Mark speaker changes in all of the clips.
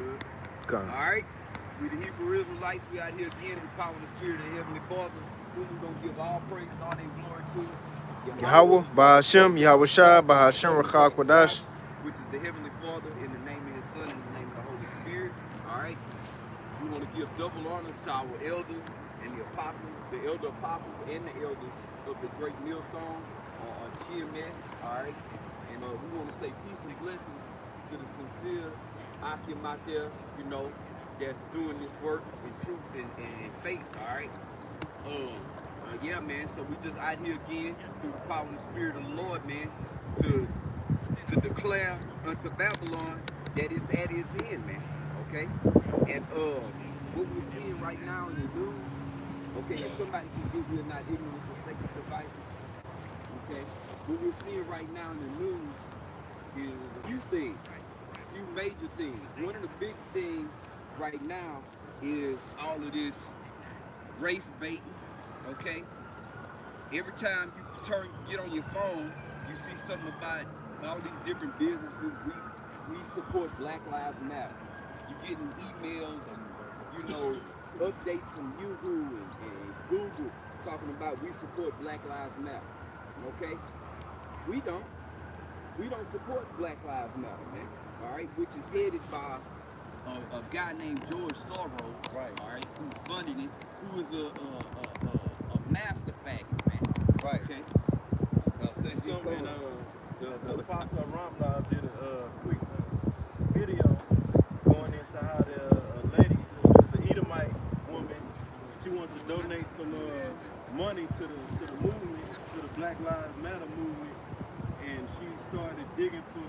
Speaker 1: Good.
Speaker 2: Come.
Speaker 1: All right. We the Hebrew Israelites. We out here again with power and the spirit of the Heavenly Father, who we gonna give all praise, all their glory to.
Speaker 2: Yahweh, Bahashem, Yahweh Shah, Bahashem, Rachak Wadash.
Speaker 1: Which is the Heavenly Father, in the name of His Son, in the name of the Holy Spirit. All right. We want to give double honors to our elders and the apostles, the elder apostles and the elders of the Great Millstone, GMS. All right. And we want to say peace and blessings to the sincere Akim out there, you know, that's doing this work in truth and faith. All right. Yeah, man. So we just out here again through the power and the spirit of the Lord, man, to declare unto Babylon that it's at its end, man. Okay. And what we're seeing right now in the news, okay, if somebody can get, we're not ignorant to sacred devices. Okay. What we're seeing right now in the news is a few things, a few major things. One of the big things right now is all of this race baiting. Okay. Every time you get on your phone, you see something about all these different businesses. We support Black Lives Matter. You're getting emails and, you know, updates from Yahoo and Google talking about we support Black Lives Matter. Okay? We don't support Black Lives Matter, man. All right? Which is headed by a guy named George Soros,
Speaker 3: right?
Speaker 1: All right, who's funding it, who is a master faggot, man.
Speaker 3: Right.
Speaker 1: Okay.
Speaker 3: I'll say something. The Apostle Ramla did a quick video going into how the lady, the Edomite woman, she wants to donate some money to the movement, to the Black Lives Matter movement, and she started digging for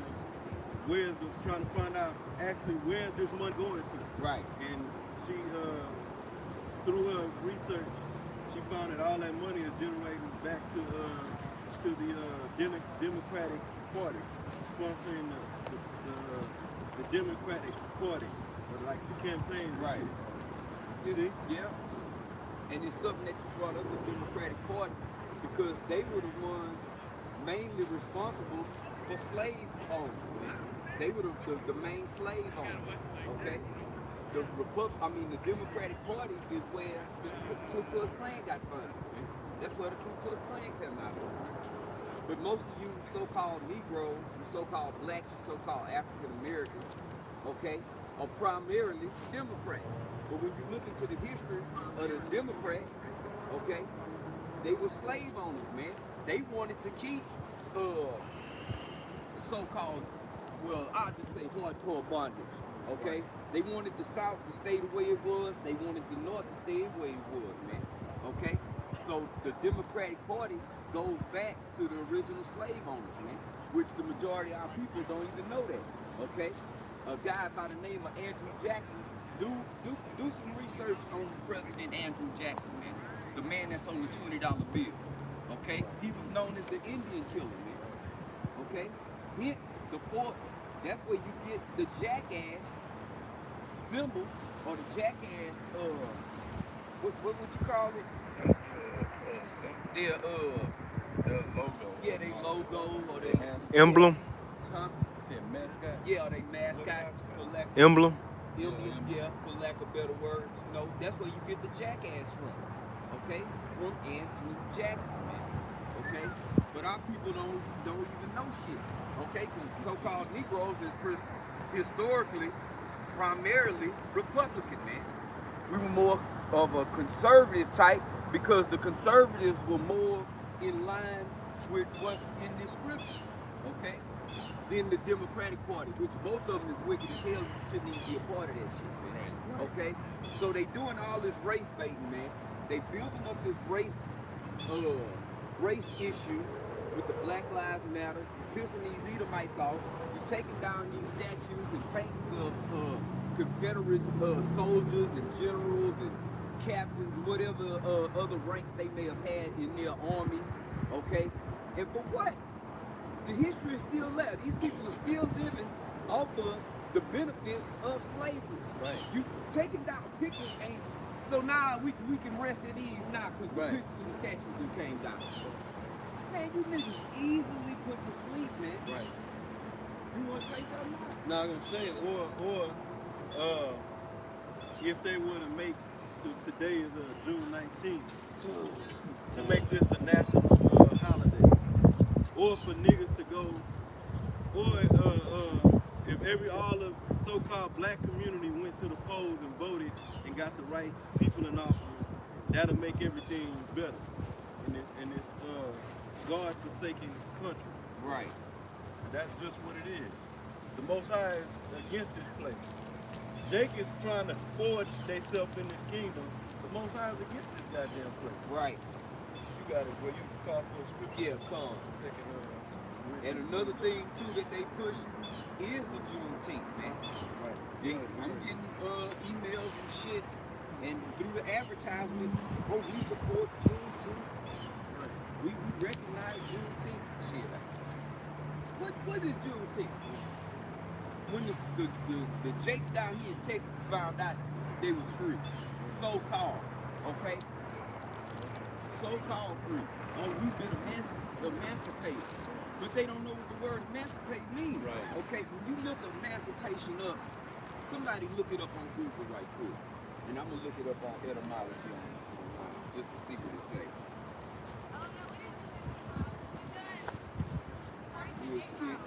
Speaker 3: trying to find out actually where this money going to.
Speaker 1: Right.
Speaker 3: And she through her research, she found that all that money is generating back to the Democratic Party, sponsoring the Democratic Party, like the campaign.
Speaker 1: Right.
Speaker 3: See?
Speaker 1: Yeah. And it's something that you brought up, the Democratic Party, because they were the ones mainly responsible for slave owners, man. They were the main slave owners. Okay. The Democratic Party is where the Ku Klux Klan got funded. That's where the Ku Klux Klan came out of. But most of you so-called Negroes, you so-called blacks, you so-called African Americans, okay, are primarily Democrats. But when you look into the history of the Democrats, okay, they were slave owners, man. They wanted to keep so-called, well, I'll just say hardcore bondage, okay? They wanted the South to stay the way it was. They wanted the North to stay the way it was, man, okay? So the Democratic Party goes back to the original slave owners, man, which the majority of our people don't even know that, okay? A guy by the name of Andrew Jackson, do some research on President Andrew Jackson, man, the man that's on the $20 bill, okay? He was known as the Indian killer, man, okay? Hence, that's where you get the jackass symbol, or the jackass, what would you call it? Their
Speaker 3: logo.
Speaker 1: Yeah, they logo or their
Speaker 2: Emblem.
Speaker 1: Huh?
Speaker 3: Is it mascot?
Speaker 1: Yeah, they mascot for lack of
Speaker 2: Emblem.
Speaker 1: yeah, for lack of better words. No, that's where you get the jackass from. Okay? From Andrew Jackson, man. Okay? But our people don't even know shit. Okay? Because so-called Negroes is historically primarily Republican, man. We were more of a conservative type because the conservatives were more in line with what's in the scripture, okay? Than the Democratic Party, which both of them is wicked as hell. You shouldn't even be a part of that shit, man. Okay? So they doing all this race baiting, man. They building up this race issue with the Black Lives Matter. You're pissing these Edomites off. You're taking down these statues and paintings of Confederate soldiers and generals and captains, whatever other ranks they may have had in their armies, okay? And for what? The history is still there. These people are still living off of the benefits of slavery.
Speaker 3: Right.
Speaker 1: You taking down pictures, and so now we can rest at ease now because the pictures of the statues that came down. Man, you niggas easily put to sleep, man.
Speaker 3: Right.
Speaker 1: You want to say something?
Speaker 3: No, I'm gonna say it, or uh, if they were to make, so today is June 19th, to make this a national holiday, or for niggas to go, or if all of so-called black community went to the polls and voted and got the right people in office, that'll make everything better in this God-forsaken country.
Speaker 1: Right.
Speaker 3: That's just what it is. The Most High is against this place. Jake is trying to forge themselves in this kingdom. The Most High is against this goddamn place.
Speaker 1: Right.
Speaker 3: You got it, where you can call for a scripture.
Speaker 1: Yeah, come. And another thing too that they push is the Juneteenth, man.
Speaker 3: Right.
Speaker 1: Yeah, I'm getting emails and shit, and through the advertisements, oh, we support Juneteenth.
Speaker 3: Right.
Speaker 1: We recognize Juneteenth. Shit. What is Juneteenth? When the Jakes down here in Texas found out they was free, so-called, okay? So-called free. Oh, we've been emancipated. But they don't know what the word emancipate means.
Speaker 3: Right.
Speaker 1: Okay, when you look emancipation up, somebody look it up on Google right quick. And I'm gonna look it up on etymology online, just to see what it say. Real quick.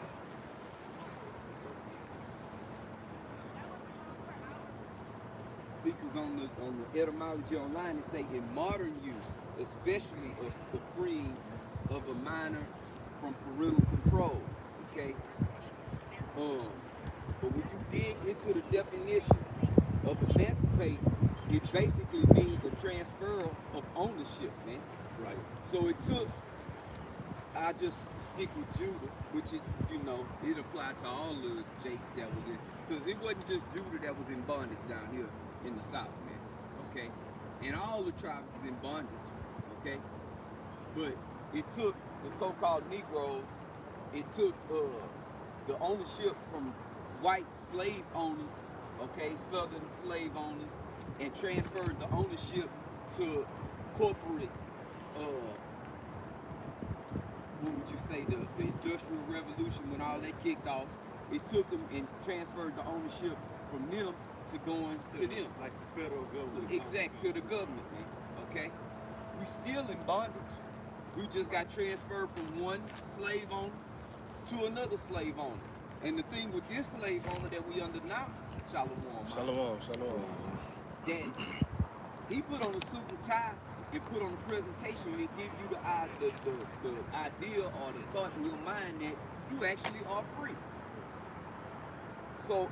Speaker 1: See, because on the etymology online, it say in modern use, especially of the freeing of a minor from parental control. Okay. But when you dig into the definition of emancipate, it basically means the transfer of ownership, man.
Speaker 3: Right.
Speaker 1: So it took. I just stick with Judah, which it, it applied to all the Jakes that was in, because it wasn't just Judah that was in bondage down here in the South, man. Okay, and all the tribes is in bondage. Okay, but it took the so-called Negroes. It took the ownership from white slave owners, okay, Southern slave owners, and transferred the ownership to corporate. What would you say, the Industrial Revolution, when all that kicked off, it took them and transferred the ownership from them to going to them.
Speaker 3: Like the federal government.
Speaker 1: Exact, to the government, man. Okay? We still in bondage. We just got transferred from one slave owner to another slave owner. And the thing with this slave owner that we under now, Shalom, that he put on a suit and tie and put on a presentation and give you the idea or the thought in your mind that you actually are free. So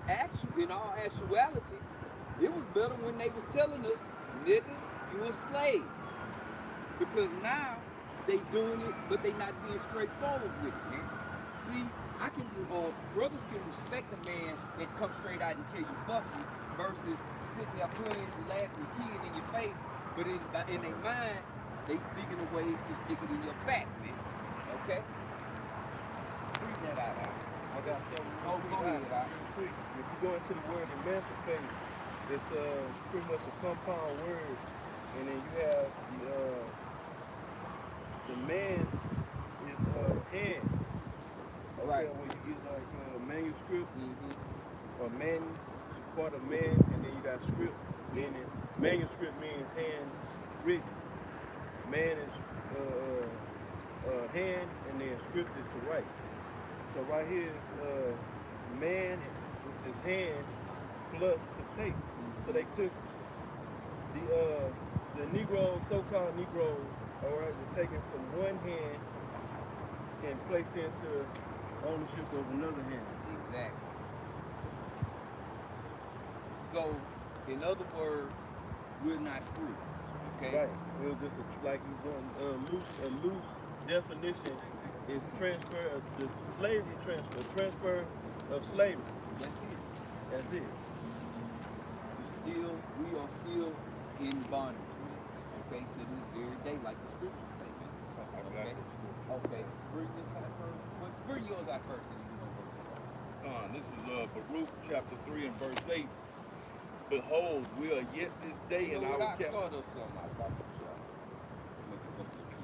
Speaker 1: in all actuality, it was better when they was telling us, nigga, you a slave. Because now they doing it, but they not being straightforward with it, man. See, brothers can respect a man that comes straight out and tell you fuck you versus sitting there playing, laughing, kid in your face. But in their mind, they thinking of ways to stick it in your back, man. Okay? Read that out.
Speaker 3: I got something.
Speaker 1: Oh, go ahead,
Speaker 3: Quick. If you go into the word emancipate, it's pretty much a compound word, and then you have the man is hand. Okay,
Speaker 1: Right.
Speaker 3: when you get like a manuscript,
Speaker 1: Mm-hmm.
Speaker 3: or man, part of man, and then you got script, meaning manuscript means hand written. Man is hand, and then script is to write. So right here is man, which is hand, plus to tape. So they took the Negroes, so-called Negroes, all right, were taken from one hand and placed into ownership of another hand.
Speaker 1: Exactly. So, in other words, we're not free. Okay?
Speaker 3: Right. It was just like you going a loose definition is transfer of the slavery transfer of slavery.
Speaker 1: That's it.
Speaker 3: That's it.
Speaker 1: We are still in bondage, man. Okay, to this very day, like the scriptures say, man. Okay. Okay. Bring this out first. Bring yours out first, and you can go.
Speaker 4: This is Baruch chapter 3 and verse 8. Behold, we are yet this day in our captivity.
Speaker 1: Start up something like that. Make it look good.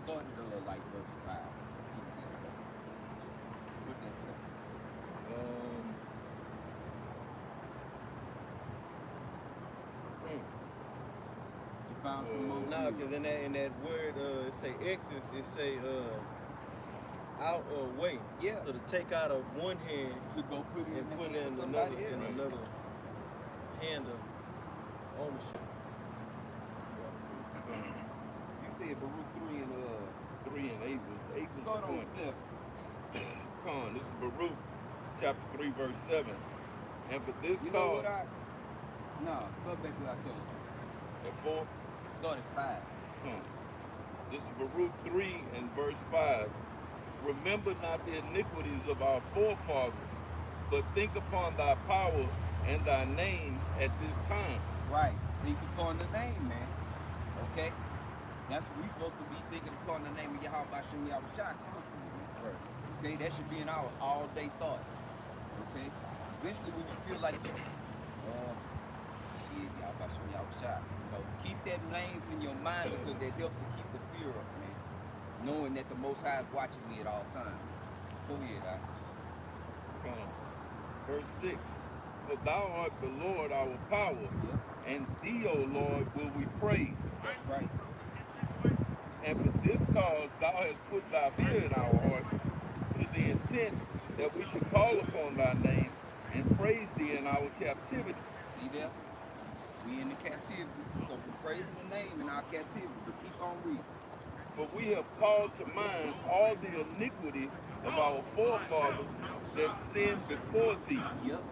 Speaker 1: Start it like verse 5. See what that says. What that says. found some more.
Speaker 3: No,
Speaker 1: too.
Speaker 3: because in that word, it say exodus, it say out or away.
Speaker 1: Yeah.
Speaker 3: So to take out of one hand
Speaker 1: To go put it
Speaker 3: and
Speaker 1: in
Speaker 3: put
Speaker 1: the
Speaker 3: it
Speaker 1: hand
Speaker 3: in
Speaker 1: of
Speaker 3: another
Speaker 1: somebody else.
Speaker 3: another hand of ownership.
Speaker 1: You said Baruch 3 and
Speaker 4: 3 and 8 was 8 was the
Speaker 1: start on
Speaker 4: point.
Speaker 1: 7.
Speaker 4: Come on, this is Baruch chapter 3 verse 7. And for this
Speaker 1: You know
Speaker 4: cause
Speaker 1: what I? No, start back what I told you.
Speaker 4: at 4.
Speaker 1: Start at 5.
Speaker 4: This is Baruch 3 and verse 5. Remember not the iniquities of our forefathers, but think upon thy power and thy name at this time.
Speaker 1: Right. Think upon the name, man. Okay? That's what we supposed to be thinking upon the name of Yahweh Bashem Yahushua constantly.
Speaker 4: Right.
Speaker 1: Okay? That should be in our all-day thoughts. Okay? Especially when you feel like, shit, Yahweh Bashem Yahushua. You know, keep that name in your mind because that helps to keep the fear up, man. Knowing that the Most High is watching me at all times. Go ahead,
Speaker 4: Come on. Verse 6. For thou art the Lord our power,
Speaker 1: Yeah,
Speaker 4: and thee, O Lord, will we praise.
Speaker 1: that's right.
Speaker 4: And for this cause thou hast put thy fear in our hearts, to the intent that we should call upon thy name and praise thee in our captivity.
Speaker 1: See there? We in the captivity. So we're praising the name in our captivity. But keep on reading.
Speaker 4: For we have called to mind all the iniquity of our forefathers that sinned before thee.
Speaker 1: Yep.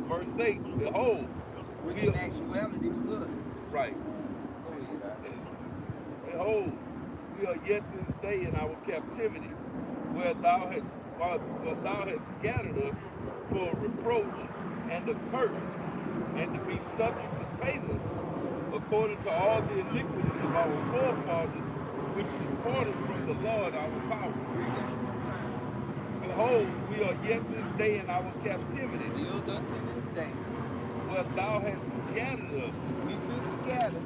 Speaker 4: Verse 8, behold,
Speaker 1: Which
Speaker 4: we
Speaker 1: in
Speaker 4: are,
Speaker 1: actuality was us.
Speaker 4: right,
Speaker 1: Go ahead,
Speaker 4: behold, we are yet this day in our captivity, where thou hast scattered us for a reproach and a curse, and to be subject to payments, according to all the iniquities of our forefathers, which departed from the Lord our power.
Speaker 1: Read that one more time.
Speaker 4: Behold, we are yet this day in our captivity,
Speaker 1: Still done to this day.
Speaker 4: where thou hast scattered us.
Speaker 1: We've been scattered,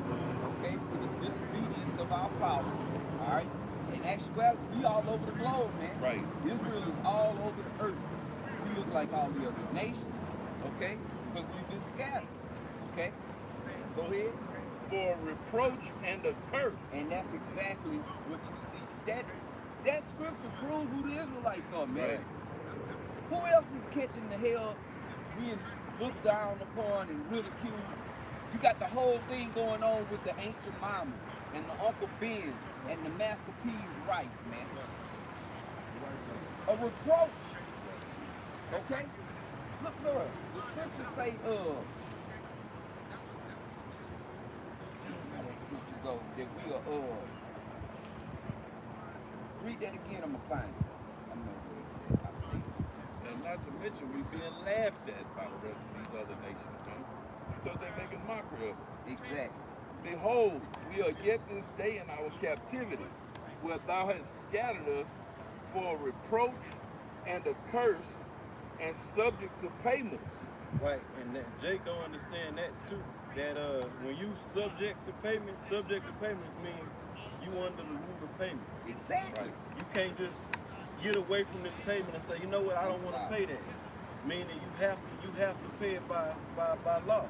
Speaker 1: okay, for the disobedience of our power. Alright? In actuality, we all over the globe, man.
Speaker 4: Right.
Speaker 1: Israel is all over the earth. We look like all the other nations, okay? Because we've been scattered. Okay? Go ahead.
Speaker 4: For a reproach and a curse.
Speaker 1: And that's exactly what you see. That scripture proves who the Israelites are, man.
Speaker 4: Right.
Speaker 1: Who else is catching the hell being looked down upon and ridiculed? You got the whole thing going on with the Ancient Mama and the Uncle Ben's and the Master P's rice, man. A reproach. Okay? Look, the scriptures say, how that scripture go? That we are, read that again, I'm gonna find it. I know what it said. I think.
Speaker 4: And not to mention, we're being laughed at by the rest of these other nations, man, because they're making mockery of us.
Speaker 1: Exactly.
Speaker 4: Behold, we are yet this day in our captivity, where thou hast scattered us for a reproach and a curse, and subject to payments.
Speaker 3: Right, and that Jake don't understand that too. That when you subject to payments means you under the rule of payment.
Speaker 1: Exactly.
Speaker 4: Right.
Speaker 3: You can't just get away from this payment and say, you know what, I don't want to pay that. Meaning you have to pay it by law.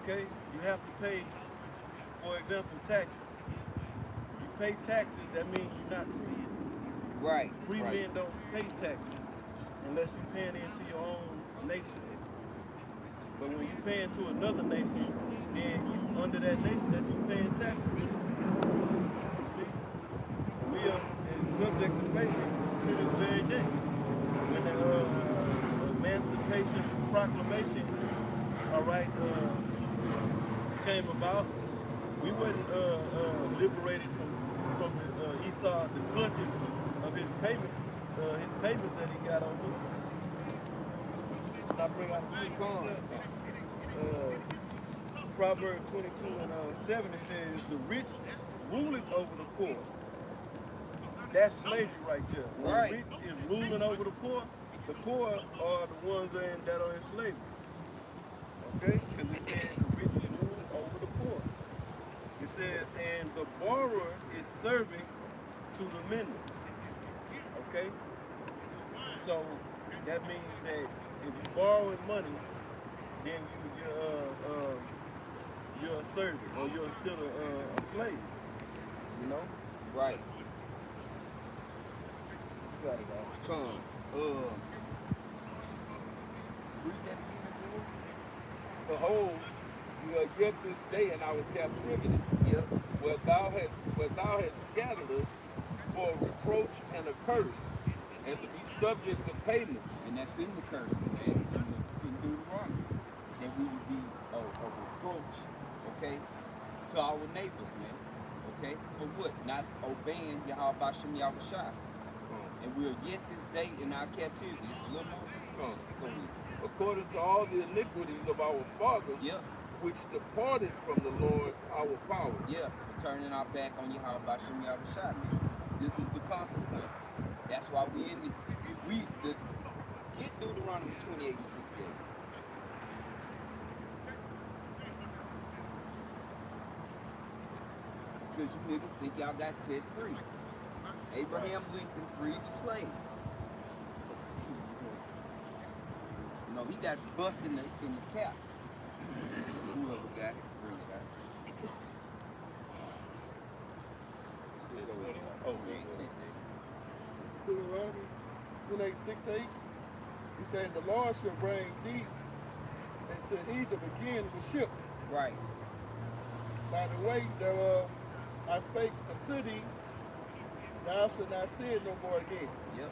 Speaker 3: Okay? You have to pay, for example, taxes. You pay taxes, that means you're not free.
Speaker 1: Right.
Speaker 3: Free
Speaker 1: right.
Speaker 3: men don't pay taxes unless you're paying into your own nation. But when you pay into another nation, then you under that nation that you're paying taxes to. You see? We are subject to payments to this very day. When the Emancipation Proclamation, came about, we wasn't liberated from Esau, the clutches of his payments that he got on us. I bring out Proverbs 22 and 7, it says, the rich ruleth over the poor. That's slavery right there. When
Speaker 1: Right.
Speaker 3: the rich is ruling over the poor are the ones that are in slavery. Okay? Because it says the rich rule over the poor. It says, and the borrower is serving to the lender. Okay? So that means that if you're borrowing money, then you're a servant or you're still a slave. You know?
Speaker 1: Right. Come. Read that again,
Speaker 4: Behold, we are yet this day in our captivity,
Speaker 1: Yep.
Speaker 4: where thou hast scattered us for a reproach and a curse, and to be subject to payment.
Speaker 1: And that's in the curses, man, in Deuteronomy. That we would be a reproach, okay, to our neighbors, man. Okay? For what? Not obeying Yahweh Bashem Yahushua. And we are yet this day in our captivity. It's a little more. Go ahead.
Speaker 4: According to all the iniquities of our fathers,
Speaker 1: Yep.
Speaker 4: which departed from the Lord our power.
Speaker 1: Yeah, for turning our back on Yahweh Bashem Yahushua, man. This is the consequence. That's why get Deuteronomy 28 and 68. Because you niggas think y'all got set free. Abraham Lincoln freed the slave. You know, he got busted in the cap. Whoever got it, bring it out. Oh, we ain't seen that.
Speaker 5: Deuteronomy 28:6-8. He said, the Lord shall bring thee into Egypt again with ships.
Speaker 1: Right.
Speaker 5: By the way thereof I spake unto thee, thou shalt not see it no more again.
Speaker 1: Yep.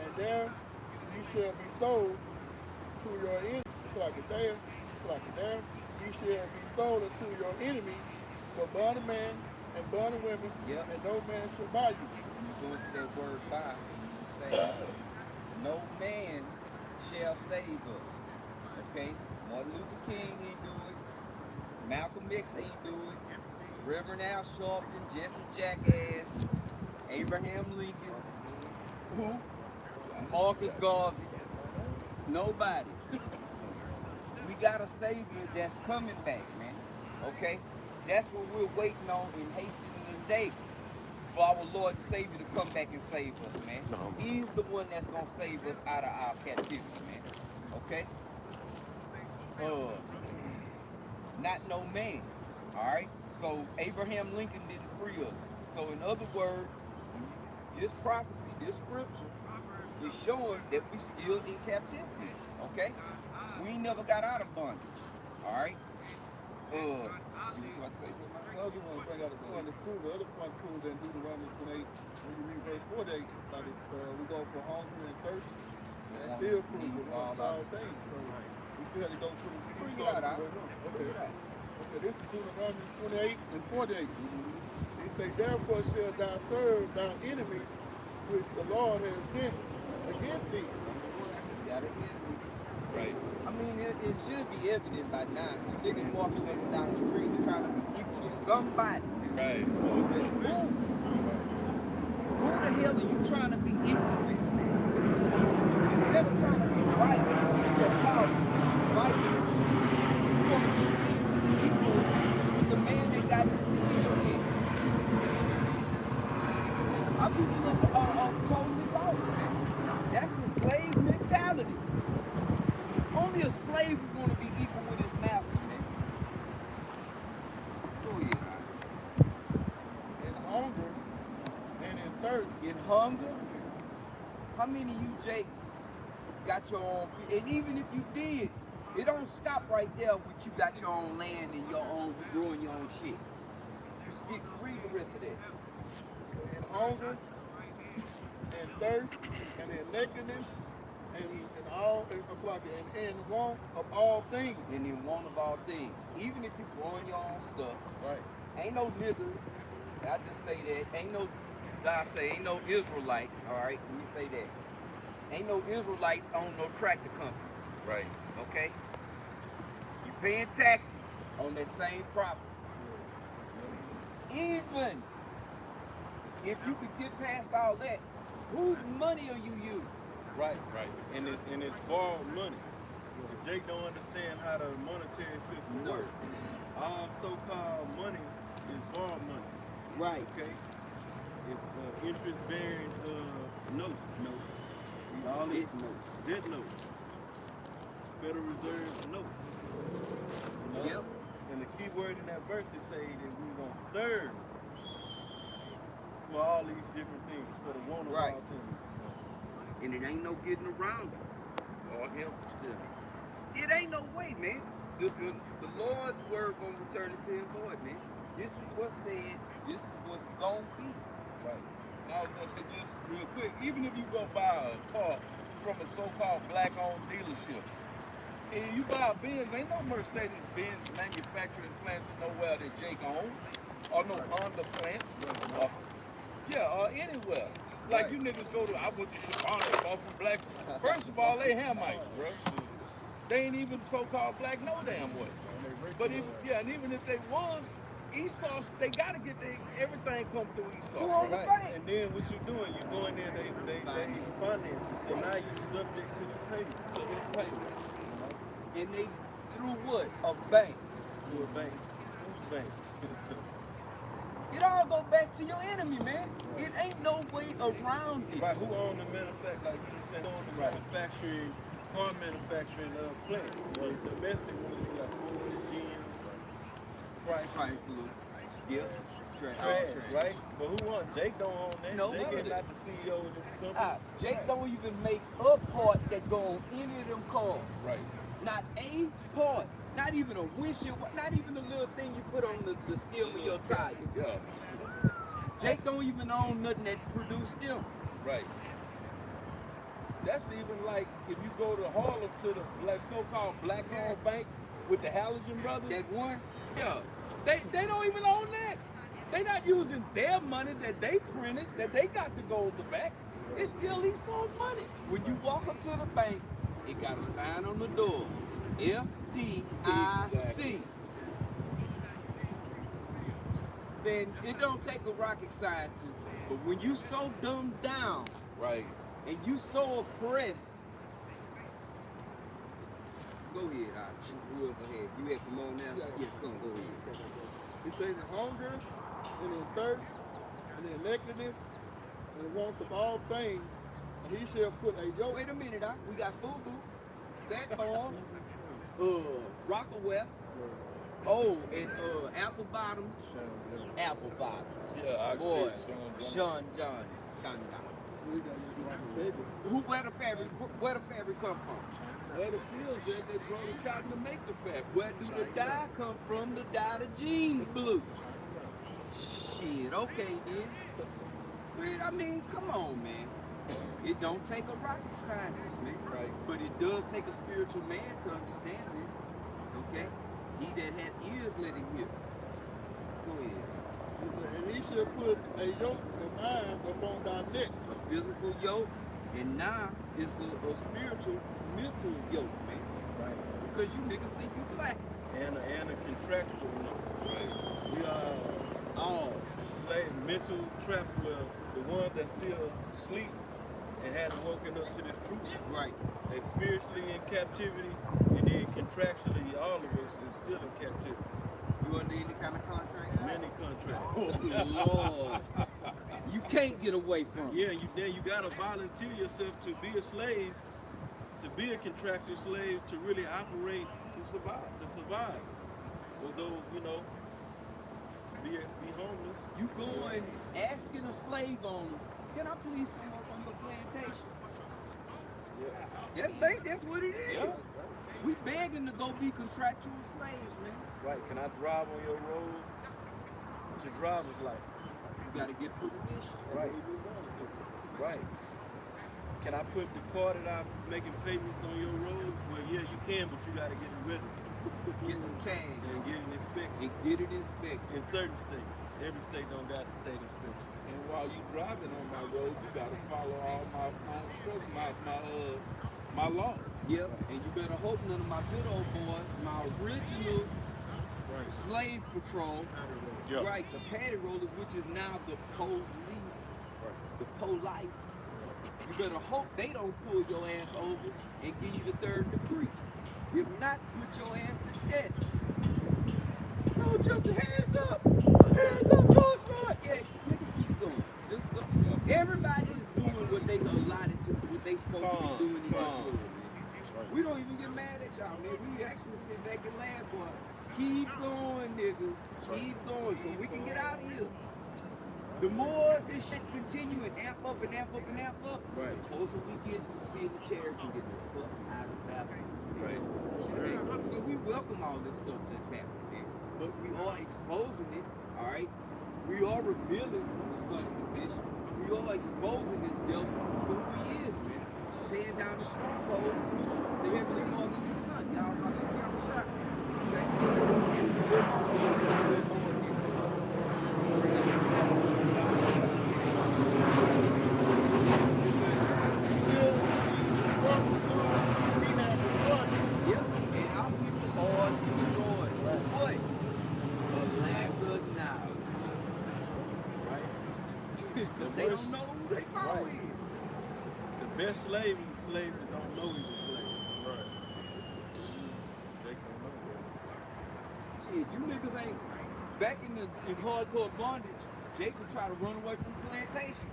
Speaker 5: And there ye shall be sold to your enemies. It's like it there. It's like it there. Ye shall be sold unto your enemies for bondmen and bondwomen,
Speaker 1: Yep.
Speaker 5: and no man shall buy you.
Speaker 1: When you go into that word buy, you say, no man shall save us. Okay? Martin Luther King ain't do it. Malcolm X ain't do it. Reverend Al Sharpton, Jesse Jackass, Abraham Lincoln, who? Marcus Garvey. Nobody. We got a savior that's coming back, man. Okay? That's what we're waiting on in Hastings and David. For our Lord and Savior to come back and save us, man. He's the one that's gonna save us out of our captivity, man. Okay? Not no man. Alright? So Abraham Lincoln didn't free us. So in other words, this prophecy, this scripture, is showing that we still in captivity. Okay? We never got out of bondage. Alright? You just want to say something?
Speaker 5: Well, I just want to bring out a point to prove, the other point to prove that in Deuteronomy 28, when you read verse 48, like we go for hunger and thirst, and that still proves it wants all things. So we still have to go to
Speaker 1: Bring it out,
Speaker 5: Okay. Okay, this is Deuteronomy 28 and 48. He say, therefore shall thou serve thy enemies, which the Lord has sent against thee.
Speaker 1: Got it?
Speaker 4: Right.
Speaker 1: I mean, it should be evident by now. Niggas walking up and down the street trying to be equal to somebody.
Speaker 4: Right.
Speaker 1: Who the hell are you trying to be equal with? Instead of trying to be right with your power, righteous, you want to be equal with the man that got his name on it. Our people are totally lost, man. That's a slave mentality. Only a slave would want to be equal with his master, man. Go ahead.
Speaker 5: In hunger and in thirst.
Speaker 1: In hunger, how many of you Jakes got your own? And even if you did, it don't stop right there with you got your own land and your own growing your own shit. You stick read the rest of that.
Speaker 5: In hunger and thirst and in nakedness and all and wants of all things.
Speaker 1: And in one of all things, even if you growing your own stuff,
Speaker 3: Right.
Speaker 1: ain't no nigga. I just say that ain't no. I say ain't no Israelites. All right, let me say that. Ain't no Israelites own no tractor companies.
Speaker 4: Right.
Speaker 1: Okay? You paying taxes on that same property. Even if you could get past all that, whose money are you using?
Speaker 3: Right. Right. And it's borrowed money. If Jake don't understand how the monetary system
Speaker 1: No.
Speaker 3: works, all so-called money is borrowed money.
Speaker 1: Right.
Speaker 3: Okay? It's interest-bearing notes. All
Speaker 1: Debt
Speaker 3: these
Speaker 1: notes.
Speaker 3: debt notes. Federal Reserve notes. You know?
Speaker 1: Yep.
Speaker 3: And the key word in that verse is say that we're going to serve for all these different things, for the one of
Speaker 1: Right.
Speaker 3: all things.
Speaker 1: And it ain't no getting around it.
Speaker 4: Or him still.
Speaker 1: It ain't no way, man. The Lord's word gonna return it to him void, man. This is what's said. This is what's gonna be.
Speaker 3: Right.
Speaker 4: And I was gonna say this real quick. Even if you go buy a car from a so-called black-owned dealership, and you buy a Benz, ain't no Mercedes-Benz manufacturing plants nowhere that Jake owns, or no Honda plants, or anywhere. Like you niggas go to, I went to Chicago, bought from black. First of all, they Hamites, bro. They ain't even so-called black no damn way. But if, and even if they was, Esau, they gotta get everything come through Esau.
Speaker 1: Who on the
Speaker 3: Right.
Speaker 1: bank?
Speaker 3: And then what you doing, you go in there, they finance you. So now you subject to the payment,
Speaker 4: So they pay.
Speaker 1: And they through what? A bank.
Speaker 3: to a bank. Whose bank?
Speaker 1: It all go back to your enemy, man. It ain't no way around it.
Speaker 3: Right, who own the manufacturing, like you said, own the manufacturing, car manufacturing plant. The domestic ones, like Ford, GM, Chrysler,
Speaker 1: Yep. Trash.
Speaker 3: Trash, right? But who owns? Jake don't own that.
Speaker 1: No,
Speaker 3: Jake
Speaker 1: none
Speaker 3: is
Speaker 1: of
Speaker 3: not the CEO of this company.
Speaker 1: Jake don't even make a part that go on any of them cars.
Speaker 4: Right.
Speaker 1: Not a part. Not even a windshield. Not even the little thing you put on the stem of your tire.
Speaker 4: Yeah.
Speaker 1: Jake don't even own nothing that produced them.
Speaker 4: Right. That's even like if you go to Harlem to the so-called black-owned bank with the Halligan brothers.
Speaker 1: That one.
Speaker 4: Yeah, they don't even own that. They not using their money that they printed, that they got to go to the back. It's still Esau's money.
Speaker 1: When you walk up to the bank, it got a sign on the door. FDIC.
Speaker 4: Exactly.
Speaker 1: Then it don't take a rocket scientist, but when you so dumbed down
Speaker 4: Right.
Speaker 1: and you so oppressed, go ahead, whoever had you had some more now. Yeah, come go ahead.
Speaker 5: He says in hunger and in thirst and in nakedness and in wants of all things, and he shall put a yoke.
Speaker 1: Wait a minute, we got Fubu, Fat Farm, Rockaway, and Apple Bottoms. Apple Bottoms.
Speaker 4: Yeah, I
Speaker 1: Boy,
Speaker 4: see.
Speaker 1: Sean John. Where the fabric come from?
Speaker 4: Where the fields at, they brought a cotton to make the fabric.
Speaker 1: Where do the dye come from? The dye the jeans blue. Shit, okay then. But I mean, come on, man. It don't take a rocket scientist, man.
Speaker 4: Right.
Speaker 1: But it does take a spiritual man to understand this. Okay? He that hath ears, let him hear. Go ahead.
Speaker 5: He said, and he shall put a yoke of mine upon thy neck.
Speaker 1: A physical yoke, and now it's a spiritual, mental yoke, man.
Speaker 3: Right.
Speaker 1: Because you niggas think you black.
Speaker 3: And a contractual one.
Speaker 4: Right.
Speaker 3: We are
Speaker 1: Oh,
Speaker 3: slave, mental trap where the ones that still sleep and hadn't woken up to this truth.
Speaker 1: right.
Speaker 3: They spiritually in captivity, and then contractually, all of us is still in captivity.
Speaker 1: You under any kind of contract?
Speaker 3: Many contracts.
Speaker 1: Oh, Lord. You can't get away from it.
Speaker 3: Yeah, you gotta volunteer yourself to be a slave, to be a contractual slave, to really operate
Speaker 4: To survive.
Speaker 3: to survive. Although, be homeless.
Speaker 1: You going asking a slave owner, can I please come up on your plantation? That's what it is.
Speaker 4: Yeah.
Speaker 1: We begging to go be contractual slaves, man.
Speaker 3: Right? Can I drive on your road? What's your driver's license?
Speaker 1: You gotta get permission.
Speaker 3: Right. Right. Can I put the car that I'm making payments on your road? Well, yeah, you can, but you gotta get it registered
Speaker 1: Get some tags
Speaker 3: and get it inspected.
Speaker 1: and get it inspected.
Speaker 3: In certain states, every state don't got the state inspection.
Speaker 4: And while you driving on my road, you gotta follow all my instructions, my law.
Speaker 1: Yep. And you better hope none of my good old boys, my original
Speaker 3: Right.
Speaker 1: slave patrol,
Speaker 2: Yep.
Speaker 1: right, the patty rollers, which is now the police, the police. You better hope they don't pull your ass over and give you the third degree. If not, put your ass to death. No, just hands up. Hands up, George Floyd. Yeah, niggas keep going. Just go. Everybody is doing what they allotted to, what they supposed to be doing in this world, man. We don't even get mad mad at y'all, man. We actually sit back and laugh, boy. Keep going, niggas. Keep going so we can get out of here. The more this shit continue and amp up and amp up and amp up,
Speaker 3: Right.
Speaker 1: the closer we get to seeing the chairs and getting the fuck out of Babylon.
Speaker 3: Right.
Speaker 1: Okay? So we welcome all this stuff that's happening, man. But we are exposing it, all right? We are revealing the son of the bitch. We are exposing this devil for who he is, man. Tearing down the strongholds through the heavenly Father and his son. Y'all about to spare a shot. Okay? Good Lord, good Lord, Yep, and our people are destroyed. Boy, for lack of knowledge.
Speaker 3: Right.
Speaker 1: Because they don't know who they power
Speaker 3: Right.
Speaker 1: is.
Speaker 3: The best slave is a slave that don't know he's a slave. Right. They don't know.
Speaker 1: Shit, you niggas ain't back in hardcore bondage. Jacob tried to run away from the plantation.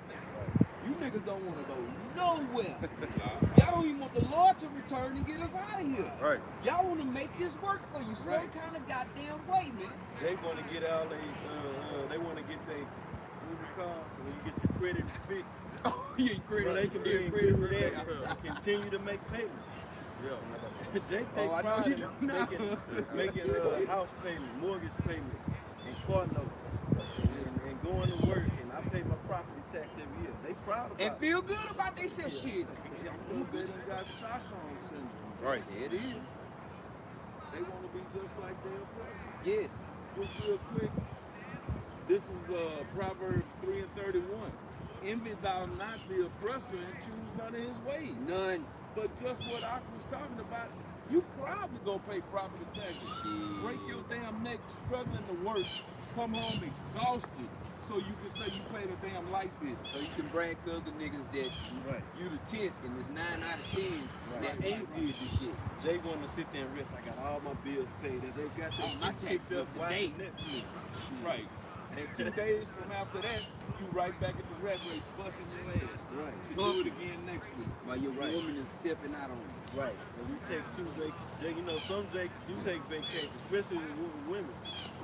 Speaker 1: You niggas don't want to go nowhere. Y'all don't even want the Lord to return and get us out of here.
Speaker 2: Right.
Speaker 1: Y'all want to make this work for you some kind of goddamn way, man.
Speaker 3: They want to get all they want to get their, what's it called? When you get your credit fixed.
Speaker 1: Oh, yeah,
Speaker 3: So they can be in business and continue to make payments. Yeah. They take
Speaker 1: Oh, I know
Speaker 3: pride
Speaker 1: you
Speaker 3: in
Speaker 1: do now.
Speaker 3: making house payment, mortgage payment, and car notes, and going to work. And I pay my property tax every year. They proud about
Speaker 1: And
Speaker 3: it.
Speaker 1: feel good about they said shit.
Speaker 4: They done got Stockholm syndrome.
Speaker 2: Right.
Speaker 1: There it is.
Speaker 4: They want to be just like their oppressor.
Speaker 1: Yes.
Speaker 4: Just real quick, this is Proverbs 3 and 31. Envy thou not the oppressor and choose none of his ways.
Speaker 1: None.
Speaker 4: But just what I was talking about, you probably gonna pay property taxes.
Speaker 1: Shit.
Speaker 4: Break your damn neck struggling to work, come home exhausted, so you can say you paid a damn light bill.
Speaker 1: So you can brag to other niggas that
Speaker 3: Right.
Speaker 1: you the 10th and there's 9 out of 10 that ain't did this shit.
Speaker 3: Jay want to sit there and rest. I got all my bills paid. And they got their
Speaker 1: Oh, my
Speaker 3: feet
Speaker 1: taxes
Speaker 3: kicked
Speaker 1: up to date.
Speaker 3: watching Netflix.
Speaker 4: Right. And 2 days from after that, you right back at the rat race, busting your ass.
Speaker 3: Right.
Speaker 4: To do it again next week.
Speaker 1: While your
Speaker 3: Right.
Speaker 1: woman is stepping out on you.
Speaker 3: Right. And we take 2 vacations. You know, some Jake do take vacations, especially with women.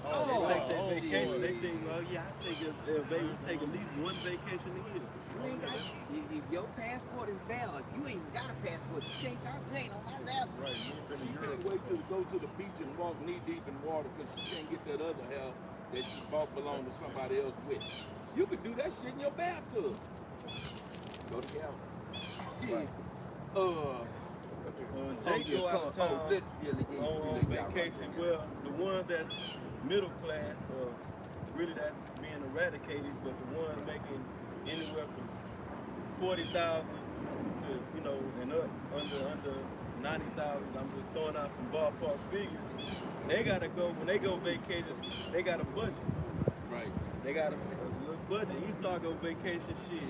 Speaker 1: Oh,
Speaker 3: They take that
Speaker 1: shit.
Speaker 3: vacation. They think, well, yeah, I take take at least 1 vacation a year.
Speaker 1: You ain't got, if your passport is valid, you ain't got a passport. You can't talk, you ain't on my level.
Speaker 3: Right.
Speaker 4: She can't wait to go to the beach and walk knee deep in water because she can't get that other hell that she bought belong to somebody else with. You could do that shit in your bathtub. Go to Galvin.
Speaker 1: Yeah.
Speaker 3: Jake go out of town on
Speaker 1: vacation.
Speaker 3: vacation. Well, the ones that's middle class, really that's being eradicated, but the ones making anywhere from 40,000 to and up under 90,000. I'm just throwing out some ballpark figures. They gotta go when they go vacation. They got a budget.
Speaker 4: Right.
Speaker 3: They got a little budget. Esau go vacation shit.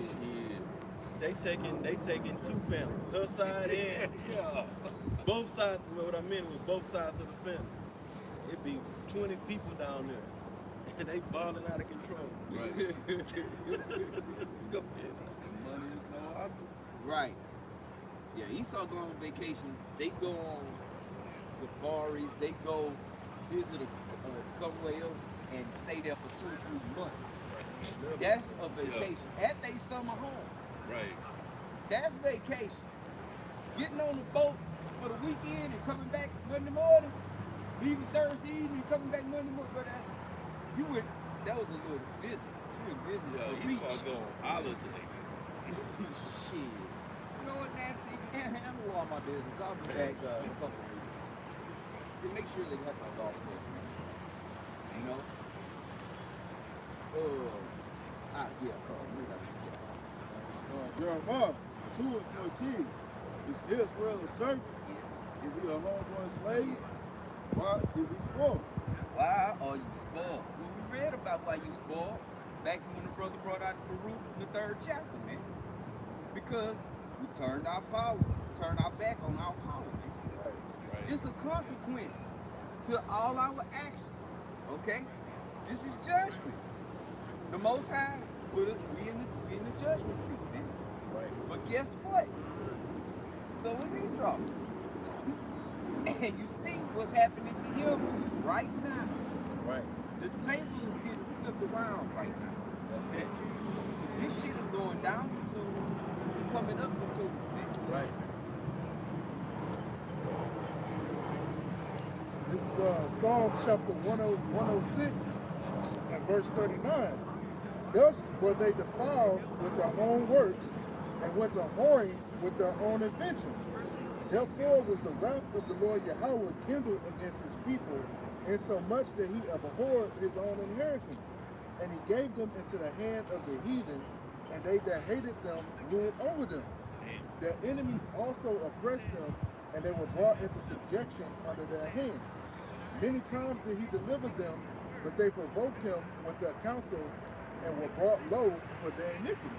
Speaker 3: They taking 2 families, her side and both sides. What I meant was both sides of the family. It'd be 20 people down there, and they balling out of control.
Speaker 4: Right. Money is no object.
Speaker 1: Right. Yeah, Esau go on vacations. They go on safaris. They go visit somewhere else and stay there for 2 or 3 months. That's a vacation at their summer home.
Speaker 4: Right.
Speaker 1: That's vacation. Getting on the boat for the weekend and coming back Monday morning, leaving Thursday evening, coming back Monday morning. But that was a little visit. You went visit
Speaker 4: Yeah,
Speaker 1: a
Speaker 4: you
Speaker 1: week.
Speaker 4: saw go on holiday.
Speaker 1: Shit. You know what, Nancy? You can't handle all my business. I'll be back in a couple of weeks. Just make sure they have my golf club. You know?
Speaker 6: Jeremiah 2 and 14. Is Israel a servant?
Speaker 1: Yes.
Speaker 6: Is he a homeborn slave?
Speaker 1: Yes.
Speaker 6: Why is he spoiled?
Speaker 1: Why are you spoiled? Well, we read about why you spoiled back when the brother brought out Baruch in the 3rd chapter, man. Because we turned our back on our power, man.
Speaker 4: Right.
Speaker 1: It's a consequence to all our actions, okay? This is judgment. The Most High put us, we in the judgment seat, man.
Speaker 3: Right.
Speaker 1: But guess what? So is Esau. And you see what's happening to him right now.
Speaker 3: Right.
Speaker 1: The table is getting flipped around right now.
Speaker 3: That's it.
Speaker 1: But this shit is going down the tubes and coming up the tubes, man.
Speaker 3: Right.
Speaker 5: This is Psalms chapter 106 and verse 39. Thus were they defiled with their own works and went a whoring with their own inventions. Therefore was the wrath of the Lord Yahweh kindled against his people, insomuch that he abhorred his own inheritance. And he gave them into the hand of the heathen, and they that hated them ruled over them. Their enemies also oppressed them, and they were brought into subjection under their hand. Many times did he deliver them, but they provoked him with their counsel, and were brought low for their iniquity.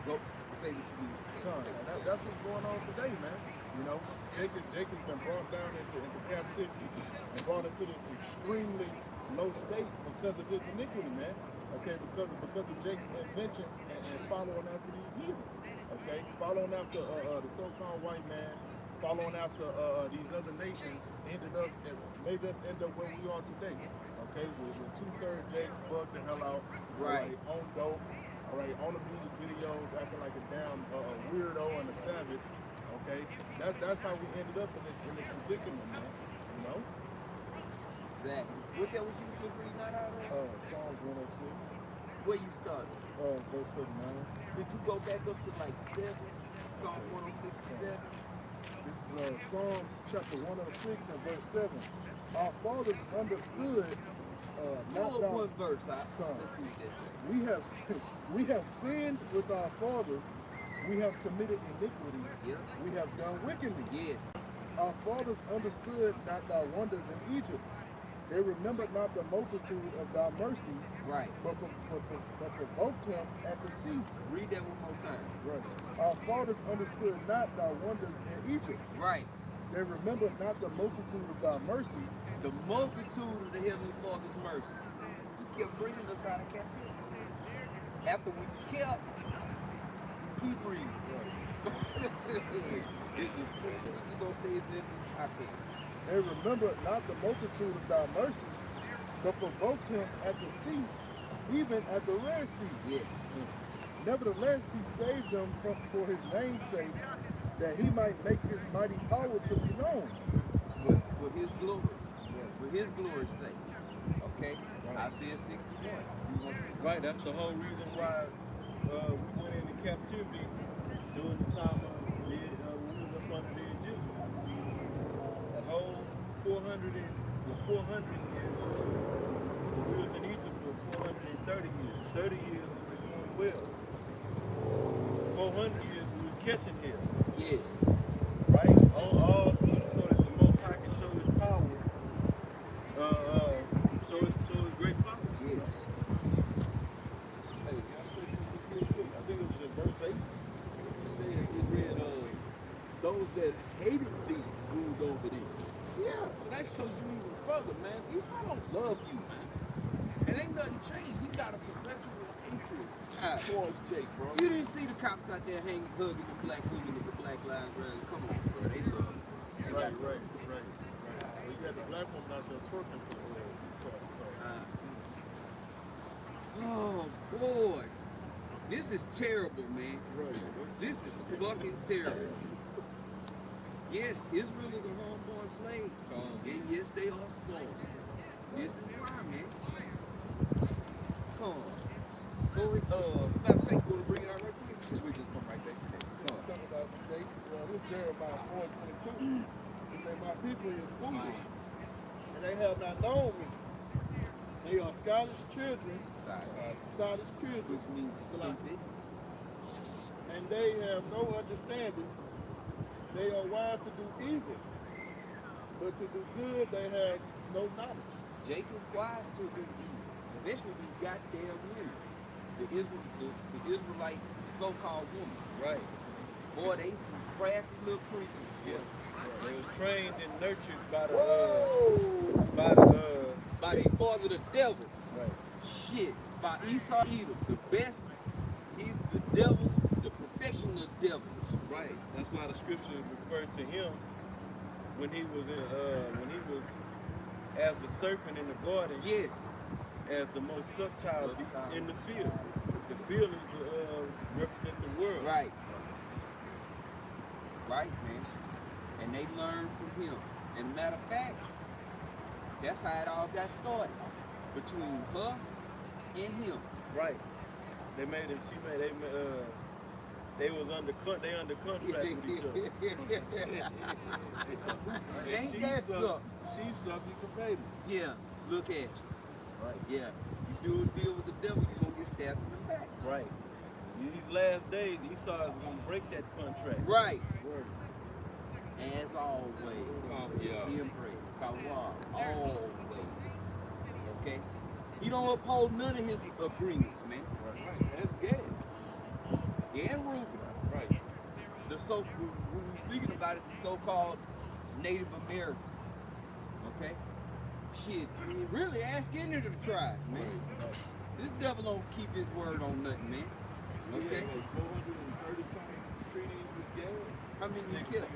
Speaker 1: Go say what you need to say.
Speaker 5: And that's what's going on today, man. You know, Jacob's been brought down into captivity and brought into this extremely low state because of his iniquity, man. Okay, because of Jacob's inventions and following after these heathen. Okay, following after the so-called white man, following after these other nations, made us end up where we are today. Okay, with 2/3 Jake bugged the hell out.
Speaker 1: Right.
Speaker 5: On dope. All right, on the music videos, acting like a damn weirdo and a savage. Okay, that's how we ended up in this predicament, man. You know.
Speaker 1: Exactly. What that was you just reading out of?
Speaker 5: Psalms 106,
Speaker 1: Where you started?
Speaker 5: verse 39.
Speaker 1: Did you go back up to like 7? Psalm 106 to 7?
Speaker 5: This is Psalms chapter 106 and verse 7. Our fathers understood not
Speaker 1: Pull up
Speaker 5: thou.
Speaker 1: one verse.
Speaker 5: Come.
Speaker 1: Let's see what that says.
Speaker 5: We have sinned with our fathers. We have committed iniquity.
Speaker 1: Yeah.
Speaker 5: We have done wickedly.
Speaker 1: Yes.
Speaker 5: Our fathers understood not thy wonders in Egypt. They remembered not the multitude of thy mercies,
Speaker 1: Right.
Speaker 5: but provoked him at the sea.
Speaker 1: Read that one more time.
Speaker 5: Right. Our fathers understood not thy wonders in Egypt.
Speaker 1: Right.
Speaker 5: They remembered not the multitude of thy mercies.
Speaker 1: The multitude of the Heavenly Father's mercies. He kept bringing us out of captivity. After we kept, keep reading. It's the scripture. You gonna say it then? I can't.
Speaker 5: They remembered not the multitude of thy mercies, but provoked him at the sea, even at the Red Sea.
Speaker 1: Yes.
Speaker 5: Nevertheless, he saved them for his name's sake, that he might make his mighty power to be known.
Speaker 1: For his glory. For his glory's sake. Okay? Isaiah 61. You want to-
Speaker 3: Right, that's the whole reason why we went into captivity during the time of when we was up under the Egyptians. That whole 400 years, we was in Egypt for 430 years. 30 years we were doing well. 400 years we were catching hell.
Speaker 1: Yes.
Speaker 3: Right? All so that the Most High can show his power. Show his great power.
Speaker 1: Yes.
Speaker 6: Hey, can I say something real quick? I think it was in verse 8. You said it read, those that hated thee ruled over thee. Yeah, so that shows you even further, man. Esau don't love you, man. And ain't nothing changed. He got a perpetual hatred towards Jake, bro.
Speaker 1: You didn't see the cops out there hanging, hugging the black women at the Black Lives Rally. Come on, bro. They love him.
Speaker 5: Right. We got the black woman out there twerking for the Lord.
Speaker 1: Oh, boy. This is terrible, man.
Speaker 5: Right.
Speaker 1: This is fucking terrible. Yes, Israel is a homeborn slave. And yes, they are spoiled. This is why, man. Come on. Go ahead. Matter of fact, go to bring it out right quick. Because we just come right back to that. Come on.
Speaker 5: Talking about the dates, this is Jeremiah 4:22. It says, my people is foolish, and they have not known me. They are Scottish children,
Speaker 1: Which means stupid.
Speaker 5: and they have no understanding. They are wise to do evil, but to do good they have no knowledge.
Speaker 1: Jacob's wise to do evil, especially these goddamn women. The Israelite so-called woman.
Speaker 3: Right.
Speaker 1: Boy, they some crafty little creatures.
Speaker 3: Yeah. They was trained and nurtured by the
Speaker 1: Whoa! By their father, the devil.
Speaker 3: right.
Speaker 1: Shit. By Esau Edom, the best. He's the devil's, the perfection of devils.
Speaker 3: Right. That's why the scripture referred to him when he was as the serpent in the garden,
Speaker 1: Yes.
Speaker 3: as the most subtle beast in the field. The field is represent the world.
Speaker 1: Right. Right, man. And they learned from him. And matter of fact, that's how it all got started. Between her and him.
Speaker 3: Right. They made it. They was under contract with each other.
Speaker 1: Ain't that something?
Speaker 6: She's subject to payment.
Speaker 1: Yeah. Look at you.
Speaker 3: Right.
Speaker 1: Yeah. You do a deal with the devil, you're gonna get stabbed in the back.
Speaker 3: Right. In these last days, Esau is gonna break that contract.
Speaker 1: Right.
Speaker 3: Word.
Speaker 1: As always.
Speaker 6: Yeah.
Speaker 1: Siempre. Tawar. Always. Okay? He don't uphold none of his agreements, man.
Speaker 6: Right. That's gay.
Speaker 1: And Ruben.
Speaker 6: Right.
Speaker 1: We were speaking about it, the so-called Native Americans. Okay? Shit, really ask any of the tribes, man. This devil don't keep his word on nothing, man. Okay?
Speaker 6: We had, 430 something treaties with Gad.
Speaker 1: How many did he kill?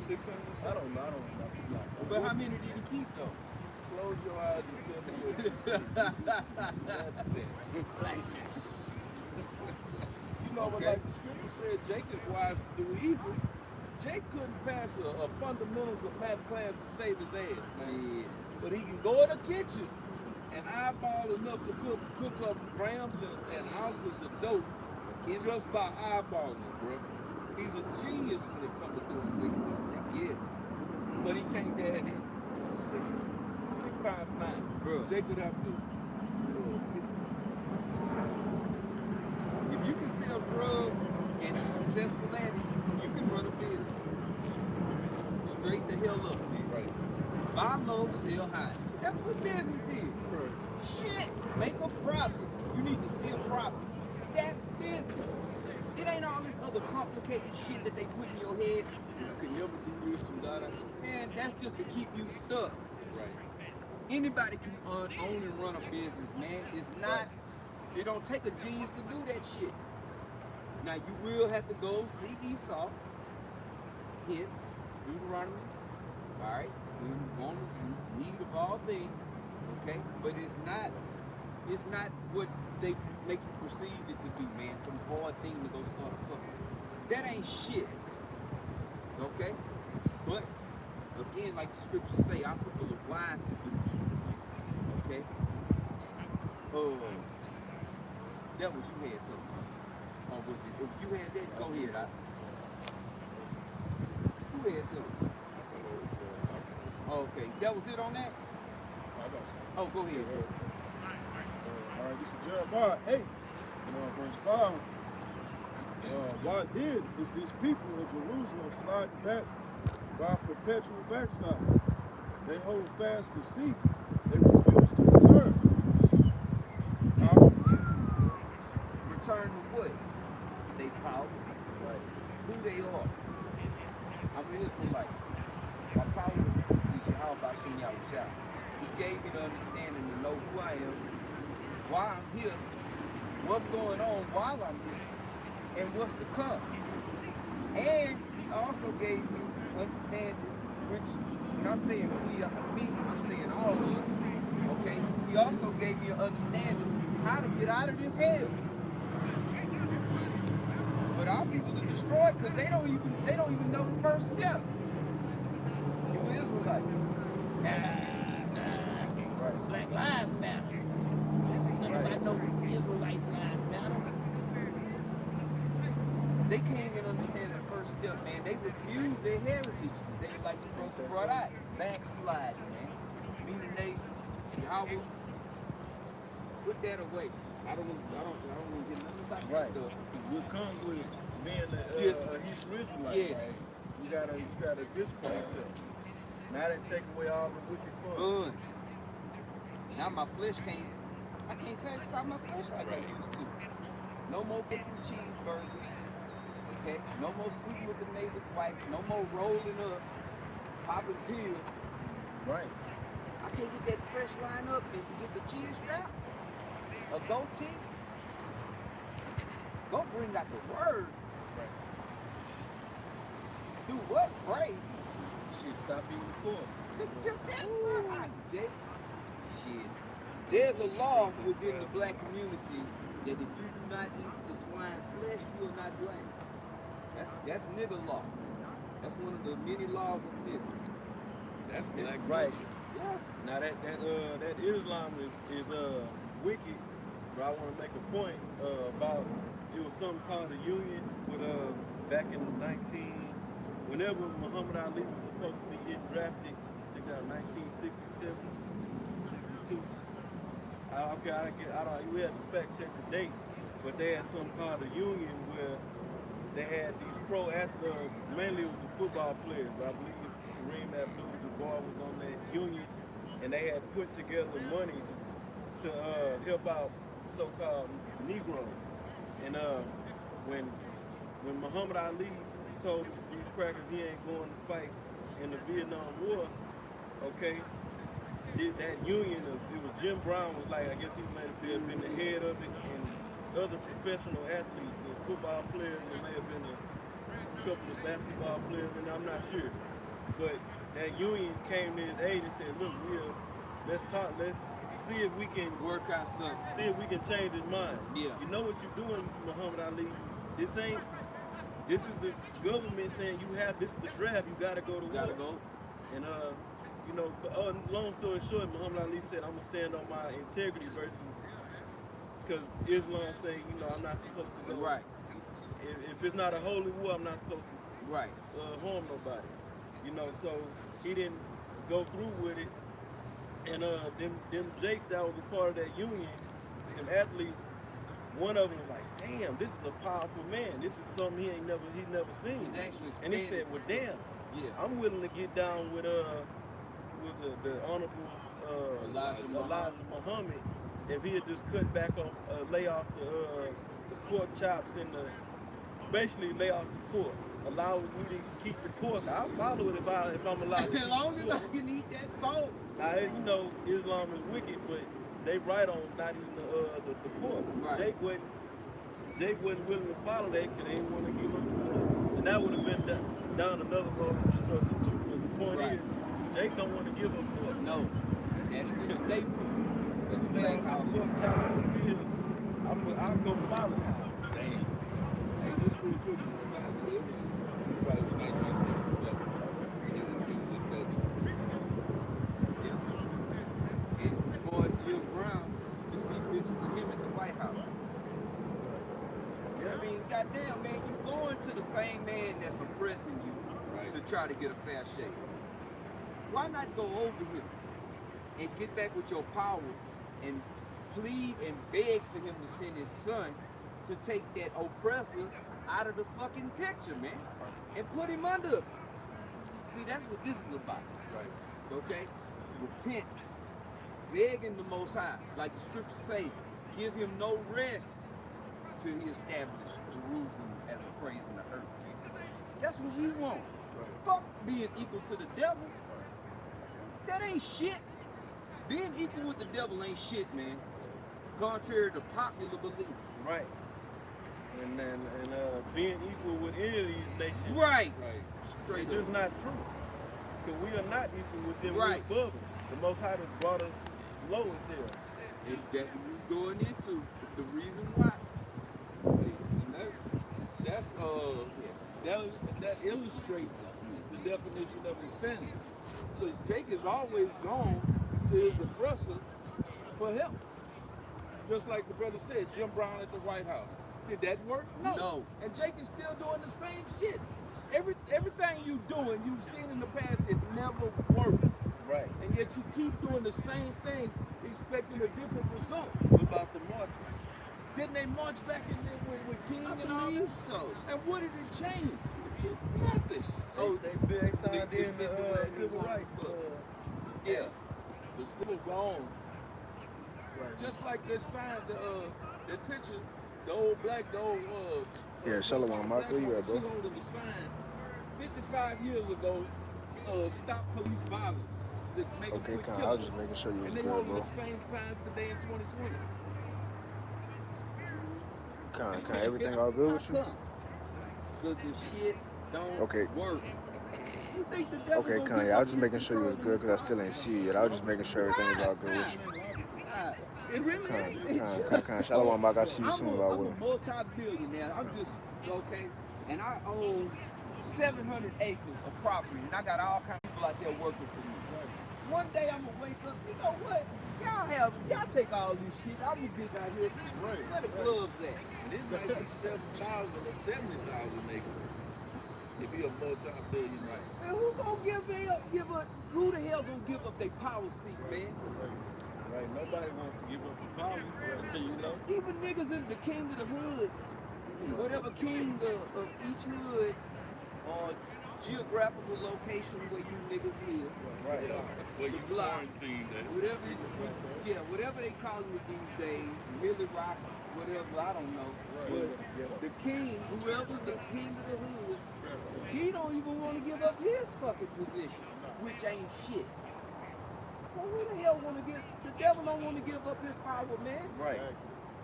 Speaker 6: 600
Speaker 3: I don't know.
Speaker 1: But how many did he keep, though?
Speaker 6: Close your eyes and tell me what you see. You know, but
Speaker 1: Okay.
Speaker 6: like the scripture said, Jake is wise to do evil. Jake couldn't pass a fundamentals of math class to save his ass, man.
Speaker 1: Shit.
Speaker 6: But he can go in the kitchen and eyeball enough to cook up grams and ounces of dope just by eyeballing it, bro. He's a genius when it comes to doing wickedness, bro.
Speaker 1: Yes.
Speaker 6: But he can't add six times 9.
Speaker 1: Bro.
Speaker 6: Jake would have to do 50.
Speaker 1: If you can sell drugs and is successful at it, you can run a business. Straight the hell up, man.
Speaker 6: Right.
Speaker 1: Buy low, sell high. That's what business is. Shit, make a profit. You need to see a profit. That's business. It ain't all this other complicated shit that they put in your head. You can never do this and that. Man, that's just to keep you stuck.
Speaker 6: Right.
Speaker 1: Anybody can own and run a business, man. It's not, it don't take a genius to do that shit. Now you will have to go see Esau, hence Deuteronomy. Alright? We want you need of all things. Okay? But it's not what they make you perceive it to be, man. Some hard thing to go start a fucking. That ain't shit. Okay? But again, like the scriptures say, our people are wise to do evil. Okay? That was you had something. Or was it? If you had that, go ahead. Who had something? Okay, that was it on that? Oh, go ahead.
Speaker 3: All right, this is Jeremiah 8, verse 5. Why then is this people of Jerusalem sliding back by perpetual backsliding? They hold fast deceit. They refuse to return.
Speaker 1: Return to what? They power.
Speaker 3: Right.
Speaker 1: Who they are. I'm an Israelite. My power is Yahweh Bashem Yahushua. He gave me the understanding to know who I am, why I'm here, what's going on while I'm here, and what's to come. And he also gave me understanding, which when I'm saying me, I'm saying all of us. Okay? He also gave me an understanding how to get out of this hell. But our people are destroyed because they don't even know the first step. You Israelites. Black lives matter. Nobody know Israelites' lives matter. They can't even understand the first step, man. They refuse their heritage. They, like the brother brought out, backslide, man. Meaning they, Yahweh, put that away. I don't want to get nothing about that stuff.
Speaker 3: What comes with being a
Speaker 1: Yes.
Speaker 3: Hebrew Israelite,
Speaker 1: Yes.
Speaker 3: right? You gotta discipline yourself. Now they take away all the wicked fun.
Speaker 1: Fun. Now my flesh I can't satisfy my flesh like I used to. No more cooking cheeseburgers. Okay? No more sleeping with the neighbor's wife. No more rolling up, popping pills.
Speaker 3: Right.
Speaker 1: I can't get that fresh line up and get the cheese strap. A goatee. Go bring out the word.
Speaker 6: Right.
Speaker 1: Do what? Pray. Shit.
Speaker 3: stop eating pork.
Speaker 1: It's just that. Jay. Shit. There's a law within the black community that if you do not eat the swine's flesh, you are not black. That's nigger law. That's one of the many laws of niggers.
Speaker 6: That's black
Speaker 3: Right.
Speaker 6: culture.
Speaker 1: Yeah.
Speaker 3: Now that Islam is wicked, but I want to make a point about it was something called a union with back in whenever Muhammad Ali was supposed to be getting drafted, I think that was 1967, 62. We had to fact check the date, but they had something called a union where they had these pro athletes, mainly it was the football players, but I believe Kareem Abdul-Jabbar was on that union, and they had put together monies to help out so-called Negroes. And when Muhammad Ali told these crackers he ain't going to fight in the Vietnam War, okay, that union, it was Jim Brown was like, I guess he might have been the head of it, and other professional athletes, football players, there may have been a couple of basketball players, and I'm not sure. But that union came to his aid and said, look, let's talk, let's see if we can
Speaker 1: Work out something.
Speaker 3: see if we can change his mind.
Speaker 1: Yeah.
Speaker 3: You know what you're doing, Muhammad Ali? This is the government saying this is the draft, you gotta go to war.
Speaker 1: Gotta go.
Speaker 3: And long story short, Muhammad Ali said, I'm gonna stand on my integrity versus, because Islam say, I'm not supposed to go.
Speaker 1: Right.
Speaker 3: If it's not a holy war, I'm not supposed to
Speaker 1: Right.
Speaker 3: harm nobody. So he didn't go through with it. And them Jakes that was a part of that union, them athletes, one of them was like, damn, this is a powerful man. This is something he never seen.
Speaker 1: He's actually
Speaker 3: And he said,
Speaker 1: standing
Speaker 3: well,
Speaker 1: for
Speaker 3: damn,
Speaker 1: Yeah.
Speaker 3: I'm willing to get down with the honorable Elijah Muhammad if he had just cut back on, lay off the pork chops and basically lay off the pork. Allow me to keep the pork. I'll follow it if I'm allowed to.
Speaker 1: As long as I can eat that pork.
Speaker 3: Now, Islam is wicked, but they right on not eating the pork.
Speaker 1: Right.
Speaker 3: Jake wasn't willing to follow that because they didn't want to give up the pork. And that would have been down another road of destruction too. But the point
Speaker 1: Right.
Speaker 3: is, Jake don't want to give up pork.
Speaker 1: No. That is a staple. It's in the black house.
Speaker 3: Pork chops and ribs. I'll go follow.
Speaker 6: Damn. Hey, just real quick, it was probably 1967. He was with that.
Speaker 1: Yeah. And boy, Jim Brown, you see pictures of him at the White House. I mean, goddamn, man, you going to the same man that's oppressing you
Speaker 6: Right.
Speaker 1: to try to get a fair shake. Why not go over him and get back with your power and plead and beg for him to send his son to take that oppressor out of the fucking picture, man, and put him under us. See, that's what this is about.
Speaker 6: Right.
Speaker 1: Okay? Repent. Begging the Most High. Like the scriptures say, give him no rest till he establish Jerusalem as a praise in the earth. That's what we want. Fuck being equal to the devil. That ain't shit. Being equal with the devil ain't shit, man. Contrary to popular belief.
Speaker 3: Right. And being equal with any of these nations.
Speaker 1: Right.
Speaker 6: Right.
Speaker 1: Straight
Speaker 3: It's
Speaker 1: up.
Speaker 3: just not true. Because we are not equal with them.
Speaker 1: Right.
Speaker 3: We're above them. The Most High has brought us low as hell.
Speaker 1: And that's what we're going into. The reason why.
Speaker 6: And that illustrates the definition of insanity. Because Jake has always gone to his oppressor for help. Just like the brother said, Jim Brown at the White House. Did that work?
Speaker 1: No.
Speaker 6: And Jake is still doing the same shit. Everything you doing, you've seen in the past, it never worked.
Speaker 3: Right.
Speaker 6: And yet you keep doing the same thing, expecting a different result.
Speaker 3: What about the march?
Speaker 6: Didn't they march back in there with King
Speaker 1: I
Speaker 6: and all
Speaker 1: believe
Speaker 6: that?
Speaker 1: so.
Speaker 6: And what did it change? Nothing.
Speaker 3: They signed
Speaker 1: the
Speaker 3: in the
Speaker 1: civil rights
Speaker 3: civil rights.
Speaker 1: Yeah.
Speaker 6: The civil gone. Just like they signed that picture, the old
Speaker 2: Yeah, Shalom, Mark, where you at, bro?
Speaker 6: She holding the sign 55 years ago, stop police violence. That make
Speaker 2: Okay,
Speaker 6: quick
Speaker 2: Con, I
Speaker 6: killers.
Speaker 2: was just making sure you was
Speaker 6: And they
Speaker 2: good,
Speaker 6: holding
Speaker 2: bro.
Speaker 6: the same signs today in 2020.
Speaker 2: Con, everything all good with you?
Speaker 1: Because the shit don't
Speaker 2: Okay.
Speaker 1: work.
Speaker 6: think the devil
Speaker 2: Okay,
Speaker 6: gonna
Speaker 2: Kanye,
Speaker 6: give
Speaker 2: I
Speaker 6: up
Speaker 2: was just
Speaker 6: his
Speaker 2: making sure you was
Speaker 6: control?
Speaker 2: good because I still ain't see it. I was just making sure everything was all good with you.
Speaker 6: It really ain't.
Speaker 2: Kanye, Shalom, Mark. I'll see you soon,
Speaker 6: I'm
Speaker 2: about
Speaker 6: a
Speaker 2: Will.
Speaker 6: multi-billionaire. I'm just okay, and I own 700 acres of property, and I got all kinds of people out there working for me. One day I'm gonna wake up. You know what? Y'all take all this shit. I'm gonna get out here. Where the gloves at?
Speaker 4: And this might be 7,000 or 70,000 acres. If you're a multi-billionaire.
Speaker 6: Man, who the hell gonna give up their power seat, man?
Speaker 3: Right, nobody wants to give up the power, you know.
Speaker 6: Even niggas in the king of the hoods, whatever king of each hood or geographical location where you niggas live,
Speaker 3: Right.
Speaker 4: Well, you
Speaker 6: block.
Speaker 4: quarantined that.
Speaker 6: whatever they call it these days, Millie Rock, whatever, I don't know. But the king, whoever's the king of the hood, he don't even want to give up his fucking position, which ain't shit. So who the hell want to give? The devil don't want to give up his power, man.
Speaker 3: Right.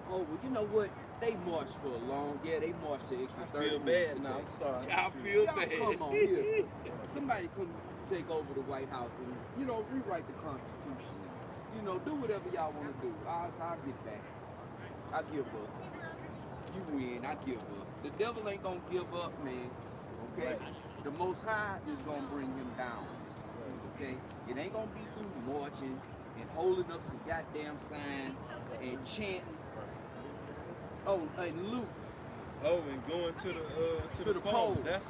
Speaker 6: Oh, well, you know what? They marched for a long. Yeah, they marched to extra 30
Speaker 3: Feel
Speaker 6: minutes
Speaker 3: bad now.
Speaker 6: today.
Speaker 3: I'm sorry.
Speaker 4: I feel
Speaker 6: Y'all
Speaker 4: bad.
Speaker 6: come on here. Somebody couldn't take over the White House and, rewrite the Constitution. Do whatever y'all want to do. I'll get back. I give up. You win. I give up. The devil ain't gonna give up, man. Okay? The Most High is gonna bring him down. Okay? It ain't gonna be through marching and holding up some goddamn signs and chanting. Oh, and Luke.
Speaker 3: Oh, and going to the poll.
Speaker 6: polls.
Speaker 3: That's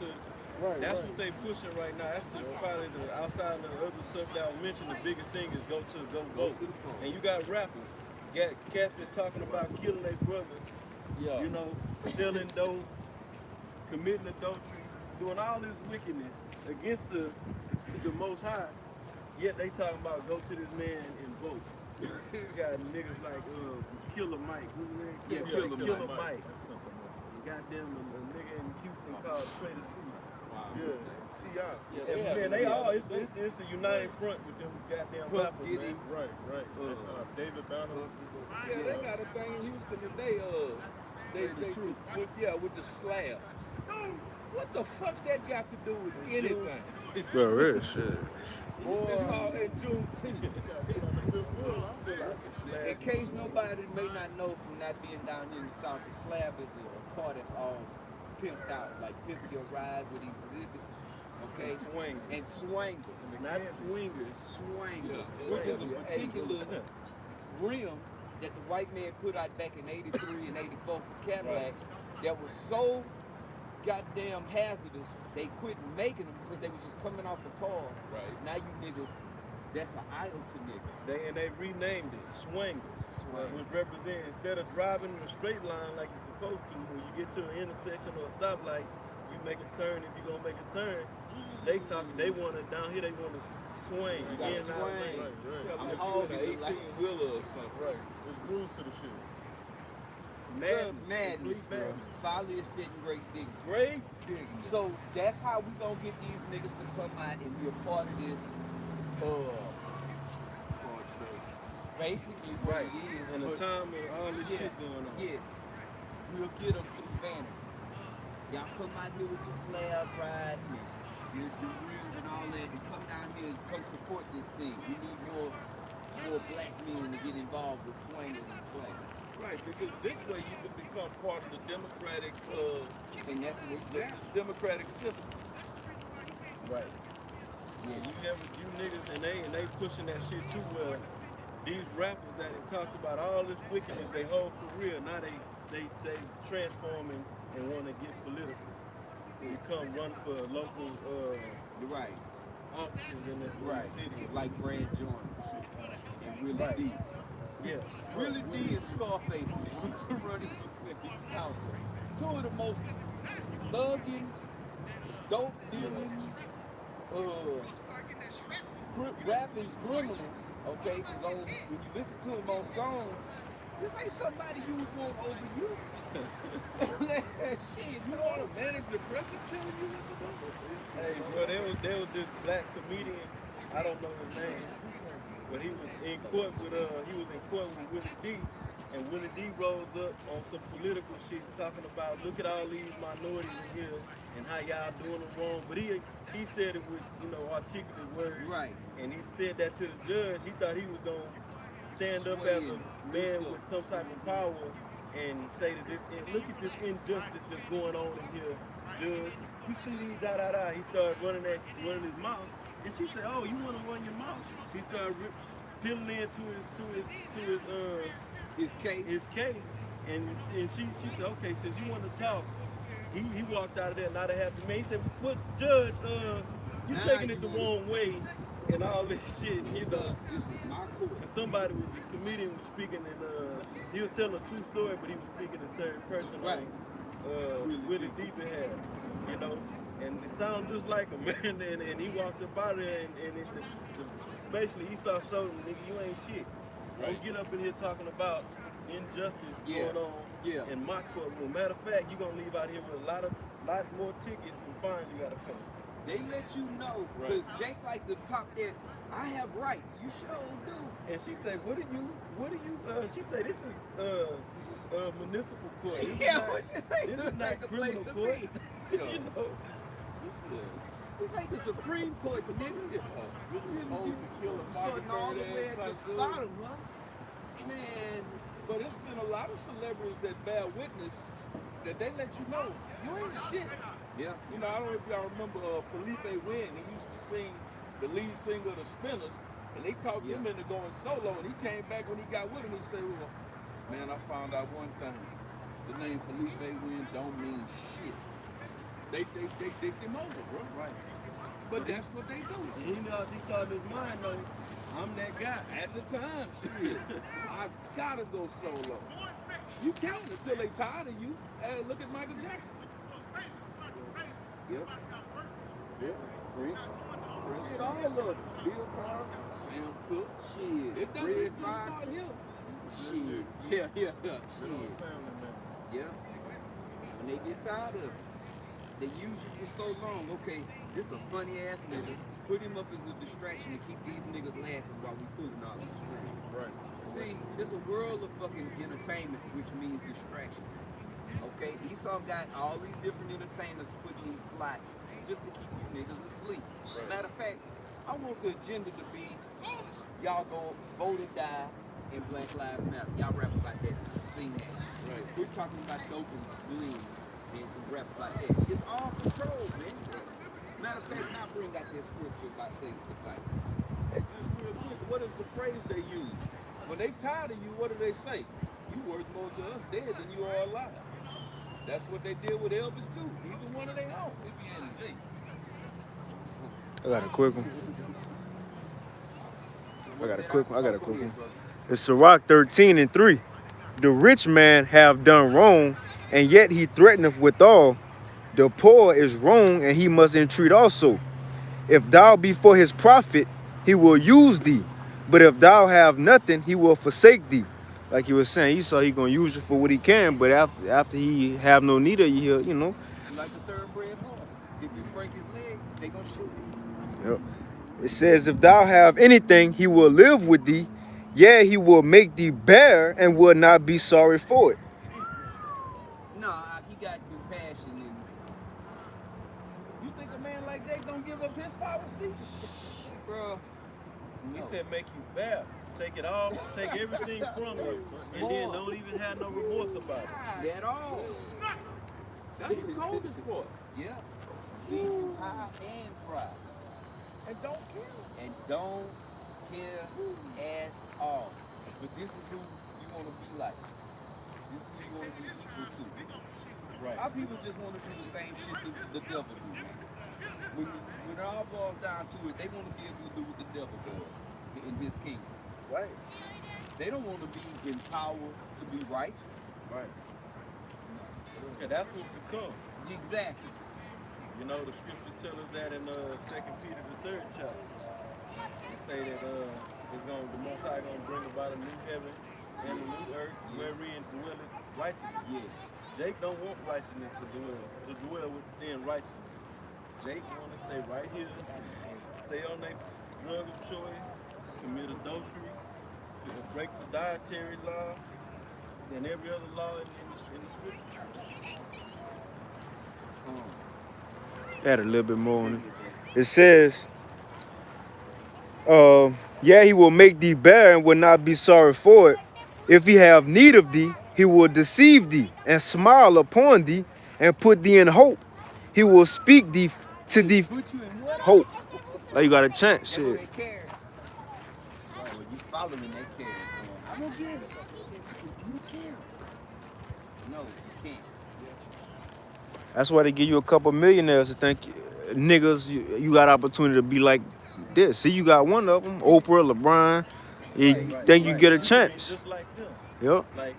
Speaker 3: what they pushing right now. That's probably the outside of the other stuff that I mentioned. The biggest thing is go vote.
Speaker 6: to the poll.
Speaker 3: And you got rappers, got cats that's talking about killing their brother.
Speaker 6: Yeah.
Speaker 3: Selling dope, committing adultery, doing all this wickedness against the Most High. Yet they talking about go to this man and vote. You got niggas like Killer Mike. Who's that?
Speaker 6: Yeah, Killer
Speaker 3: Mike. Goddamn, a nigga in Houston called Trey the Truth.
Speaker 5: T.I.
Speaker 3: Man, they all, it's a united front with them goddamn rappers, man.
Speaker 5: Right. David Banner.
Speaker 4: Yeah, they got a thing in Houston today. With the slabs. What the fuck that got to do with anything?
Speaker 2: Bro, real shit.
Speaker 4: It's all in Juneteenth.
Speaker 6: In case nobody may not know from not being down here in the South, the slab is a car that's all pimped out, like Pimp Your Ride with exhibit, okay?
Speaker 3: Swingers.
Speaker 6: And swingers.
Speaker 3: Not swingers.
Speaker 6: Swingers,
Speaker 4: Yeah,
Speaker 6: which is a
Speaker 4: yeah.
Speaker 6: particular rim that the white man put out back in 83 and 84 for Cadillacs that was so goddamn hazardous, they quit making them because they were just coming off the cars.
Speaker 4: Right.
Speaker 6: Now you niggas, that's an idol to niggas.
Speaker 3: They renamed it Swingers, which represents, instead of driving in a straight line like you're supposed to, when you get to an intersection or a stoplight, you make a turn. If you're gonna make a turn, they want to, down here they want to swing.
Speaker 6: You gotta
Speaker 3: in and out
Speaker 6: swing.
Speaker 3: lane.
Speaker 6: I'm
Speaker 4: I'm
Speaker 6: hogging
Speaker 4: an
Speaker 6: it like
Speaker 4: 18-wheeler or something.
Speaker 5: Right. There's rules to the shit.
Speaker 6: madness, bro.
Speaker 3: Madness.
Speaker 6: Folly is setting great dignity.
Speaker 3: Great dignity.
Speaker 6: So that's how we gonna get these niggas to come out and be a part of this. Basically, what
Speaker 3: Right.
Speaker 6: it is.
Speaker 3: In a
Speaker 6: but-
Speaker 3: time of all this
Speaker 6: Yeah.
Speaker 3: shit going on.
Speaker 6: Yes. We'll get them through vanity. Y'all come out here with your slab ride and your rims and all that, and come down here and come support this thing. We need more black men to get involved with swingers and swingers.
Speaker 4: Right, because this way you can become part of the democratic
Speaker 6: And that's what
Speaker 4: democratic system.
Speaker 3: Right. Yeah, you niggas and they pushing that shit too well. These rappers that they talked about all this wickedness their whole career, now they transforming and want to get political. They come run for local
Speaker 6: right.
Speaker 3: offices in this
Speaker 6: Right.
Speaker 3: city.
Speaker 6: Like Brad Jones and Willie
Speaker 3: Right.
Speaker 6: D.
Speaker 3: Yeah.
Speaker 6: Willie D and Scarface is running for city council. Two of the most thugging, dope dealing, rapping criminals, okay? Because when you listen to them on songs, this ain't somebody you would want over you. Shit,
Speaker 4: You want a manic depressive telling you what to do?
Speaker 3: Hey, bro, there was this black comedian, I don't know his name, but he was in court with Willie D, and Willie D rose up on some political shit talking about, look at all these minorities in here, and how y'all doing them wrong. But he said it with, you know, articulate words.
Speaker 1: Right.
Speaker 3: And he said that to the judge. He thought he was going to stand up as a man with some type of power and say that look at this injustice that's going on in here, judge. You see these da-da-da. He started running his mouth. And she said, oh, you want to run your mouth? He started peeling into his case. And she said, okay, since you want to talk, he walked out of there, not a happy man. He said, what, judge, you taking it the wrong way and all this shit, you know.
Speaker 1: This is my court.
Speaker 3: And somebody, the comedian was speaking he was telling a true story, but he was speaking in third person.
Speaker 1: Right.
Speaker 3: Willie Deep had, you know, and it sounded just like him, man. And he walked up out there, and basically he saw something, nigga, you ain't shit. Don't get up in here talking about injustice going on in my courtroom. Matter of fact, you're gonna leave out here with a lot more tickets and fines you gotta pay.
Speaker 1: They let you know, because Jake likes to pop that, I have rights, you sure do.
Speaker 3: And she said, what do you, she said, this is, municipal court. This
Speaker 1: What you say?
Speaker 3: This is not criminal court. You know,
Speaker 1: This ain't the Supreme Court, nigga. Starting all the way at the bottom, huh? Man.
Speaker 6: But it's been a lot of celebrities that bear witness that they let you know you ain't shit.
Speaker 1: Yeah.
Speaker 6: You know, I don't know if y'all remember Felipe Wynn. He used to sing the lead singer of the Spinners, and they talked him into going solo. And he came back when he got with him. He said, "Well, man, I found out one thing. The name Felipe Wynn don't mean shit. They dicked him over, bro.
Speaker 3: right.
Speaker 6: But that's what they do.
Speaker 3: He thought in his mind, though, I'm that guy.
Speaker 6: At the time, shit, I gotta go solo. You count until they tired of you. Hey, look at Michael Jackson.
Speaker 1: Yep. Prince. Shit, all of them. Bill Cosby.
Speaker 6: Sam Cooke.
Speaker 1: Shit.
Speaker 6: It doesn't
Speaker 1: Red
Speaker 6: just
Speaker 1: Fox.
Speaker 6: start here.
Speaker 1: Shit. Yeah. Shit.
Speaker 3: Family man.
Speaker 1: Yeah. When they get tired of it, they use you for so long. Okay, this a funny ass nigga. Put him up as a distraction to keep these niggas laughing while we pulling all the strings.
Speaker 3: Right.
Speaker 1: See, there's a world of fucking entertainment, which means distraction. Okay, Esau got all these different entertainers putting these slots just to keep you niggas asleep. Matter of fact, I want the agenda to be y'all go vote and die in Black Lives Matter. Y'all rap about that. Sing that.
Speaker 6: Right.
Speaker 1: We're talking about dope and bling and rap about that. It's all controlled, man. Matter of fact, now bring out that scripture about Satan's devices.
Speaker 6: Hey, just real quick, what is the phrase they use? When they tired of you, what do they say? You worth more to us dead than you are alive. That's what they did with Elvis too. Either one of their own. If he ain't in jail.
Speaker 2: I got a quick one. I got a quick one. It's Sirach 13:3. The rich man have done wrong, and yet he threateneth withal. The poor is wrong, and he must entreat also. If thou be for his profit, he will use thee. But if thou have nothing, he will forsake thee. Like you were saying, Esau, he gonna use you for what he can, but after he have no need of you, he'll, you know.
Speaker 1: Like the thoroughbred horse. If you break his leg, they gonna shoot him.
Speaker 2: Yep. It says, if thou have anything, he will live with thee. Yeah, he will make thee bear and will not be sorry for it.
Speaker 1: Nah, he got compassion in him.
Speaker 6: You think a man like that gonna give up his power seat?
Speaker 1: Bro.
Speaker 3: He said make you bear. Take it all, take everything from you, and then don't even have no remorse about it.
Speaker 1: At all.
Speaker 6: That's the coldest part.
Speaker 1: Yeah. Leave you high and dry.
Speaker 6: And don't care.
Speaker 1: And don't care at all. But this is who you want to be like. This is who you want to be equal to.
Speaker 3: Right.
Speaker 1: Our people just want to do the same shit the devil do, man. When it all boils down to it, they want to be able to do what the devil does in his kingdom.
Speaker 3: Right.
Speaker 1: They don't want to be in power to be righteous.
Speaker 3: Right. Yeah, that's what's to come.
Speaker 1: Exactly.
Speaker 3: You know, the scriptures tell us that in 2 Peter the 3rd chapter. They say that the Most High gonna bring about a new heaven and a new earth wherein dwelleth righteousness.
Speaker 1: Yes.
Speaker 3: Jake don't want righteousness to dwell within righteousness. Jake want to stay right here and stay on their drug of choice, commit adultery, break the dietary law, and every other law in the scripture.
Speaker 2: Add a little bit more on it. It says, yeah, he will make thee bear and will not be sorry for it. If he have need of thee, he will deceive thee and smile upon thee and put thee in hope. He will speak thee to thee
Speaker 1: Put you in what?
Speaker 2: hope. Like you got a chance,
Speaker 1: That's what
Speaker 2: shit.
Speaker 1: they care. Oh, well, you following they care. I'm gonna get it. You can't. No, you can't.
Speaker 2: That's why they give you a couple millionaires to think niggas you got opportunity to be like this. See, you got one of them, Oprah, LeBron. You think you get a chance?
Speaker 3: Just like them.
Speaker 2: Yep.
Speaker 3: Like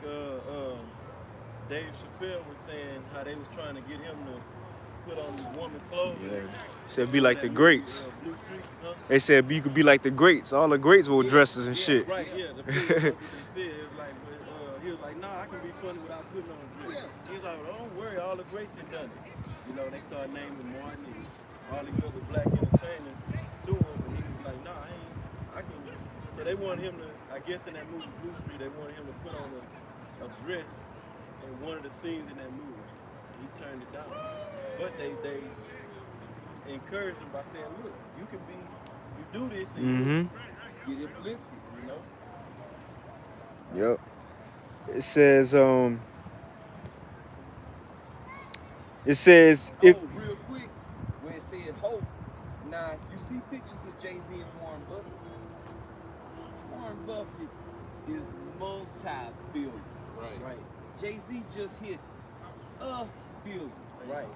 Speaker 3: Dave Chappelle was saying how they was trying to get him to put on these woman clothes.
Speaker 2: Yeah. Said be like the greats.
Speaker 3: Blue Street, huh?
Speaker 2: They said you could be like the greats. All the greats wore dresses and shit.
Speaker 3: Right, yeah. The people, that's what they said. It was like, he was like, nah, I can be funny without putting on a dress. He was like, well, don't worry, all the greats have done it. You know, they started naming Martin and all these other black entertainers to him, and he was like, nah, I can. So they wanted him to, I guess in that movie Blue Street, they wanted him to put on a dress in one of the scenes in that movie. He turned it down. But they encouraged him by saying, look, you can be, you do this and you get it lifted, you know?
Speaker 2: Yep. It says if
Speaker 1: real quick, when it said hope, now you see pictures of Jay-Z and Warren Buffett. Warren Buffett is multi-billion.
Speaker 3: Right.
Speaker 1: Jay-Z just hit $1 billion.
Speaker 3: Right.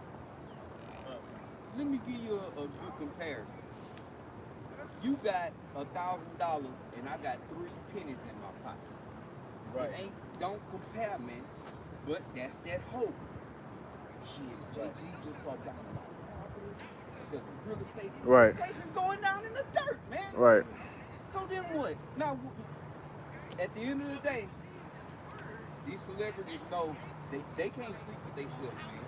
Speaker 1: Let me give you a good comparison. You got $1,000 and I got 3 pennies in my pocket.
Speaker 3: Right.
Speaker 1: It ain't, don't compare, man. But that's that hope. Shit, Jay-Z just bought down a lot of properties, selling real estate.
Speaker 2: Right.
Speaker 1: This place is going down in the dirt, man.
Speaker 2: right.
Speaker 1: So then what? Now, at the end of the day, these celebrities know they can't sleep with themselves, man.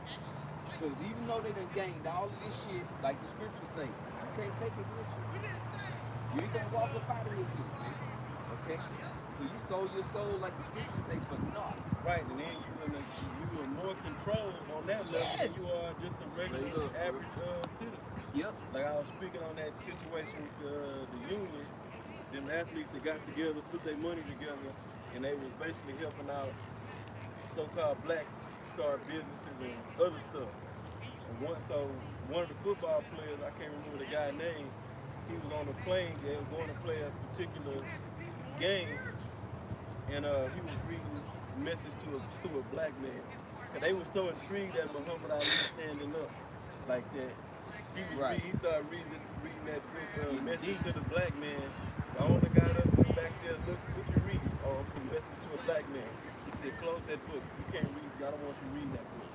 Speaker 1: Because even though they done gained all of this shit, like the scriptures say, you can't take it with you. You ain't gonna walk up out of here with it, man. Okay? So you sold your soul, like the scriptures say, for naught.
Speaker 3: Right, and then you are more control on that level than you are just a regular average citizen.
Speaker 1: Yep.
Speaker 3: Like I was speaking on that situation with the union, them athletes that got together, put their money together, and they was basically helping out so-called blacks start businesses and other stuff. And one of the football players, I can't remember the guy's name, he was on a plane, they were going to play a particular game, and he was reading a message to a black man. And they were so intrigued that Muhammad Ali standing up like that. He started reading that book, message to the black man. The owner got up and back there, look, what you reading? Oh, a message to a black man. He said, close that book. You can't read, I don't want you reading that book.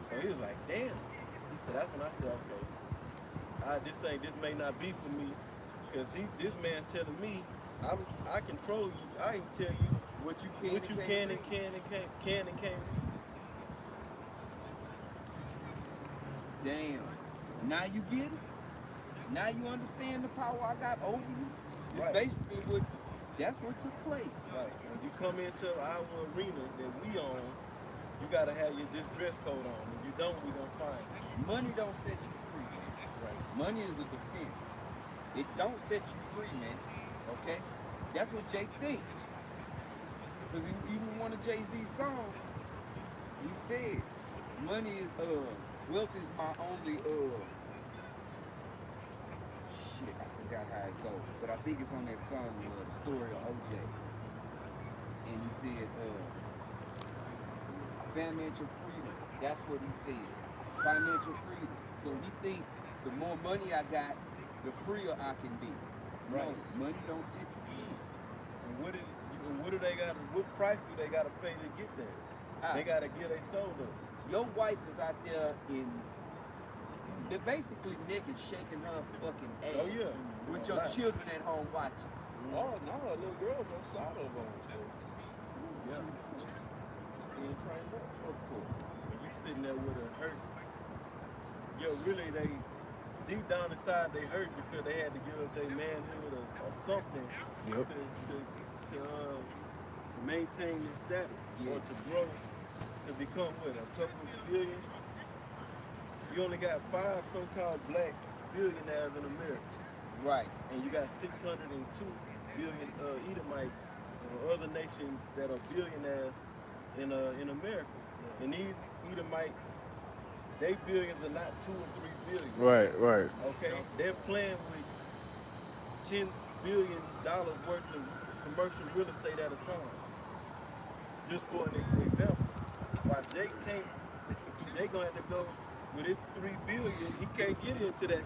Speaker 3: So he was like, damn. He said, that's when I said, okay. This may not be for me. Because this man telling me, I control you. I can tell you
Speaker 1: What you can
Speaker 3: and can't read.
Speaker 1: Damn. Now you get it? Now you understand the power I got over you? It's
Speaker 3: Right.
Speaker 1: basically that's what took place.
Speaker 3: Right. When you come into our arena that we own, you gotta have this dress code on. If you don't, we gonna fine you.
Speaker 1: Money don't set you free, man.
Speaker 3: Right.
Speaker 1: Money is a defense. It don't set you free, man. Okay? That's what Jake thinks. Because even one of Jay-Z's songs, he said, money is wealth is my only shit, I forgot how it goes. But I think it's on that song, the story of OJ. And he said, financial freedom. That's what he said. Financial freedom. So he thinks the more money I got, the freer I can be.
Speaker 3: Right.
Speaker 1: No, money don't set you free.
Speaker 3: And what price do they gotta pay to get there? They gotta get their soul up.
Speaker 1: Your wife is out there they're basically naked, shaking her fucking ass.
Speaker 3: Oh, yeah.
Speaker 1: With your children at home watching.
Speaker 6: Oh, no, little girls on side of them.
Speaker 3: Yeah.
Speaker 6: Being trained up.
Speaker 1: Of course.
Speaker 3: When you sitting there with a hurt, really they deep down inside they hurt because they had to give up their manhood or something to maintain this status or to grow to become a couple of billion. you only got 5 so-called black billionaires in America,
Speaker 1: Right.
Speaker 3: and you got 602 billion Edomite or other nations that are billionaires in America. And these Edomites, they billions are not 2 or 3 billion.
Speaker 2: Right, right.
Speaker 3: Okay, they're playing with $10 billion worth of commercial real estate at a time. Just for an example, while Jake gonna have to go with his 3 billion. He can't get into that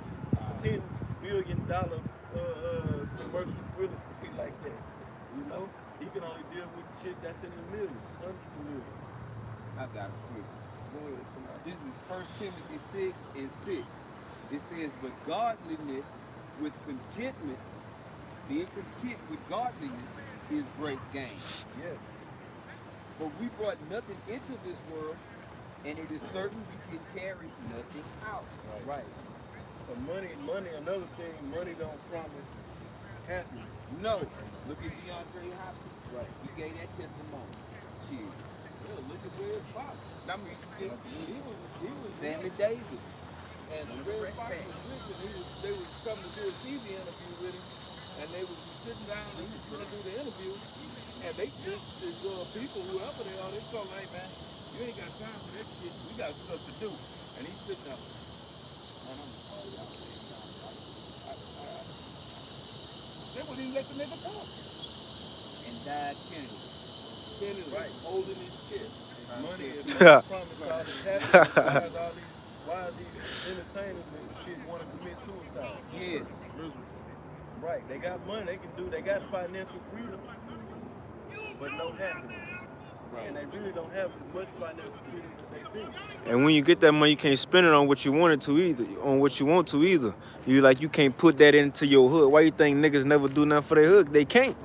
Speaker 3: $10 billion commercial real estate like that. You know, he can only deal with shit that's in the millions, hundreds of millions.
Speaker 1: I got it quick. This is 1 Timothy 6:6. It says, but godliness with contentment, being content with godliness is great gain.
Speaker 3: Yes.
Speaker 1: For we brought nothing into this world, and it is certain we can carry nothing out.
Speaker 3: Right. So money, another thing, money don't promise happiness.
Speaker 1: No. Look at DeAndre Hopkins. Right. He gave that testimony. Cheers.
Speaker 6: Yeah, look at Red Fox.
Speaker 1: I mean,
Speaker 6: He was
Speaker 1: Sammy Davis.
Speaker 6: and Red Fox was rich, and they was coming to do a TV interview with him, and they was sitting down and he was going to do the interview, and they just, people, whoever they are, they told him, hey man, you ain't got time for that shit, we got stuff to do. And he's sitting up, man, I'm sorry, y'all. They wouldn't even let the nigga talk.
Speaker 1: And died Kennedy.
Speaker 6: Kenny was holding his chest.
Speaker 3: Money is not promised all this happiness. Why are these entertainers and shit want to commit suicide?
Speaker 1: Yes.
Speaker 3: Right, they got money, they got financial freedom, but no happiness. And they really don't have as much financial freedom as they think.
Speaker 2: And when you get that money, you can't spend it on what you want to either. You can't put that into your hood. Why you think niggas never do nothing for their hood? They can't.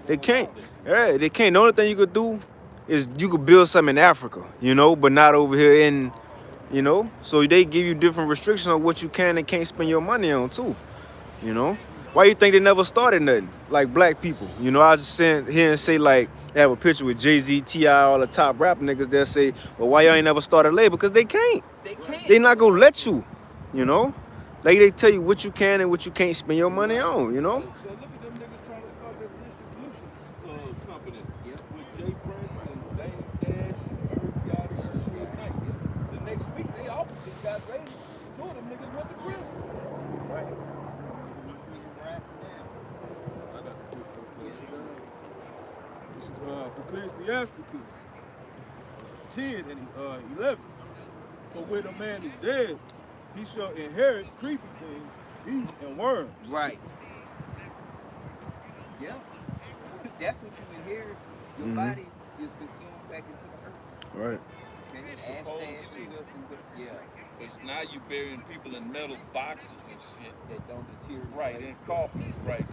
Speaker 2: They can't. Yeah, they can't. The only thing you could do is you could build something in Africa, but not over here in, So they give you different restrictions on what you can and can't spend your money on too, Why you think they never started nothing like black people? I just sit here and say like they have a picture with Jay-Z, T.I., all the top rap niggas. They'll say, well, why y'all ain't never started a label? Because they can't.
Speaker 1: They can't.
Speaker 2: They not gonna let you, Like they tell you what you can and what you can't spend your money on,
Speaker 6: Look at them niggas trying to start their distribution company.
Speaker 1: Yep.
Speaker 6: With Jay Prince and Dame Dash and Irv Gotti and Suge Knight. The next week they opposite got raided. 2 of them niggas went to prison.
Speaker 3: Right.
Speaker 7: This is Ecclesiasticus 10 and 11. For when a man is dead, he shall inherit creepy things, beasts, and worms.
Speaker 1: Right. Yeah. That's what you inherit. Your body is consumed back into the earth.
Speaker 2: Right.
Speaker 1: Okay? Ash to ash, dust and dust. Yeah.
Speaker 4: But now you burying people in metal boxes and shit.
Speaker 1: That don't deteriorate.
Speaker 4: Right, in coffins, right.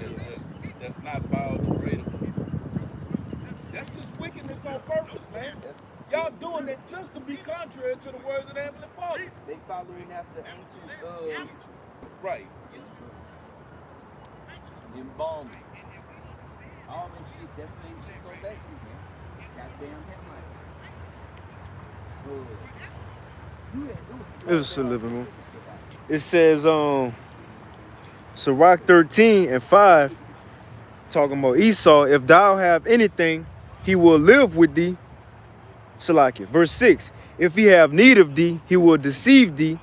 Speaker 4: That's not biodegradable.
Speaker 6: That's just wickedness on purpose, man. Y'all doing that just to be contrary to the words of the Heavenly Father.
Speaker 1: They following after ancient
Speaker 4: Right.
Speaker 1: embalming. All that shit, that's what they should go back to, man. Goddamn Hamites.
Speaker 2: It was a living room. It says, Sirach 13 and 5, talking about Esau, if thou have anything, he will live with thee. Salakia. Verse 6, if he have need of thee, he will deceive thee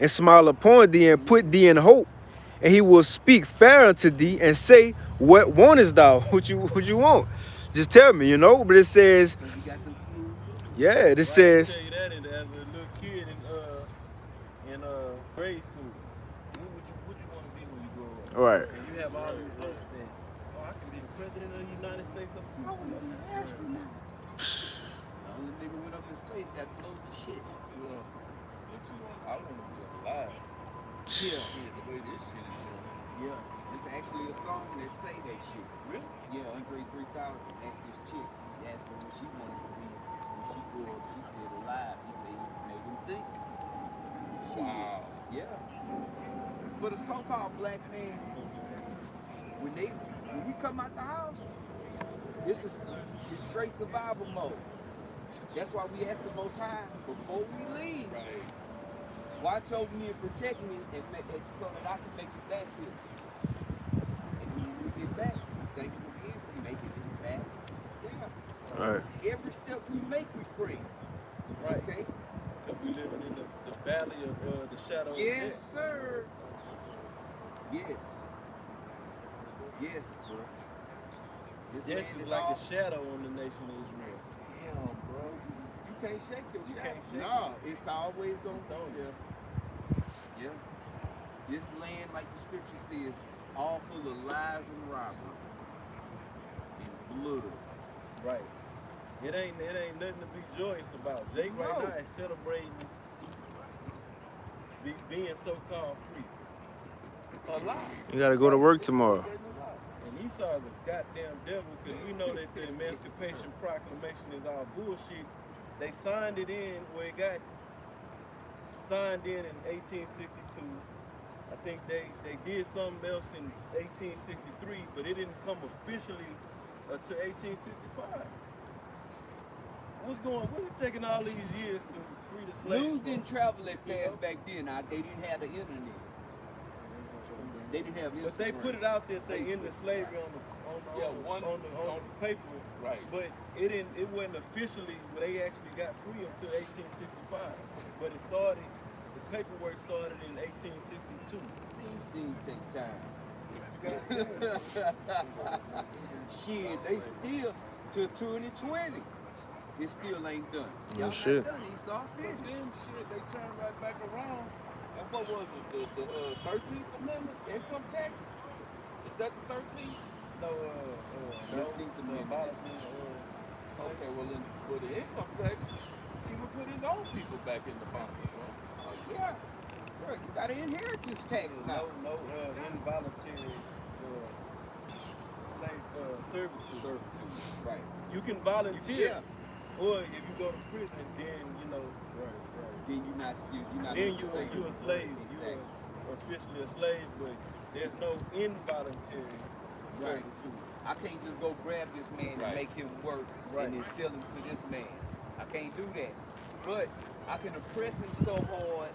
Speaker 2: and smile upon thee and put thee in hope. And he will speak fair unto thee and say, what wantest thou? What you want? Just tell me, But it says,
Speaker 1: You got them smooth.
Speaker 2: yeah, it
Speaker 3: I
Speaker 2: says,
Speaker 3: tell you that as a little kid in grade school. What you want to be when you grow up?
Speaker 2: all right.
Speaker 3: And you have all these hopes that, I can be the president of the United States of America.
Speaker 1: The only nigga went up in space got close to shit.
Speaker 4: I want to be alive.
Speaker 1: Yeah.
Speaker 4: The way this shit is going.
Speaker 1: Yeah. It's actually a song that say that shit.
Speaker 4: Really?
Speaker 1: Yeah, Andre 3000. That's this chick. He asked her what she wanted to be when she grew up. She said alive. He said he made him think. Shit.
Speaker 4: Wow.
Speaker 1: Yeah. For the so-called black man, when we come out the house, this is straight survival mode. That's why we ask the Most High before we leave.
Speaker 4: Right.
Speaker 1: Watch over me and protect me so that I can make it back here. And when we get back, thank you again for making it back. Yeah.
Speaker 2: All right.
Speaker 1: Every step we make, we pray.
Speaker 3: Right.
Speaker 1: Okay?
Speaker 3: Because we living in the valley of the shadow of
Speaker 1: Yes,
Speaker 3: death.
Speaker 1: sir. Yes. Yes, bro. This
Speaker 3: Death
Speaker 1: land
Speaker 3: is
Speaker 1: is
Speaker 3: like
Speaker 1: all...
Speaker 3: a shadow on the nation of Israel.
Speaker 1: Damn, bro. You can't shake your
Speaker 3: You
Speaker 1: shadow.
Speaker 3: can't shake
Speaker 1: Nah, it's always gonna
Speaker 3: It's on
Speaker 1: be
Speaker 3: you.
Speaker 1: there. Yeah. This land, like the scripture says, all full of lies and robbery and blood.
Speaker 3: Right. It ain't nothing to be joyous about. Jake right
Speaker 1: No.
Speaker 3: now is celebrating being so-called free.
Speaker 1: A lie.
Speaker 2: You gotta go to work tomorrow.
Speaker 3: And Esau is a goddamn devil because we know that the Emancipation Proclamation is all bullshit. They signed it in where it got signed in 1862. I think they did something else in 1863, but it didn't come officially until 1865. What's it taking all these years to free the slaves?
Speaker 1: News
Speaker 3: bro?
Speaker 1: didn't travel that
Speaker 3: You
Speaker 1: fast
Speaker 3: know?
Speaker 1: back then. They didn't have the internet. They didn't have
Speaker 3: But they
Speaker 1: Instagram.
Speaker 3: put it out there that they ended slavery on the paper.
Speaker 4: Right.
Speaker 3: But it wasn't officially, they actually got free until 1865. But the paperwork started in 1862.
Speaker 1: These things take time. Shit, they still to 2020. It still ain't done.
Speaker 2: No
Speaker 1: Y'all
Speaker 2: shit.
Speaker 1: not done. Esau
Speaker 4: But
Speaker 1: finished.
Speaker 4: then shit, they turned right back around. And what was it? The 13th Amendment income tax? Is that the 13th?
Speaker 3: No,
Speaker 1: 13th Amendment.
Speaker 4: Okay, well then for the income tax, he would put his own people back in the bondage, right?
Speaker 1: Oh, yeah. Bro, you got an inheritance tax now.
Speaker 3: No involuntary slave servitude.
Speaker 1: Servitude. Right.
Speaker 3: You can volunteer,
Speaker 1: Yeah.
Speaker 3: or if you go to prison, then
Speaker 1: Then you're not
Speaker 3: Then you a slave.
Speaker 1: Exactly.
Speaker 3: You are officially a slave, but there's no involuntary
Speaker 1: Right.
Speaker 3: servitude.
Speaker 1: I can't just go grab this man and
Speaker 4: Right.
Speaker 1: make him work
Speaker 3: Right.
Speaker 1: and then sell him to this man. I can't do that. But I can oppress him so hard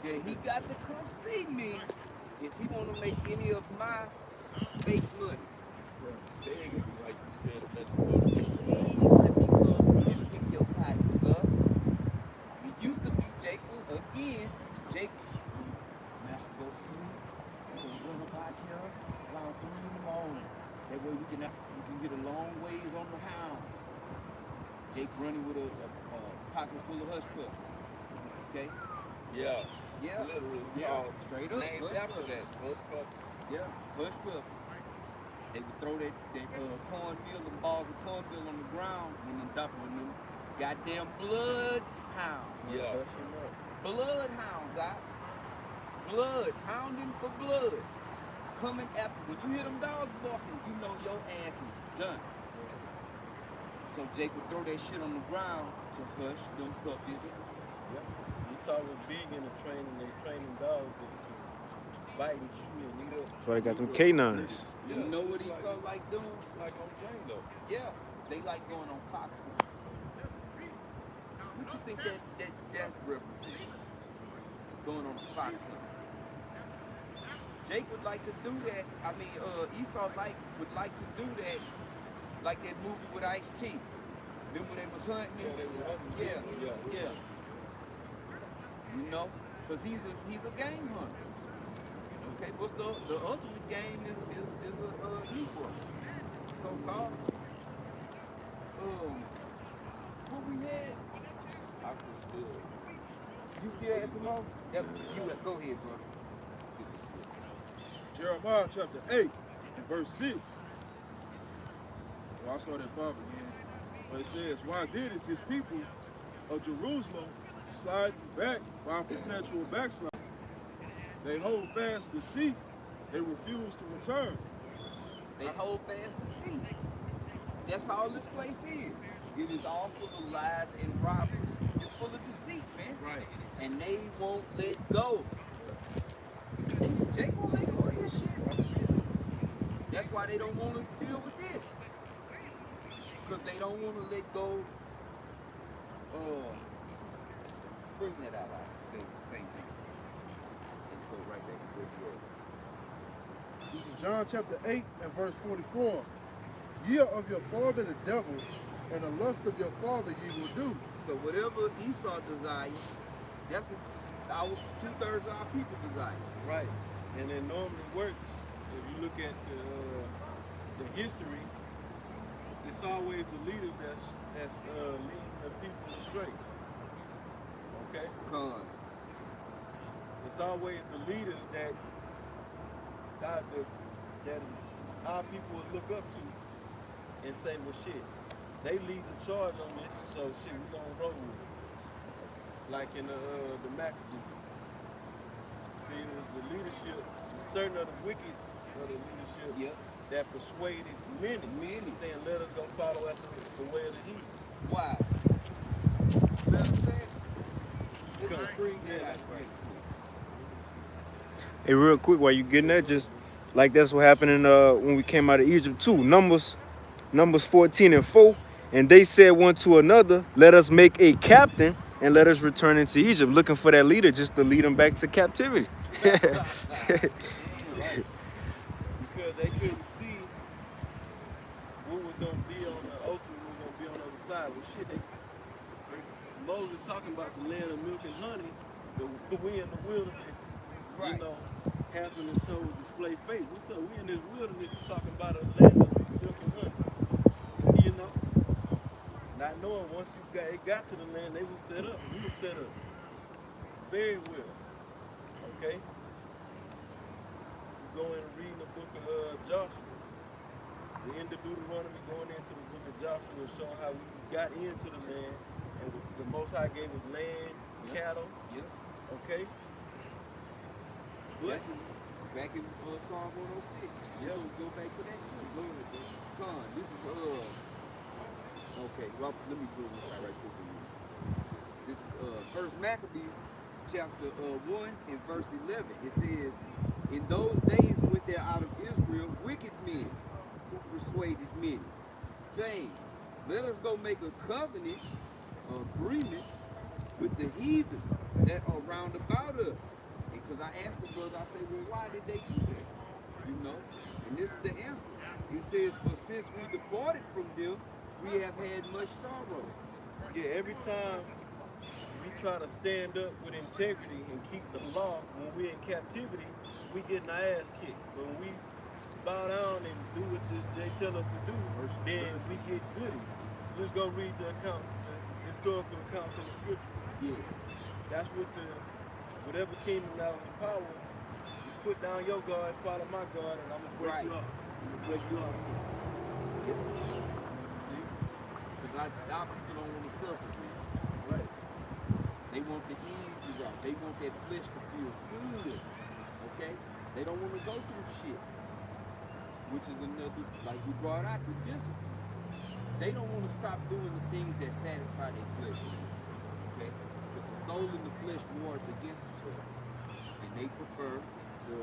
Speaker 1: that he got to come see me if he want to make any of my fake money.
Speaker 4: Begging you, like you said, let them go to
Speaker 1: Please let me come and pick your pockets up. It used to be Jacob again. Jacob, master go to sleep. We'll run up out here around 3 in the morning. That way we can get a long ways on the hounds. Jake running with a pocket full of hush puppies. Okay?
Speaker 4: Yeah.
Speaker 1: Yeah.
Speaker 4: Literally.
Speaker 1: Yeah.
Speaker 4: Called,
Speaker 1: Straight up.
Speaker 4: named
Speaker 1: hush
Speaker 4: after
Speaker 1: puppies.
Speaker 4: that. Hush puppies.
Speaker 1: Yeah, hush puppies. They would throw that cornmeal and balls of cornmeal on the ground when them goddamn bloodhounds.
Speaker 4: Yeah.
Speaker 3: Hush him up.
Speaker 1: Bloodhounds out. Blood, hounding for blood. Coming after, when you hear them dogs barking, you know your ass is done. So Jake would throw that shit on the ground to hush them puppies.
Speaker 3: Yep. Esau was big in the training. They training dogs to bite and chew and eat up.
Speaker 2: That's why they got them K9s.
Speaker 1: You know what Esau like doing?
Speaker 4: Like on Django.
Speaker 1: Yeah, they like going on Fox News. What you think that represents? Going on Fox News. Jake would like to do that. I mean, Esau would like to do that, like that movie with Ice-T. Remember they was hunting?
Speaker 4: Yeah, they were hunting.
Speaker 1: Yeah. You know, because he's a game hunter. Okay, what's the ultimate game is a Negro, so called. What we had?
Speaker 4: I could still.
Speaker 1: You still had some more? Yep. Go ahead, bro.
Speaker 7: Jeremiah chapter 8 and verse 6. Well, I'll start at 5 again. But it says, why didst this people of Jerusalem slide back by perpetual backsliding? They hold fast deceit, they refuse to return.
Speaker 1: They hold fast the seat. That's all this place is. It is all full of lies and robberies. It's full of deceit, man.
Speaker 4: Right.
Speaker 1: And they won't let go. Jake won't let go of this shit. That's why they don't want to deal with this. Because they don't want to let go. Bring that out. They were the same thing. right back to where you were.
Speaker 5: This is John chapter 8 and verse 44. Ye are of your father the devil, and the lust of your father ye will do.
Speaker 1: So whatever Esau desires, that's what our 2/3 of our people desire.
Speaker 3: Right. And it normally works. If you look at the history, it's always the leader that's leading the people astray. Okay?
Speaker 1: Con.
Speaker 3: It's always the leaders that our people would look up to and say, well, shit, they lead the charge on this, so shit, we gonna roll with it. Like in the Maccabees. See, it was the leadership, certain of the wicked of the leadership
Speaker 1: Yep.
Speaker 3: that persuaded many, saying, let us go follow after the way of the heathen.
Speaker 1: Why? You know what I'm saying? It's
Speaker 3: Come.
Speaker 1: a free
Speaker 3: Yeah,
Speaker 1: yeah,
Speaker 3: that's right.
Speaker 2: Hey, real quick, while you getting that, just like that's what happened in when we came out of Egypt too. Numbers 14 and 4, and they said one to another, let us make a captain and let us return into Egypt, looking for that leader just to lead them back to captivity.
Speaker 3: Right. Because they couldn't see what was going to be on the ocean, what was going to be on the other side. Well, shit, Moses talking about the land of milk and honey, we in the wilderness,
Speaker 1: Right.
Speaker 3: you know, having to show display faith. We in this wilderness talking about a land of milk and honey, you know. Not knowing once it got to the land, they were set up. We were set up very well. Okay? Go in and read the book of Joshua. The end of Deuteronomy, going into the book of Joshua, showing how we got into the land, and the Most High gave us land, cattle.
Speaker 1: Yep.
Speaker 3: Okay? But,
Speaker 1: That's back in Psalm 106. Yeah, we'll go back to that too. Go ahead, bro. Con, this is okay, well, let me do this right quick for you. This is First Maccabees chapter 1 and verse 11. It says, in those days went there out of Israel wicked men who persuaded many, saying, let us go make a covenant agreement with the heathen that are round about us. Because I asked the brother, I said, well, why did they do that? You know? And this is the answer. It says, for since we departed from them, we have had much sorrow.
Speaker 3: yeah, every time we try to stand up with integrity and keep the law, when we're in captivity, we getting our ass kicked. But when we bow down and do what they tell us to do, then we get goodies. Let's go read the accounts, the historical accounts of the scripture.
Speaker 1: Yes.
Speaker 3: That's what whatever kingdom that was in power, you put down your guard, follow my guard, and I'm gonna break you up. I'm gonna break you up.
Speaker 1: Yep.
Speaker 3: See?
Speaker 1: Because our people don't want to suffer, man.
Speaker 3: Right.
Speaker 1: They want the easy route. They want that flesh to feel good. Okay? They don't want to go through shit. Which is another, like we brought out, the discipline. They don't want to stop doing the things that satisfy their flesh. Okay? But the soul and the flesh war against each other. And they prefer the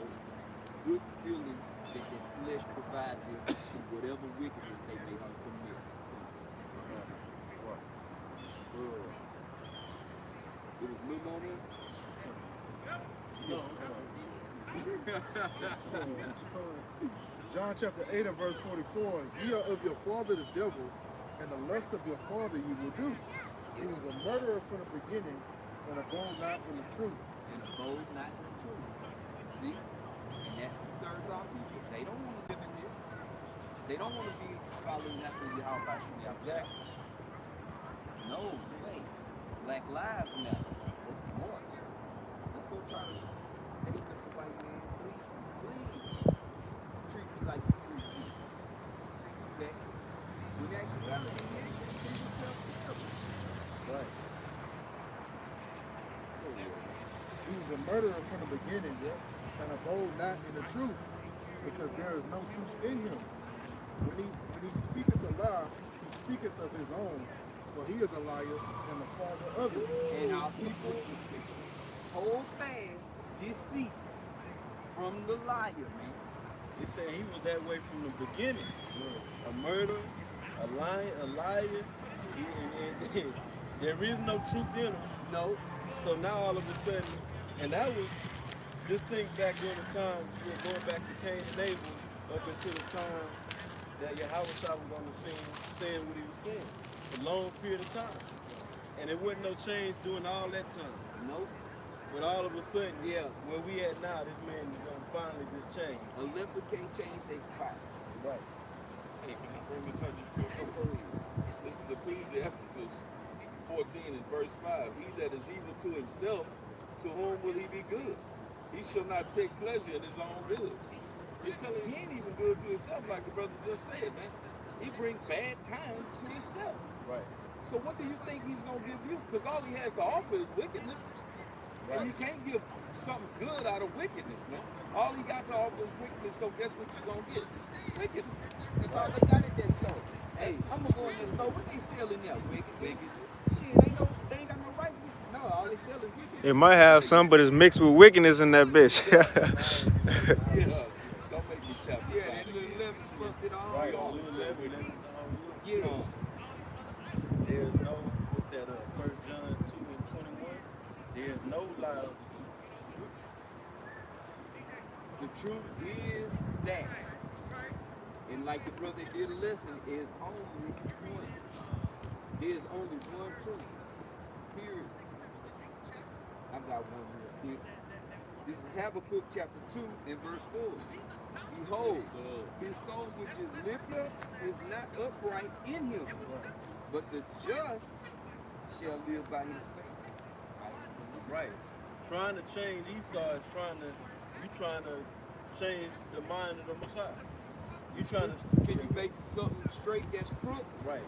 Speaker 1: good feeling that the flesh provides them to whatever wickedness they may have committed. It was Lil Mona.
Speaker 3: No.
Speaker 5: John chapter 8 and verse 44. Ye are of your father the devil, and the lust of your father you will do. He was a murderer from the beginning, and abode not in the truth.
Speaker 1: And abode not in the truth. See? And that's 2/3 of our people. They don't want to live in this. They don't want to be following after Yahweh Yahweh. No way. Black Lives Matter. Let's march. Let's go try to. Hey, Mr. White Man, please treat me like you treat me. Okay? When actuality, you actually treat yourself terrible.
Speaker 3: Right.
Speaker 5: He was a murderer from the beginning, and abode not in the truth, because there is no truth in him. When he speaketh a lie, he speaketh of his own, for he is a liar and the father of it.
Speaker 1: And our people hold fast deceits from the liar, man.
Speaker 3: They say he was that way from the beginning. A murderer, a liar. And there is no truth in him.
Speaker 1: No.
Speaker 3: So now all of a sudden, and that was Just think back during the time, you were going back to Cain and Abel, up until the time that Yahweh was on the scene, saying what he was saying. A long period of time. And there wasn't no change during all that time.
Speaker 1: Nope.
Speaker 3: But all of a sudden,
Speaker 1: Yeah.
Speaker 3: where we at now, this man is going to finally just change.
Speaker 1: A leopard can't change their spots.
Speaker 3: Right.
Speaker 4: Hey, can I bring this up just real quick? This is Ecclesiasticus 14 and verse 5. He that is evil to himself, to whom will he be good? He shall not take pleasure in his own good. He's telling you he ain't even good to himself, like the brother just said, man. He brings bad times to himself.
Speaker 3: Right.
Speaker 4: So what do you think he's gonna give you? Because all he has to offer is wickedness. And you can't give something good out of wickedness, man. All he got to offer is wickedness, so guess what you're gonna get? It's wickedness.
Speaker 1: That's all they got at that store. Hey, I'm gonna go in that store. What they selling there? Wickedness. Shit, they ain't got no righteousness. No, all they sell is wickedness.
Speaker 2: It might have some, but it's mixed with wickedness in that bitch.
Speaker 4: Yeah. Don't make me tap this
Speaker 1: Yeah,
Speaker 4: out.
Speaker 1: that little level fucked it all
Speaker 3: Right.
Speaker 1: off. Yes.
Speaker 3: There's no, what's that, 1 John 2 and 21? There's no lie of
Speaker 1: The truth is that. And like the brother did a lesson, is only one. There's only one truth. Period. I got one real quick. This is Habakkuk chapter 2 and verse 4. Behold, his soul which is lifted up is not upright in him, but the just shall live by his faith.
Speaker 3: right. Trying to change Esau is you trying to change the mind of the Messiah. You trying to,
Speaker 1: Can you make something straight that's crooked?
Speaker 3: right.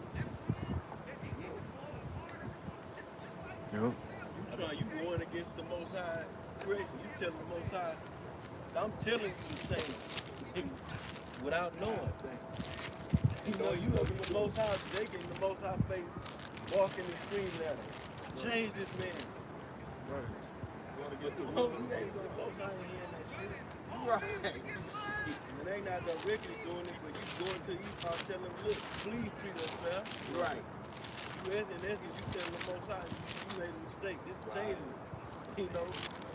Speaker 2: Yo.
Speaker 3: You going against the Most High creation. You telling the Most High, I'm telling you to change without knowing. You know the Most High, they get in the Most High face, walking and screaming at him. Change this man.
Speaker 4: Going against the
Speaker 3: Oh,
Speaker 4: will.
Speaker 3: okay, so the Most High ain't hearing that shit.
Speaker 1: Right.
Speaker 3: And they not directly doing it, but you going to Esau telling him, look, please treat us fair.
Speaker 1: Right.
Speaker 3: You in essence, you telling the Most High, you made a mistake. This changing. You know,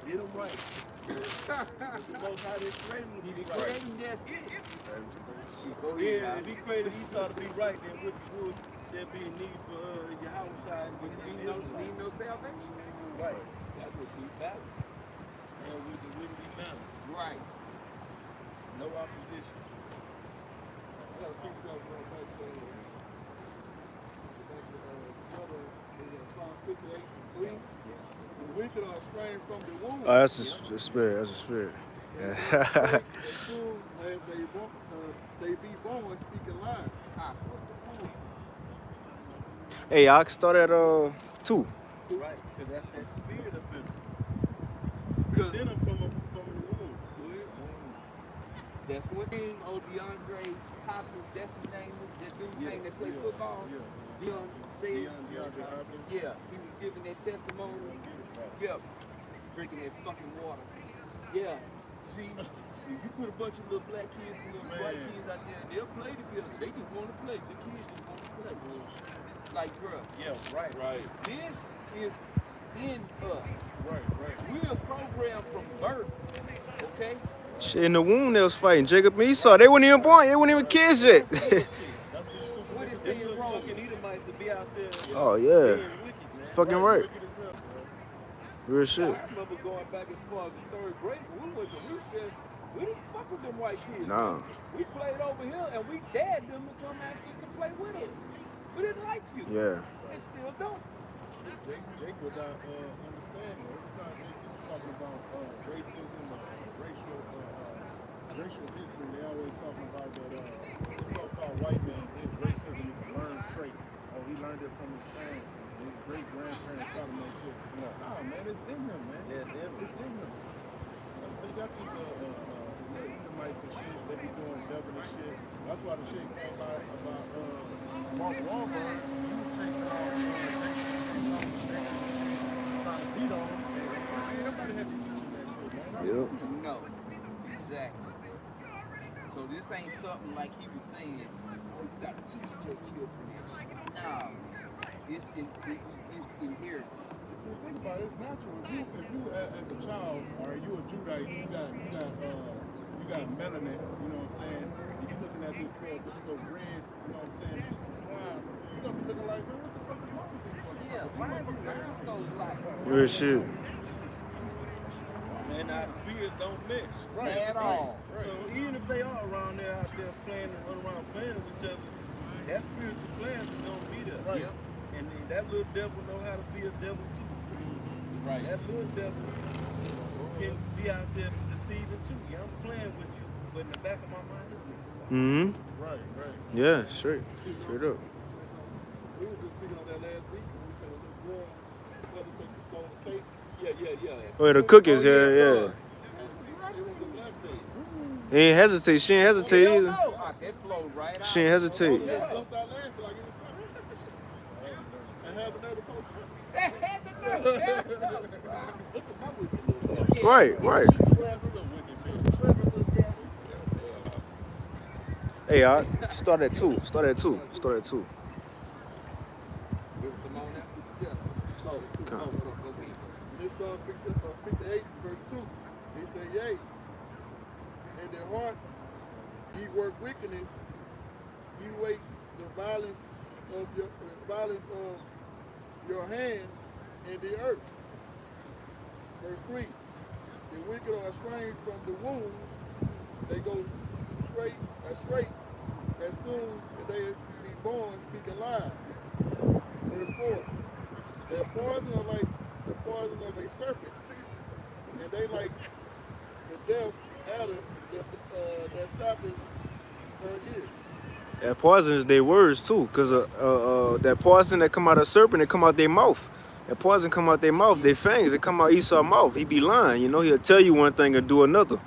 Speaker 3: get them right. The Most High didn't create him to
Speaker 1: He
Speaker 3: be
Speaker 1: be
Speaker 3: right.
Speaker 1: creating that's it. Go ahead,
Speaker 3: Yeah,
Speaker 1: now.
Speaker 3: if he created Esau to be right, then would there be a need for Yahweh side to be
Speaker 1: Need no salvation.
Speaker 3: right?
Speaker 4: That would be balanced.
Speaker 3: And we wouldn't be bound.
Speaker 1: Right.
Speaker 3: No opposition.
Speaker 5: I got a piece of back to brother in Psalm 58 and 3. The wicked are estranged from the womb.
Speaker 2: Oh, that's the spirit. That's the spirit.
Speaker 5: As
Speaker 2: Yeah.
Speaker 5: soon as they be born speaking lies.
Speaker 1: What's the point?
Speaker 2: Hey, I can start at 2.
Speaker 3: Right, because that's that spirit of it.
Speaker 1: Because
Speaker 3: Send them from the womb.
Speaker 1: that's one thing. DeAndre Hopkins, that's the name. That dude's name that played football. Deion said.
Speaker 3: DeAndre Hopkins.
Speaker 1: Yeah, he was giving that testimony. Yeah, drinking that fucking water. Yeah. See, you put a bunch of little black kids and little white kids out there, and they'll play together. They just want to play. The kids just want to play. Like, bruh,
Speaker 3: Yeah, right.
Speaker 4: Right.
Speaker 1: this is in us.
Speaker 3: Right.
Speaker 1: We are programmed from birth. Okay?
Speaker 2: Shit, in the womb they was fighting. Jacob and Esau. They weren't even born. They weren't even kids yet.
Speaker 3: That's the
Speaker 1: What is
Speaker 3: Them
Speaker 1: saying
Speaker 3: little
Speaker 1: wrong?
Speaker 3: fucking Edomites to be out there
Speaker 2: Oh,
Speaker 3: being
Speaker 2: yeah.
Speaker 3: wicked, man.
Speaker 2: Fucking right.
Speaker 3: Wicked as hell, bro.
Speaker 2: Real
Speaker 4: I
Speaker 2: shit.
Speaker 4: remember going back as far as the 3rd grade. When we went to recess, we didn't fuck with them white kids.
Speaker 2: Nah.
Speaker 4: We played over here and we dared them to come ask us to play with us. We didn't like you.
Speaker 2: Yeah.
Speaker 4: And still don't.
Speaker 7: They would not understand it. Every time they talking about racism or racial history, they always talking about that the so-called white man, his racism is a learned trait. Oh, he learned it from his parents and his great-grandparents taught him that shit. Nah, man, it's in him, man.
Speaker 3: Yeah, it's in him.
Speaker 7: It's in him. They got these Edomites and shit, they be doing devilish shit. That's why the shit came out about Mark Wahlberg. He was chasing all trying to beat on him. And nobody had to teach him that shit, man.
Speaker 2: Yep.
Speaker 1: No. Exactly. So this ain't something like he was saying, oh, you gotta teach your children that. No. It's inherited.
Speaker 5: think about it, it's natural. If you as a child, or you a Judite, you got melanin. You know what I'm saying? And you looking at this little red, you know what I'm saying, piece of slime. You gonna be looking like, man, what the fuck is wrong with this motherfucker?
Speaker 1: Yeah, why is his eyes so light?
Speaker 2: Real shit.
Speaker 3: And our spirits don't mesh.
Speaker 1: At all.
Speaker 3: So even if they are around there out there playing and run around playing with each other, that spiritual class is gonna be there.
Speaker 1: Yep.
Speaker 3: And then that little devil know how to be a devil too.
Speaker 6: Right.
Speaker 3: That little devil can be out there deceiving too. Yeah, I'm playing with you, but in the back of my mind, it's
Speaker 2: Mm-hmm.
Speaker 5: Right.
Speaker 2: Yeah, straight up.
Speaker 5: We was just speaking on that last week. We said a little girl, mother said she stole the cake.
Speaker 6: Yeah.
Speaker 2: Oh, the cookies, yeah.
Speaker 5: It was the left side.
Speaker 2: He ain't hesitate. She ain't hesitate
Speaker 1: Hell
Speaker 2: either.
Speaker 1: no. That flowed right out.
Speaker 2: She ain't hesitate.
Speaker 5: Yeah, bust out laughing like it was funny. And had the nerve to post it.
Speaker 1: That had the nerve. Look at my wicked little devil.
Speaker 2: Right.
Speaker 5: Swear it's a wicked bitch.
Speaker 1: Clever little devil.
Speaker 2: Hey, y'all, start at 2.
Speaker 1: Give us some more now.
Speaker 5: Yeah.
Speaker 2: Come.
Speaker 1: Go be.
Speaker 5: This Psalm 58, verse 2. He said, yea, in their heart ye work wickedness, ye wait the violence of your hands in the earth. Verse 3. The wicked are estranged from the womb, they go straight as soon as they be born speaking lies. Verse 4. Their poison are like the poison of a serpent, and they like the death adder that stoppeth her ears.
Speaker 2: That poison is their words too, cause that poison that come out of serpent, it come out their mouth. That poison come out their mouth, their fangs, it come out Esau's mouth. He be lying, you know. He'll tell you one thing and do another,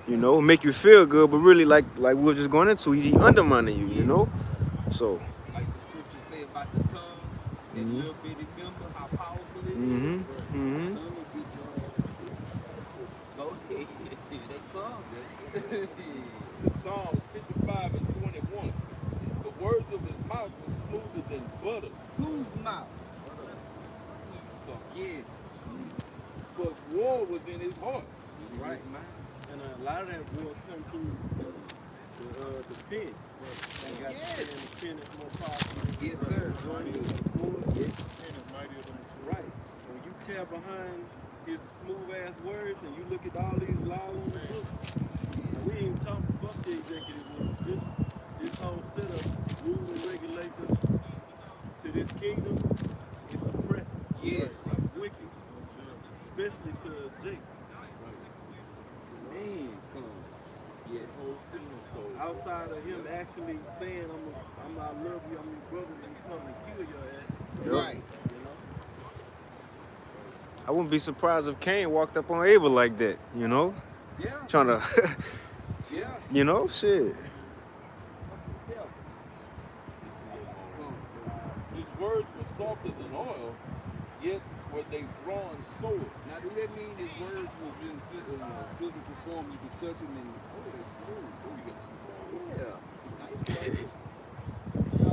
Speaker 2: you know, make you feel good, but really, like we were just going into, he undermining you, you know. So.
Speaker 1: Like the scriptures say about the tongue, that little bitty member, how powerful it is.
Speaker 2: Mm-hmm.
Speaker 1: The tongue will get your ass. Go ahead. They come.
Speaker 6: This is Psalm 55 and 21. The words of his mouth were smoother than butter.
Speaker 1: Whose mouth?
Speaker 6: Esau.
Speaker 1: Yes.
Speaker 6: But war was in his heart.
Speaker 1: Right.
Speaker 3: and a lot of that will come through the pen. They got
Speaker 1: Yes.
Speaker 3: the pen is more powerful.
Speaker 1: Yes, sir. Yes.
Speaker 3: Right. When you tear behind his smooth ass words and you look at all these laws on the book, now we ain't talking about the executive order. This whole set of rules and regulations to this kingdom is oppressive.
Speaker 1: Yes.
Speaker 3: Wicked. Especially to Jake.
Speaker 1: Man, come. Yes.
Speaker 3: Outside of him actually saying, I love you, I'm your brother, and come and kill your ass.
Speaker 2: Yep.
Speaker 1: Right.
Speaker 3: You know?
Speaker 2: I wouldn't be surprised if Cain walked up on Abel like that, you know,
Speaker 1: Yeah.
Speaker 2: trying to,
Speaker 1: Yeah.
Speaker 2: you know, shit.
Speaker 1: Yeah.
Speaker 6: His words were softer than oil, yet were they drawn sword.
Speaker 1: Now, do that mean his words was in physical form? You could touch them and it's smooth.
Speaker 6: Oh, you got some
Speaker 1: Yeah. Nice words. So,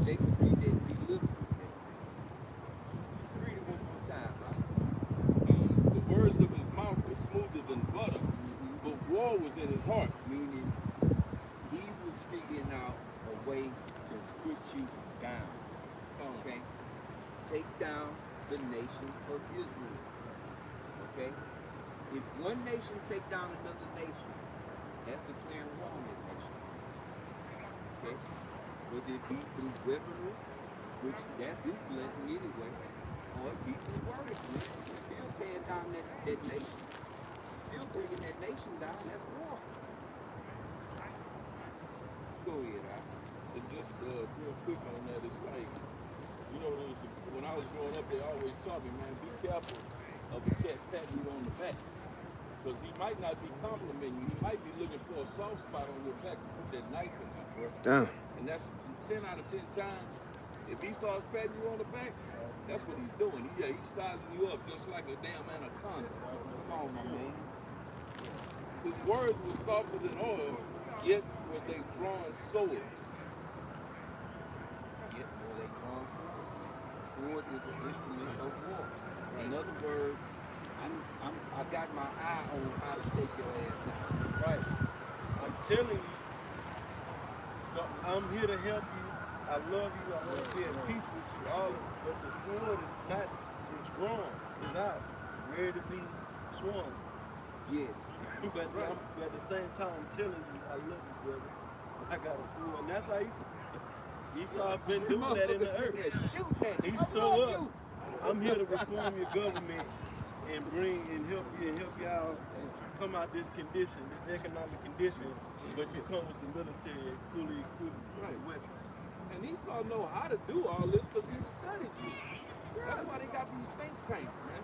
Speaker 1: Jacob read that belittled. Read it one more time, right?
Speaker 6: The words of his mouth were smoother than butter, but war was in his heart.
Speaker 1: Meaning he was figuring out a way to put you down. Okay? Take down the nation of Israel. Okay? If one nation take down another nation, that's declaring war on that nation. Okay? Whether it be through weaponry, which that's his blessing anyway, or it be through word, still tearing down that nation. Still bringing that nation down, that's war. Go ahead, Al.
Speaker 6: And just real quick on that, it's like, you know, when I was growing up, they always taught me, man, be careful of a cat patting you on the back. Because he might not be complimenting you. He might be looking for a soft spot on your back to put that knife in there, bro.
Speaker 2: Damn.
Speaker 6: And that's 10 out of 10 times. If Esau's patting you on the back, that's what he's doing. He's sizing you up just like a damn anaconda. Come on, my man. His words were softer than oil, yet were they drawing swords.
Speaker 1: Yet were they drawn sword. Sword is an instrument of war. In other words, I got my eye on how to take your ass down.
Speaker 3: Right. I'm telling you, so I'm here to help you. I love you. I want to be at peace with you all. But the sword is not, it's drawn. It's out. Ready to be swung.
Speaker 1: Yes.
Speaker 3: But at the same time, I'm telling you, I love you, brother. I got a sword. And that's how Esau been doing that in the earth. He show up. I'm here to reform your government and help you out and come out this condition, this economic condition, but you come with the military fully equipped weapons.
Speaker 6: And Esau know how to do all this because he studied you. That's why they got these think tanks, man.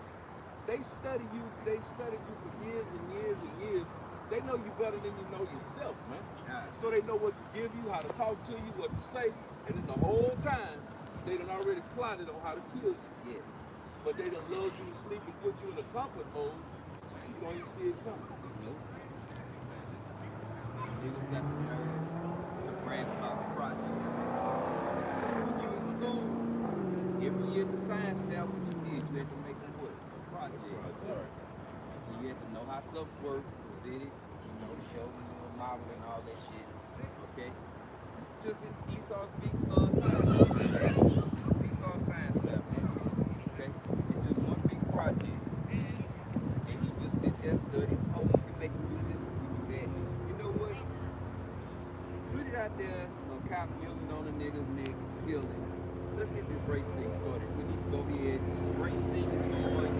Speaker 6: They study you. They studied you for years and years and years. They know you better than you know yourself, man. So they know what to give you, how to talk to you, what to say, and then the whole time they done already plotted on how to kill you.
Speaker 1: Yes.
Speaker 6: But they done lulled you to sleep and put you in a comfort mode, and you don't even see it coming.
Speaker 1: Nope. Niggas got the nerve to brag about the projects. When you in school, every year the science fair, what you did, you had to make a what? A project. So you had to know how stuff worked, present it, show them your model and all that shit. Okay? Just in Esau's big science fair. Esau's science fair, man. Okay? It's just one big project. And you just sit there, study, oh, we can make it do this, we can do that. You know what? Put it out there, a cop milling on a nigga's neck, kill him. Let's get this race thing started. We need to go ahead. This race thing is going,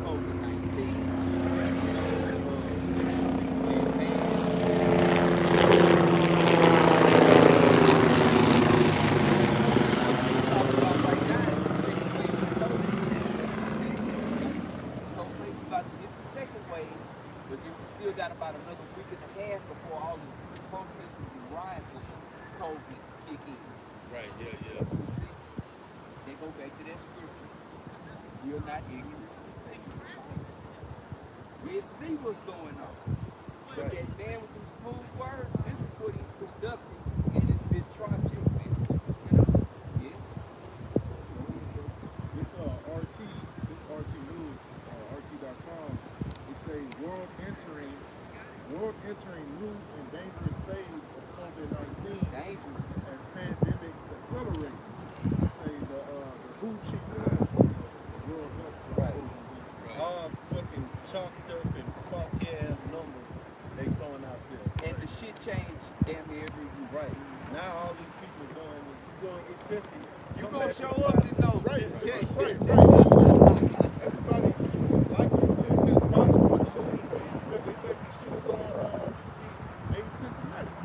Speaker 1: COVID-19. Got about another week and a half before all the protesters and riots of COVID kick in.
Speaker 3: Right, yeah.
Speaker 1: You see, they go back to that scripture. You're not ignorant to the secret. We see what's going on. But that man with them smooth words, this is what he's conducting in this big project. You know? Yes.
Speaker 5: This RT News, RT.com, it say world entering new and dangerous phase of COVID-19
Speaker 1: Dangerous.
Speaker 5: as pandemic accelerates. They say the WHO chief World Health
Speaker 3: Right. All fucking chalked up and funky ass numbers they throwing out there.
Speaker 1: And the shit changed damn near every week.
Speaker 3: Right. Now all these people going, you going to get tested.
Speaker 1: You gonna show up to know.
Speaker 5: Right.
Speaker 1: Yeah.
Speaker 5: Everybody likely to test positive for the shit because they say the shit is asymptomatic.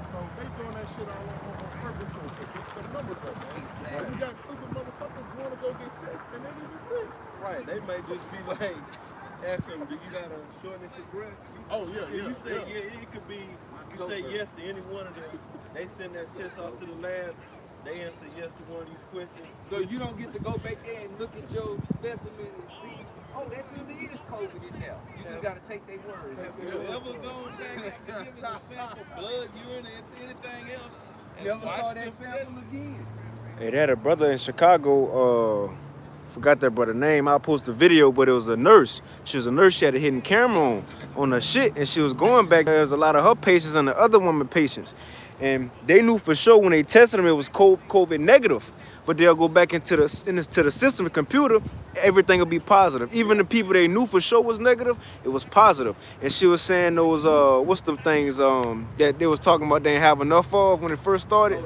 Speaker 5: So they doing that shit all on purpose to get the numbers up, man.
Speaker 1: Exactly.
Speaker 5: You got stupid motherfuckers going to go get tested and they ain't even sick.
Speaker 3: Right. They may just be like, ask them, do you got a shortness of breath?
Speaker 5: Oh, yeah,
Speaker 3: You say,
Speaker 5: yeah.
Speaker 3: it could be, you say yes to any one of them. They send that test off to the lab. They answer yes to one of these questions.
Speaker 1: So you don't get to go back there and look at your specimen and see, oh, that really is COVID in there. You just gotta take their word.
Speaker 6: Have you ever gone back and given a sample, blood, urine, and anything else? and
Speaker 1: Never saw
Speaker 6: watched
Speaker 1: that
Speaker 6: them
Speaker 1: sample again.
Speaker 2: Hey, they had a brother in Chicago, forgot that brother name. I'll post a video, but it was a nurse. She was a nurse, she had a hidden camera on her shit, and she was going back. There was a lot of her patients and the other woman patients. And they knew for sure when they tested them, it was COVID negative. But they'll go back into the system, the computer, everything will be positive. Even the people they knew for sure was negative, it was positive. And she was saying those, what's the things that they was talking about they didn't have enough of when it first started?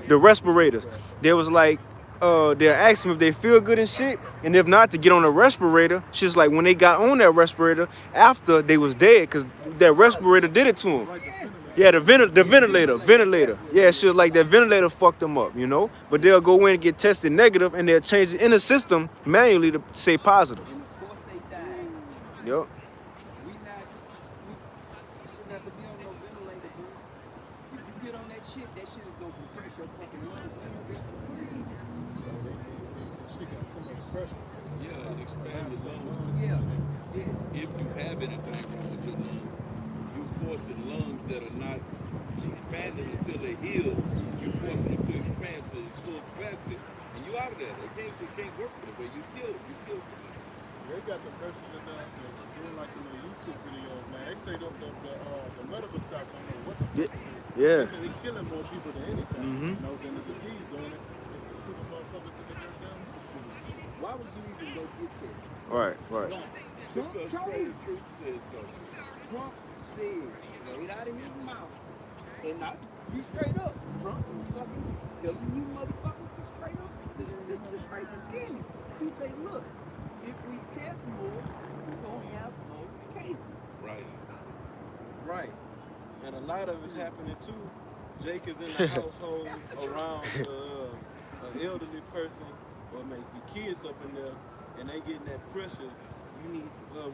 Speaker 2: The respirators. They was like, they'll ask them if they feel good and shit, and if not, to get on a respirator. She's like, when they got on that respirator, after they was dead, because that respirator did it to them. Yeah, the ventilator. Yeah, she was like, that ventilator fucked them up, you know? But they'll go in and get tested negative, and they'll change it in the system manually to say positive.
Speaker 1: And of course they died.
Speaker 2: Yup.
Speaker 1: We shouldn't have to be on no ventilator, dude. If you get on that shit is gonna compress your fucking lungs.
Speaker 5: She got too much pressure.
Speaker 6: Yeah, it expands your lungs.
Speaker 1: Yeah. Yes.
Speaker 6: If you have anything wrong with your lungs, you're forcing lungs that are not expanding until they heal. You're forcing them to expand to full capacity, and you out of there. They can't work for the way you kill somebody.
Speaker 5: They got the verses in there that's doing like in the YouTube videos, man. They say the medical staff don't know what the fuck
Speaker 2: Yeah.
Speaker 5: to do.
Speaker 2: Yeah.
Speaker 5: They say they killing more people than anything.
Speaker 2: Mhm.
Speaker 5: You know, than the disease doing it. It's the stupid motherfuckers in the goddamn hospital.
Speaker 6: Why would you even go get tested?
Speaker 2: Right. Right.
Speaker 6: Trump
Speaker 4: Because
Speaker 6: told
Speaker 4: say
Speaker 6: you.
Speaker 4: the truth says so.
Speaker 6: Trump said straight out of his mouth, and not be straight up. Trump was fucking telling you motherfuckers to straight up, to straight the skin. He said, look, if we test more, we're gonna have more cases.
Speaker 4: Right.
Speaker 3: Right. And a lot of it's happening too. Jake is in the household around an elderly person or maybe kids up in there, and they getting that pressure. We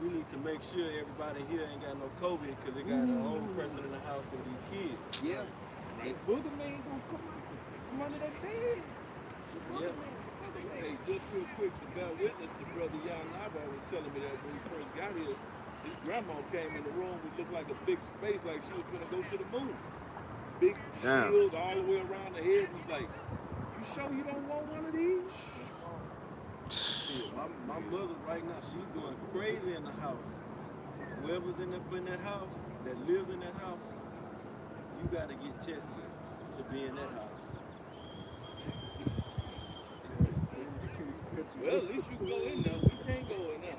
Speaker 3: need to make sure everybody here ain't got no COVID because they got an old person in the house with these kids.
Speaker 6: Yeah. That booger man gonna come under that bed. The booger
Speaker 3: Yeah.
Speaker 6: man, the booger man.
Speaker 4: Hey, just real quick to bear witness, the brother Jan Nava was telling me that when he first got here, his grandma came in the room, it looked like a big space, like she was gonna go to the moon. Big
Speaker 2: Damn.
Speaker 4: shield all the way around the head. Was like, you sure you don't want one of these?
Speaker 3: Shit, my mother right now, she's going crazy in the house. Whoever's in that house, that lives in that house, you gotta get tested to be in that house.
Speaker 4: Well, at least you can go in there. We can't go in there.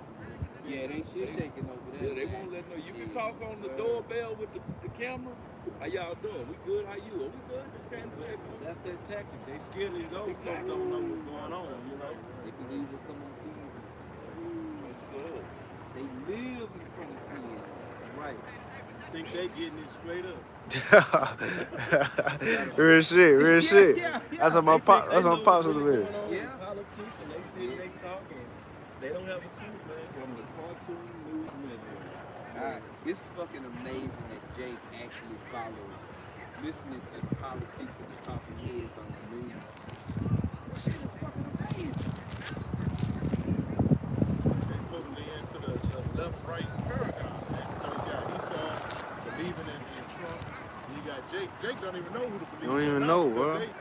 Speaker 6: Yeah, they shit shaking over there.
Speaker 4: Yeah, they won't let no. You can talk on the doorbell with the camera. How y'all doing? We good? How you? Are we good? Just came to check on.
Speaker 3: That's their tactic. They scared these old folks don't know what's going on, you know?
Speaker 6: They believe will come on TV.
Speaker 4: Yes, sir.
Speaker 6: They live in front of CNN.
Speaker 3: Right. Think they getting it straight up.
Speaker 2: Real shit. Real shit.
Speaker 6: Yeah.
Speaker 2: That's what my pop. That's what my pops was with.
Speaker 3: Yeah. Politics and they still they talking. They don't have a clue, man.
Speaker 6: From the cartoon news network. It's fucking amazing that Jake actually follows listening to the politics of the talking heads on the news. That shit is fucking amazing.
Speaker 5: They totally into the left-right paragon, man. You know, you got Esau believing in Trump. And you got Jake. Jake don't even know who to believe in.
Speaker 2: Don't even
Speaker 5: now
Speaker 2: know,
Speaker 5: because
Speaker 2: bro.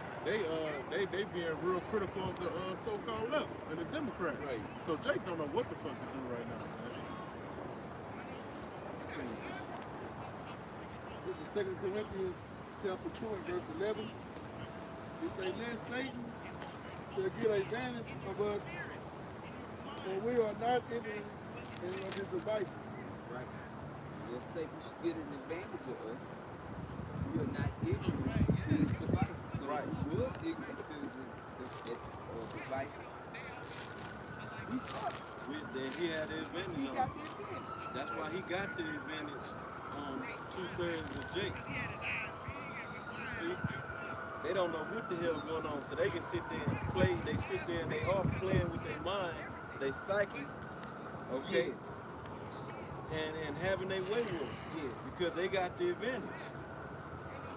Speaker 5: They being real critical of the so-called left and the Democrats.
Speaker 4: Right.
Speaker 5: So Jake don't know what the fuck to do right now, man. This is 2 Corinthians chapter 2 and verse 11. It say, "Let Satan to get advantage of us, for we are not entering into his devices."
Speaker 6: Right. Well, Satan should get an advantage of us. We are not ignorant to his devices. So
Speaker 3: Right.
Speaker 6: we were ignorant to his devices. We fucked.
Speaker 3: Then he had the advantage
Speaker 6: He
Speaker 3: on.
Speaker 6: got the advantage.
Speaker 3: That's why he got the advantage on 2/3 of Jake. See? They don't know what the hell going on, so they can sit there and play. They sit there and they are playing with their mind, their psyche, okay,
Speaker 6: Yes.
Speaker 3: and having their way with it.
Speaker 6: Yes.
Speaker 3: Because they got the advantage.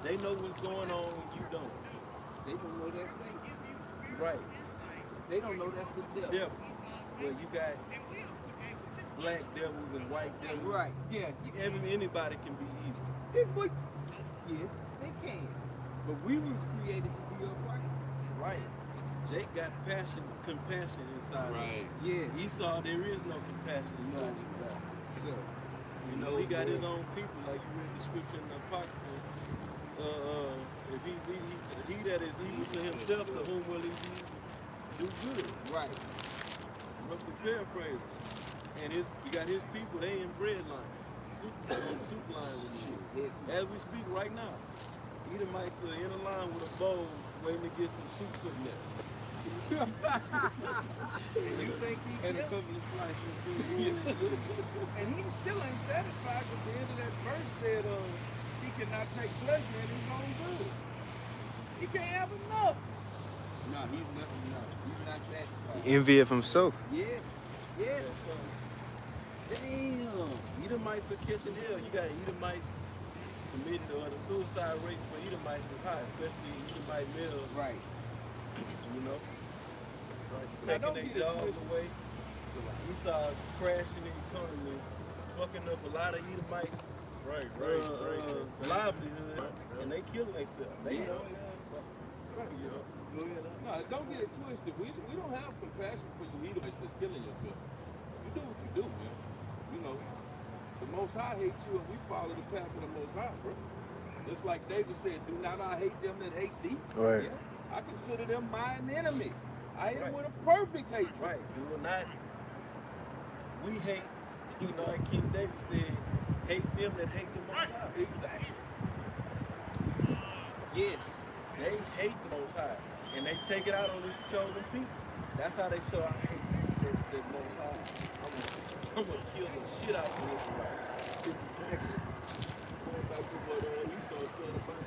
Speaker 3: They know what's going on and you don't.
Speaker 6: They don't know that's Satan.
Speaker 3: Right.
Speaker 6: They don't know that's the devil.
Speaker 3: Devil. Well, you got black devils and white devils.
Speaker 6: Right. Yeah.
Speaker 3: Anybody can be evil.
Speaker 6: Yes, they can. But we was created to be upright.
Speaker 3: Right. Jake got compassion inside of him.
Speaker 6: Yes.
Speaker 3: Esau, there is no compassion inside his guy.
Speaker 6: So,
Speaker 3: You know, he got his own people, like you read the scripture in the Apocrypha. If he that is evil to himself, to whom will he do good?
Speaker 6: right.
Speaker 3: Roughly paraphrase. And you got his people, they in bread line. On soup line with shit. As we speak right now, Edomites are in a line with a bowl waiting to get some soup put in there.
Speaker 6: You think he and a couple of slices of food.
Speaker 4: And he still ain't satisfied because the end of that verse said he cannot take pleasure in his own goods. He can't have enough.
Speaker 6: No, he's not satisfied.
Speaker 2: Envy of himself.
Speaker 6: Yes. Yes. Damn.
Speaker 3: Edomites are catching hell. You got Edomites committing, or the suicide rate for Edomites is high, especially Edomite males,
Speaker 6: Right.
Speaker 3: you know. Right.
Speaker 4: Now, don't
Speaker 3: Taking
Speaker 4: get
Speaker 3: their
Speaker 4: it
Speaker 3: jobs
Speaker 4: twisted.
Speaker 3: away. Esau's crashing the economy, fucking up a lot of Edomites'
Speaker 5: Right.
Speaker 3: livelihood, and they killing themselves. They
Speaker 6: Yeah.
Speaker 3: know it.
Speaker 4: No, don't get it twisted. We don't have compassion for you Edomites that's killing yourself. You
Speaker 6: do what you do, man. You know, the Most High hates you, and we follow the path of the Most High, bro. Just like David said, do not I hate them that hate thee?
Speaker 2: Right.
Speaker 6: I consider them mine enemy. I hate them with a perfect hatred.
Speaker 3: Right. We will not. We hate. You know, like King David said, hate them that hate the Most High.
Speaker 6: Exactly. Yes.
Speaker 3: They hate the Most High, and they take it out on this chosen people. That's how they show I hate the Most High. I'm gonna kill the shit out of this right.
Speaker 6: Exactly. Going back to what Esau said about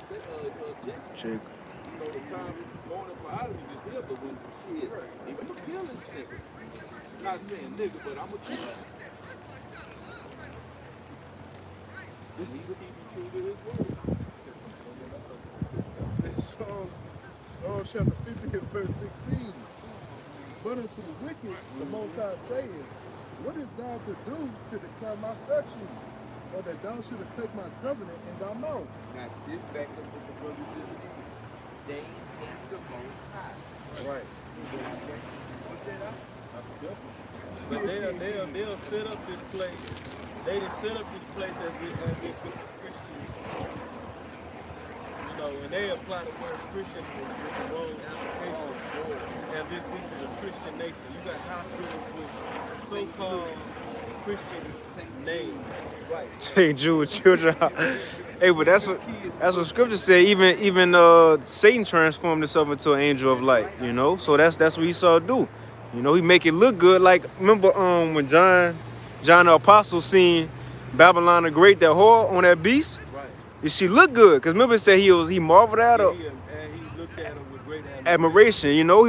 Speaker 6: Jacob.
Speaker 2: Jacob.
Speaker 6: You know, the time morning for Isaac is here, but when shit, he gonna kill this nigga. Not saying nigga, but I'm gonna kill him. This is keeping true to his word.
Speaker 5: In Psalms chapter 50 and verse 16. But unto the wicked, the Most High saith, what is thou to do to declare my statutes? Or that thou shouldest take my covenant in thy mouth?
Speaker 1: Now, this back up what the brother just said. They hate the Most High.
Speaker 3: Right.
Speaker 1: Put that out.
Speaker 3: That's different. But they'll set up this place. They just set up this place as if it's a Christian. You know, and they apply the word Christian with the wrong application. As if this is a Christian nation. You got hospitals with so-called Christian names. Right.
Speaker 2: St. Jude children. Hey, but that's what scripture say. Even Satan transformed himself into an angel of light. You know, so that's what Esau do. You know, he make it look good. Like remember when John the Apostle seen Babylon the Great, that whore on that beast.
Speaker 3: Right.
Speaker 2: She looked good, cause remember it said he marveled at her.
Speaker 3: And he looked at her with great
Speaker 2: Admiration. You know,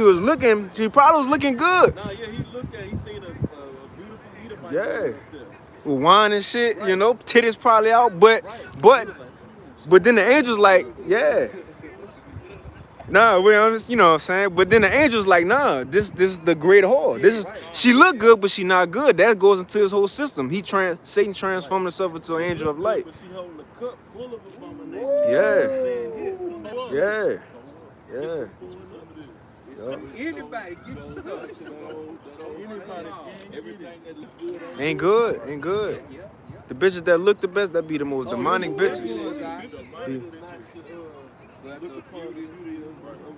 Speaker 2: she probably was looking good.
Speaker 3: No, yeah, he looked at. He seen a beautiful Edomite.
Speaker 2: Yeah.
Speaker 3: Up there.
Speaker 2: With wine and shit, you know, titties probably out, but then the angels like, yeah. Nah, you know what I'm saying? But then the angels like, nah, this is the great whore. She look good, but she not good. That goes into his whole system. Satan transformed himself into an angel of light.
Speaker 3: But she holding a cup full of abominations.
Speaker 2: Yeah.
Speaker 1: Anybody get you some.
Speaker 6: Everything that is good on
Speaker 2: Ain't good. The bitches that look the best, that be the most demonic bitches.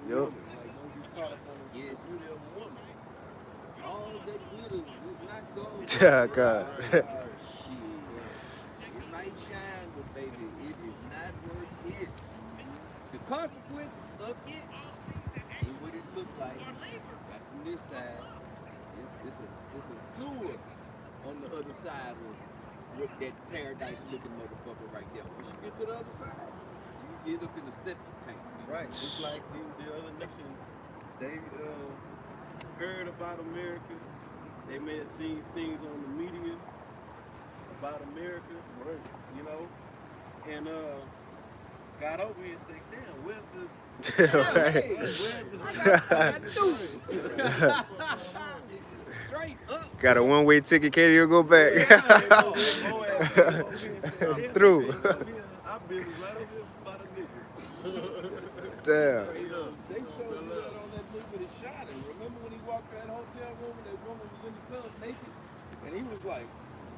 Speaker 2: Yep.
Speaker 1: Yes. All that glitters is not gold.
Speaker 2: Yeah, God.
Speaker 1: Shit. It might shine, but baby, it is not worth it. The consequence of it is what it look like. From this side, it's a sewer on the other side with that paradise looking motherfucker right there. When you get to the other side, you get up in the septic tank.
Speaker 3: Right, just like the other nations, they heard about America. They may have seen things on the media about America, you know, and got over here and said, damn, where's
Speaker 1: Straight up.
Speaker 2: Got a one-way ticket, Katie, you'll go back. Through.
Speaker 3: I've been right over here about a nigga.
Speaker 2: Damn.
Speaker 6: They showed that on that movie The Shining. Remember when he walked in that hotel room and that woman was in the tub naked? And he was like,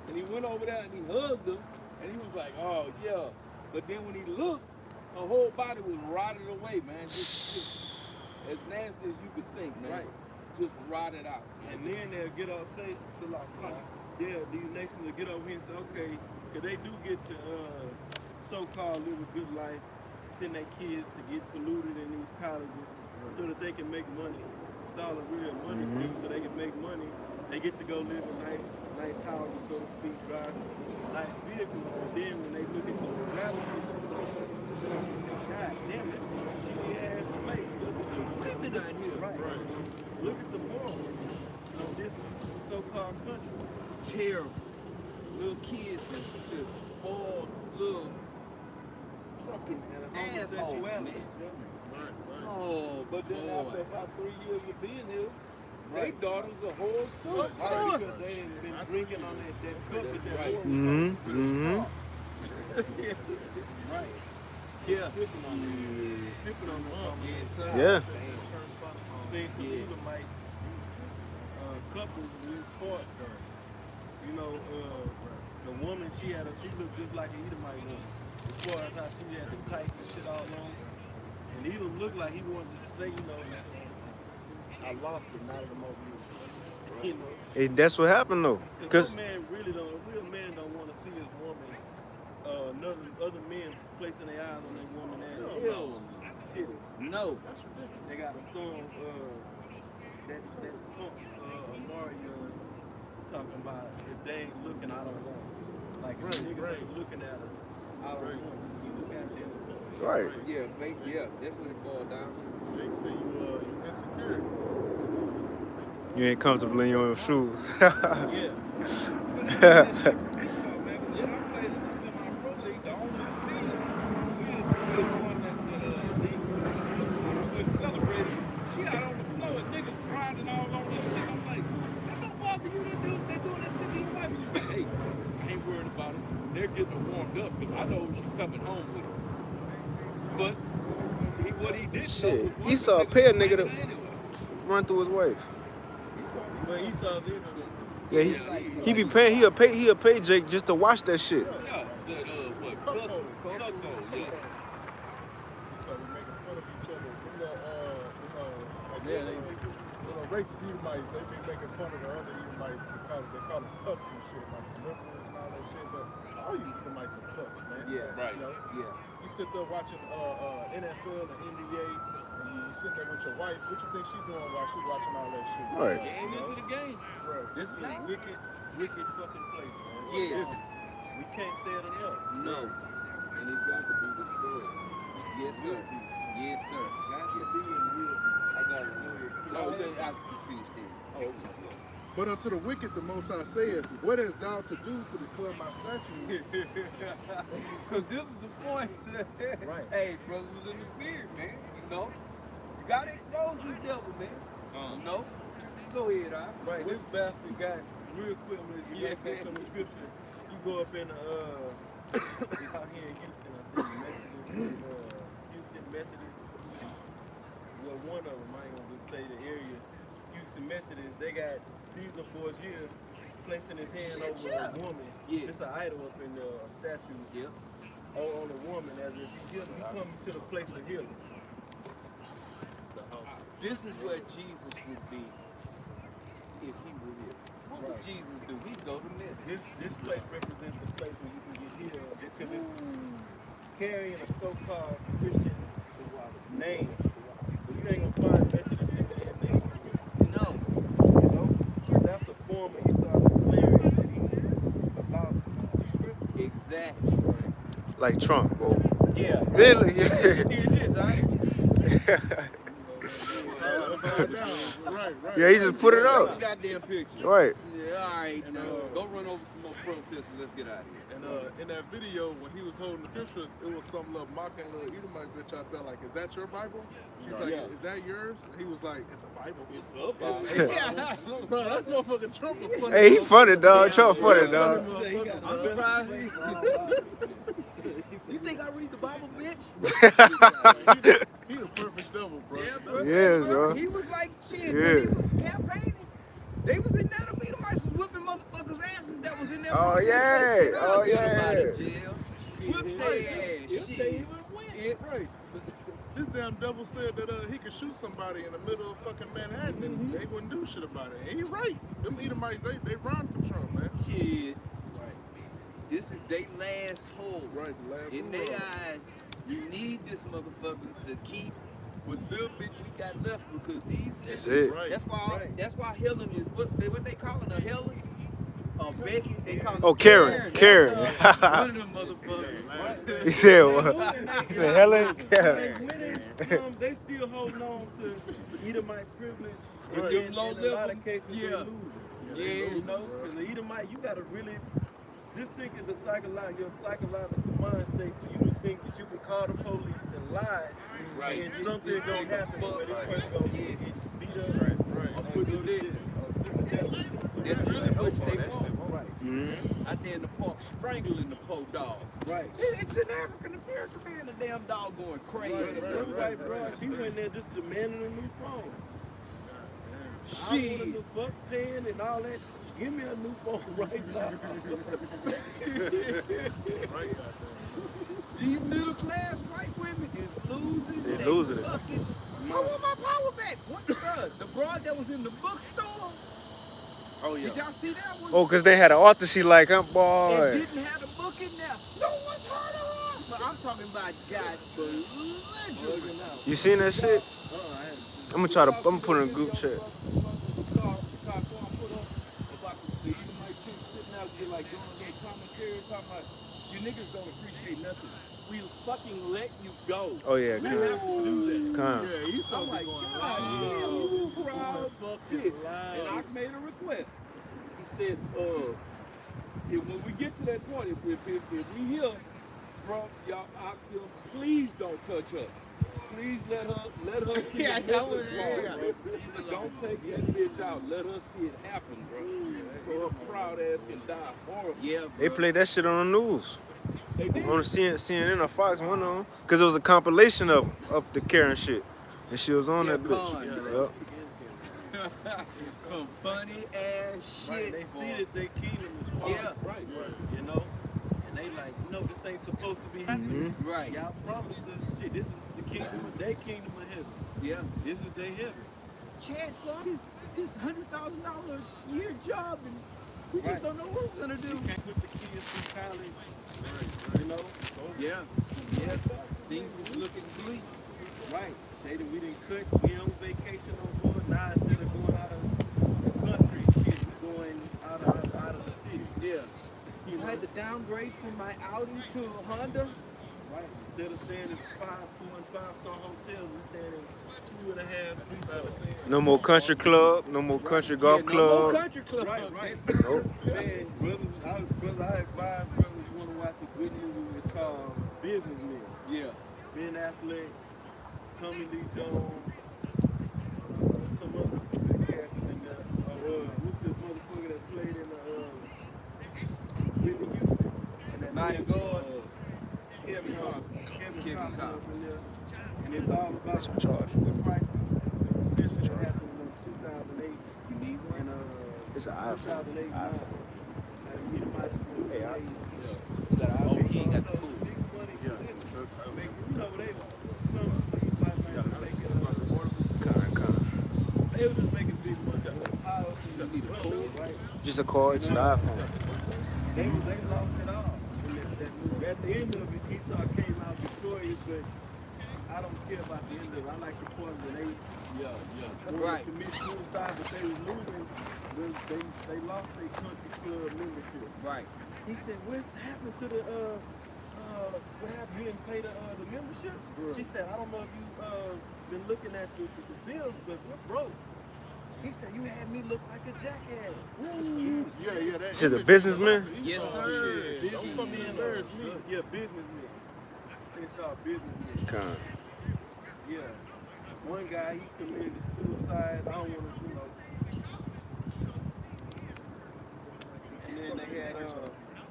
Speaker 6: and he went over there and he hugged her, and he was like, oh yeah. But then when he looked, her whole body was rotted away, man. Just as nasty as you could think, man.
Speaker 3: Right.
Speaker 6: Just rotted out.
Speaker 3: And then they'll get up, say, these nations will get over here and say, okay, because they do get to so-called live a good life, send their kids to get polluted in these colleges so that they can make money. It's all a real money scheme, so they can make money. They get to go live in nice houses, so to speak, drive nice vehicles. And then when they look at the reality of stuff, they say, God damn, this is a shitty ass place. Look at the women out here. Right. Look at the morals of this so-called country.
Speaker 1: Terrible. Little kids and just spoiled little fucking assholes, man. Oh,
Speaker 6: But then after about 3 years of being here, their daughters are whores too.
Speaker 1: Of course.
Speaker 3: Because they ain't been drinking on that cup with that
Speaker 6: Right.
Speaker 3: whore.
Speaker 1: Right.
Speaker 3: Yeah. Sipping on the
Speaker 1: Yes, sir.
Speaker 2: Yeah.
Speaker 3: Seen some Edomites, couples with court you know, the woman, she looked just like an Edomite woman. As far as how she had the tights and shit all on. And Edom looked like he wanted to say, you know, I lost it, not the more beautiful. You know?
Speaker 2: And that's what happened though.
Speaker 3: Because a real man don't want to see his woman, other men placing their eyes on their woman. And
Speaker 1: Hell no.
Speaker 3: they got a song, that punk, Amari talking about if they ain't looking, I don't want it. Like if niggas ain't looking at her, I don't want it. You look at them.
Speaker 2: Right.
Speaker 1: Yeah, that's what it boiled down to.
Speaker 5: Jake say you insecure.
Speaker 2: You ain't comfortable in your own shoes.
Speaker 3: Yeah.
Speaker 4: She out on the floor and niggas grinding all on this shit. I'm like, that don't bother you. They doing that shit to your wife. He's like, hey, I ain't worried about it. They're getting her warmed up because I know she's coming home with her. But what he did
Speaker 2: Shit, Esau pay a nigga to run through his wife.
Speaker 3: But Esau's in this too.
Speaker 2: Yeah, he be paying. He'll pay Jake just to watch that shit.
Speaker 4: Yeah, what? Coco, yeah.
Speaker 5: So we making fun of each other. Like
Speaker 3: Yeah,
Speaker 5: racist Edomites, they be making fun of the other Edomites because they call them pups and shit, like slippers and all that shit. But all you Edomites are pups, man.
Speaker 1: Yeah,
Speaker 4: right.
Speaker 5: You know?
Speaker 1: Yeah.
Speaker 5: You sit there watching NFL and NBA, and you sit there with your wife. What you think she's doing while she's watching all that shit?
Speaker 2: Right.
Speaker 4: They ain't into the game.
Speaker 5: Right.
Speaker 3: This is a wicked fucking place, man.
Speaker 1: Yes.
Speaker 3: We can't say it enough.
Speaker 1: No. And it got to be destroyed. Yes, sir. Yes, sir.
Speaker 3: Got to be and will be. I got to know it.
Speaker 1: No, I finished it. Oh,
Speaker 5: But unto the wicked, the Most High saith, what hast thou to do to declare my statute?
Speaker 1: Because this is the point.
Speaker 3: Right.
Speaker 1: Hey, brothers was in the spirit, man. You know? You got to expose this devil, man. You know? Go ahead, all right?
Speaker 3: Right, this bastard got real quick when you get back to the scripture. You go up in it's out here in Houston, I think, Methodist, Houston Methodist. Well, one of them, I ain't gonna just say the area. Houston Methodist, they got Caesar Borgia placing his hand over a woman.
Speaker 1: Yes.
Speaker 3: It's an idol up in the statue.
Speaker 1: Yes.
Speaker 3: On a woman as if he coming to the place of healing.
Speaker 1: This is where Jesus would be if he were here. What would Jesus do? He'd go to Memphis.
Speaker 3: This place represents a place where you can get healed because it's carrying a so-called Christian name. But you ain't gonna find Methodist in that name.
Speaker 1: No.
Speaker 3: You know? That's a form of Esau's clarity about scripture.
Speaker 1: Exactly.
Speaker 2: Like Trump, bro.
Speaker 1: Yeah.
Speaker 2: Really? Yeah.
Speaker 3: It is, huh?
Speaker 5: Right.
Speaker 2: Yeah, he just put it out.
Speaker 1: Goddamn picture.
Speaker 2: Right.
Speaker 1: Yeah, all right.
Speaker 5: And,
Speaker 1: Go run over some more protests and let's get out of here.
Speaker 5: And in that video, when he was holding the scriptures, it was some little mocking little Edomite bitch out there like, is that your Bible? She's like, is that yours? And he was like, it's a Bible.
Speaker 4: It's up.
Speaker 1: Yeah.
Speaker 5: Bro, that motherfucking Trump was funny.
Speaker 2: Hey, he funny, dog. Trump funny, dog.
Speaker 1: I'm surprised. You think I read the Bible, bitch?
Speaker 5: He's a perfect devil, bro.
Speaker 2: Yeah, bro.
Speaker 1: He was like shit.
Speaker 2: Yeah.
Speaker 1: When he was campaigning, they was in there. The Edomites was whipping motherfuckers' asses that was in there.
Speaker 2: Oh, yeah. Oh, yeah.
Speaker 1: Whip their ass. Shit.
Speaker 5: Right. This damn devil said that he could shoot somebody in the middle of fucking Manhattan and they wouldn't do shit about it. And he right. Them Edomites, they run for Trump, man.
Speaker 1: Shit. This is their last hope.
Speaker 5: Right, the last
Speaker 1: In their eyes, you need this motherfucker to keep what little bit we got left because these
Speaker 2: That's
Speaker 1: niggas.
Speaker 2: it.
Speaker 5: Right.
Speaker 1: That's why Helen is what they calling her Helen. Becky, they call her
Speaker 2: Oh, Karen. Karen.
Speaker 1: That's, one of them motherfuckers. Right?
Speaker 2: He said what? He said Helen? Yeah.
Speaker 3: They still holding on to Edomite privilege.
Speaker 1: With
Speaker 3: And
Speaker 1: them
Speaker 3: in
Speaker 1: low
Speaker 3: a lot
Speaker 1: level,
Speaker 3: of cases, they
Speaker 1: yeah.
Speaker 3: lose.
Speaker 1: Yes.
Speaker 3: You know, because the Edomite, you got to really just think of the psychological mind state for you to think that you can call the police and lie,
Speaker 1: Right.
Speaker 3: and something's gonna happen where this person gonna
Speaker 1: Yes.
Speaker 3: get beat up.
Speaker 1: I'm putting it in. That's really what they want.
Speaker 3: Right.
Speaker 2: Mhm.
Speaker 1: Out there in the park strangling the poor dog.
Speaker 3: Right.
Speaker 1: It's an African American man, the damn dog going crazy.
Speaker 3: Them white bro, she went there just demanding a new phone. I
Speaker 1: Shit.
Speaker 3: wanted the fuck paying and all that.
Speaker 6: Give me a new phone right now.
Speaker 1: These middle class white women is losing.
Speaker 2: They losing it.
Speaker 1: Fucking, I want my power back. What the broad that was in the bookstore?
Speaker 5: Oh
Speaker 1: Did y'all see that one?
Speaker 2: Oh, cause they had an author. She like, I'm
Speaker 1: And
Speaker 2: boy.
Speaker 1: didn't have the book in there. No one's heard of her. But I'm talking about God belligerent.
Speaker 2: You seen that shit? I'm gonna try to. I'm gonna put it in a group chat.
Speaker 6: You niggas don't appreciate nothing. We fucking let you go.
Speaker 2: Oh yeah,
Speaker 6: We have to do that.
Speaker 2: Con.
Speaker 5: Yeah, he saw
Speaker 6: I'm
Speaker 5: me
Speaker 6: like,
Speaker 5: going
Speaker 6: God damn, you proud
Speaker 5: Fuck
Speaker 6: bitch.
Speaker 5: is loud.
Speaker 6: And I made a request. He said, if when we get to that point, if we hear, bro, y'all, I feel, please don't touch her. Please let her see
Speaker 1: Yeah,
Speaker 6: the
Speaker 1: that was
Speaker 6: message long, bro. Don't take that bitch out. Let her see it happen, bro. So her proud ass can die horrible.
Speaker 1: Yeah,
Speaker 2: They
Speaker 1: bro.
Speaker 2: played that shit on the news.
Speaker 6: They did.
Speaker 2: On the CNN or Fox, one of them. Cause it was a compilation of the Karen shit. And she was on
Speaker 1: Yeah,
Speaker 2: that bitch.
Speaker 1: Con.
Speaker 2: Yup.
Speaker 1: Some funny ass
Speaker 3: Right,
Speaker 1: shit.
Speaker 3: they
Speaker 1: boy.
Speaker 3: see that their kingdom is falling.
Speaker 1: Yeah.
Speaker 3: Right. You know? And they like, this ain't supposed to be happening.
Speaker 1: Right.
Speaker 3: Y'all promised us shit. This is the kingdom of their kingdom of heaven.
Speaker 1: Yeah.
Speaker 3: This is their heaven.
Speaker 1: Chad lost his $100,000 a year job, and we just
Speaker 3: Right.
Speaker 1: don't know what we're gonna do.
Speaker 3: You can't put the kids through college. You know? So,
Speaker 1: Yeah. Yeah. Things is looking bleak.
Speaker 3: right. We didn't cut. We on vacation on board. Now instead of going out of the country, shit, we going out of the city.
Speaker 1: Yeah.
Speaker 3: You know?
Speaker 1: I had to downgrade from my Audi to a Honda.
Speaker 3: Right. Instead of staying in 4 and 5-star hotels, we staying in 2.5, 3 stars.
Speaker 2: No more country club. No more country golf
Speaker 1: Yeah, no more
Speaker 2: club.
Speaker 1: country club.
Speaker 3: Right.
Speaker 2: Nope.
Speaker 3: Man, I advise brothers want to watch a good movie. It's called Businessmen.
Speaker 1: Yeah.
Speaker 3: Ben Affleck, Tommy Lee Jones, some other characters in there. Who's the motherfucker that played in Whitney Houston? And that
Speaker 1: Mighty
Speaker 3: big,
Speaker 1: God.
Speaker 3: Kevin Costner. Kevin
Speaker 1: Costner.
Speaker 3: Costner was in there. And it's all about
Speaker 2: Some charge.
Speaker 3: the crisis, the recession that happened in 2008.
Speaker 1: You need one?
Speaker 3: And
Speaker 2: It's an iPhone.
Speaker 3: 2008,
Speaker 2: Hey, I-
Speaker 1: Oh, he ain't got the cool.
Speaker 2: Con.
Speaker 3: They were just making big money.
Speaker 2: Just a card, just an iPhone.
Speaker 3: They lost it all. At the end of it, Esau came out victorious, but I don't care about the end of it. I like the point when they wanted
Speaker 1: Right.
Speaker 3: to commit suicide, but they was losing. They lost their country club membership.
Speaker 1: Right.
Speaker 3: He said, "What's happened to the what happened? You didn't pay the membership?" She said, "I don't know if you been looking at the bills, but we're broke." He said, "You had me look like a jackass."
Speaker 5: Yeah, that.
Speaker 2: Is it a businessman?
Speaker 1: Yes, sir.
Speaker 5: Shit. Don't fucking embarrass me.
Speaker 3: Yeah, businessmen. It's called businessmen.
Speaker 2: Con.
Speaker 3: Yeah. One guy, he committed suicide. I don't want to, And then they had,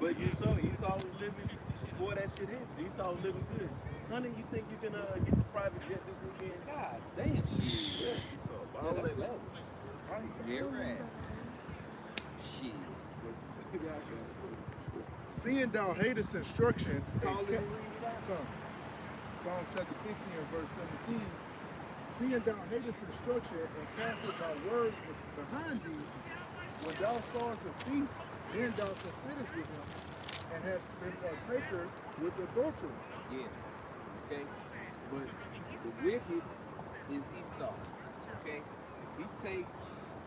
Speaker 3: but Esau was living before that shit happened. Esau was living good. Honey, you think you can get the private jet this weekend? God damn. Shit.
Speaker 5: So, all that.
Speaker 3: Right.
Speaker 1: Yeah, right. Shit.
Speaker 5: Seeing thou hatest instruction.
Speaker 3: Call
Speaker 5: and
Speaker 3: it
Speaker 5: kept-
Speaker 3: and read it out.
Speaker 5: Come. Psalm chapter 50 and verse 17. Seeing thou hatest instruction and castest thy words behind thee, when thou sawest a thief, then thou considerest with him, and hast been partaker with adultery.
Speaker 1: Yes. Okay. But the wicked is Esau. Okay. He take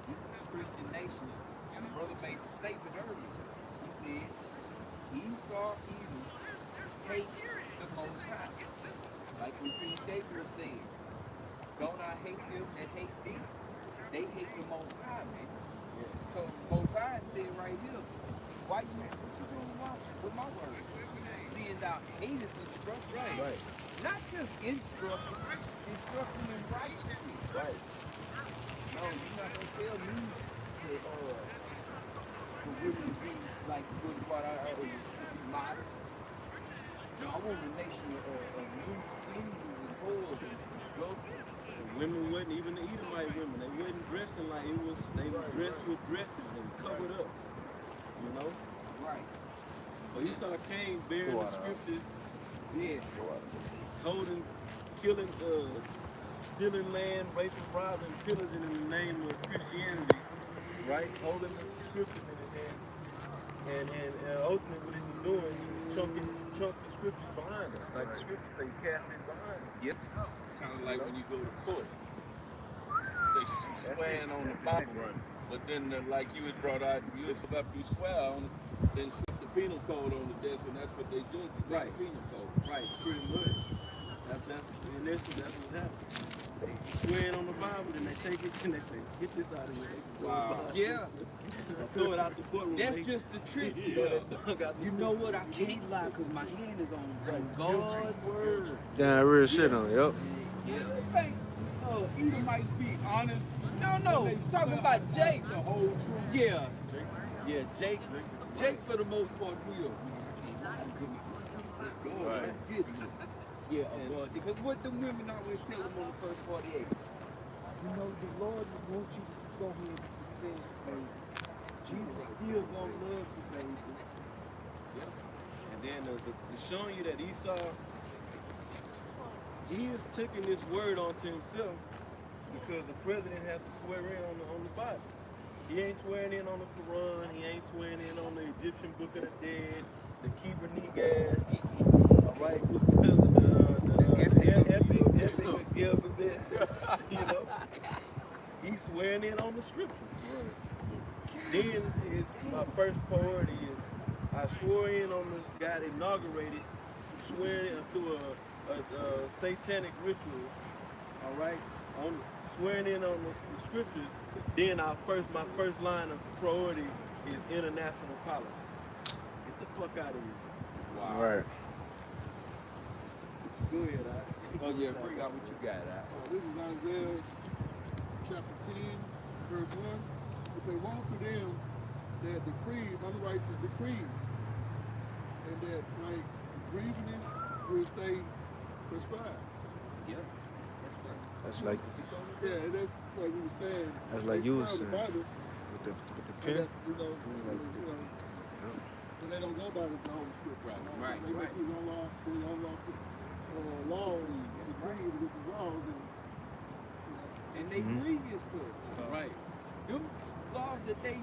Speaker 1: this is a Christian nation, and the brother made the statement earlier. He said Esau even hates the Most High. Like when King Gabriel said, "Don't I hate them that hate thee?" They hate the Most High, man. So the Most High said right here, "Why you what you doing with my word? Seeing thou hatest instruction,
Speaker 3: Right.
Speaker 1: not just instruction in righteousness.
Speaker 3: Right.
Speaker 1: No, you're not gonna tell me to really be like the good part to be modest. No, I want a nation of loose thieves and whores and adulterers.
Speaker 3: The women wasn't even the Edomites. Edomite women. They wasn't dressing like it was. They was dressed with dresses and covered up. You know.
Speaker 1: Right.
Speaker 3: So Esau came bearing the scriptures,
Speaker 1: Yes.
Speaker 3: holding, killing, stealing land, raping, robbing, pillaging in the name of Christianity, right? Holding the scriptures in his hand. And ultimately what he was doing, he was chunking the scriptures behind us. Like the scriptures say, cast it behind us.
Speaker 1: Yep. Kind of like when you go to court. They swearing on the Bible. But then, like you had brought out, you had up, you swear on it, then slip the penal code on the desk, and that's what they do.
Speaker 3: Right.
Speaker 1: The penal code.
Speaker 3: Right, pretty much. That's in essence, that's what happened. They swear it on the Bible, then they take it and they say, get this out of here. They throw it behind you.
Speaker 1: Yeah.
Speaker 3: Throw it out the courtroom.
Speaker 1: That's
Speaker 3: They-
Speaker 1: just the trick.
Speaker 3: You
Speaker 1: You know what? I can't lie because my hand is on God's word.
Speaker 2: Damn, real shit on it. Yep.
Speaker 1: Yeah.
Speaker 4: Hey, Edomites be honest.
Speaker 1: No.
Speaker 4: when they
Speaker 1: Talking
Speaker 4: swear
Speaker 1: about Jake.
Speaker 4: The whole truth.
Speaker 1: Yeah. Yeah, Jake. Jake for the most part will.
Speaker 3: Right.
Speaker 1: Yeah, because what the women always tell them on the first 48. You know, the Lord wants you to go ahead and confess, baby. Jesus still gonna love you, baby.
Speaker 3: Yep. And then the showing you that Esau, he is taking this word onto himself because the president has to swear in on the Bible. He ain't swearing in on the Quran. He ain't swearing in on the Egyptian Book of the Dead, the Kibra Nigaz. All right, what's the epic alphabet? You know, he's swearing in on the scriptures. Then my first priority is I swore in on the guy that inaugurated, swearing in through a satanic ritual. All right, on swearing in on the scriptures. Then my first line of priority is international policy. Get the fuck out of here.
Speaker 1: Wow.
Speaker 2: Right.
Speaker 3: Go ahead,
Speaker 1: Oh yeah, bring out what you got.
Speaker 5: This is Isaiah chapter 10, verse 1. It says, woe to them that decree unrighteous decrees, and that like grievousness which they prescribe.
Speaker 1: Yep.
Speaker 2: That's like
Speaker 5: Yeah, and that's like we were saying.
Speaker 2: That's like
Speaker 5: they
Speaker 2: you was
Speaker 5: swear on the
Speaker 2: saying.
Speaker 5: Bible,
Speaker 2: with the
Speaker 5: and
Speaker 2: pen.
Speaker 5: that, and they don't go by the Holy Script.
Speaker 1: Right.
Speaker 5: They make these unlawful laws, decrees with the laws,
Speaker 1: And they grievous to it.
Speaker 3: Right.
Speaker 1: Them laws that they,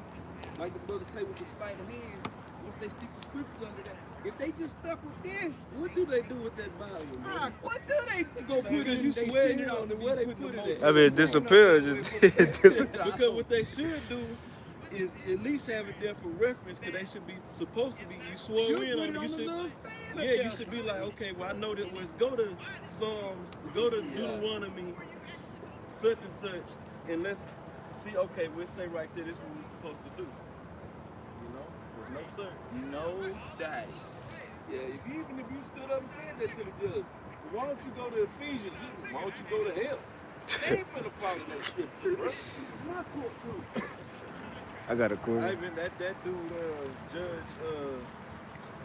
Speaker 1: like the brother say with the spider hand, once they stick the scriptures under that, if they just stuck with this,
Speaker 3: What do they do with that volume, man?
Speaker 1: what do they go put
Speaker 3: Because
Speaker 1: in?
Speaker 3: you
Speaker 1: They
Speaker 3: swear
Speaker 1: send
Speaker 3: it
Speaker 1: it
Speaker 3: on
Speaker 1: on
Speaker 3: the
Speaker 1: the
Speaker 3: where
Speaker 1: way
Speaker 3: they put it at.
Speaker 2: I mean, it disappeared. Just disappeared.
Speaker 3: Because what they should do is at least have it there for reference, because they should be supposed to be, you swore in on it, you should, yeah, you should be like, okay, well, I know that was, go to Psalms, go to Deuteronomy, such and such, and let's see, okay, we'll say right there, this is what we're supposed to do. You know, there's no sir.
Speaker 1: No dice.
Speaker 4: Yeah, even if you stood up and said that to the judge, why don't you go to Ephesians? Why don't you go to hell? They ain't finna follow no scripture, bro. This is my court too.
Speaker 2: I got a
Speaker 3: I
Speaker 2: question.
Speaker 3: even that dude, Judge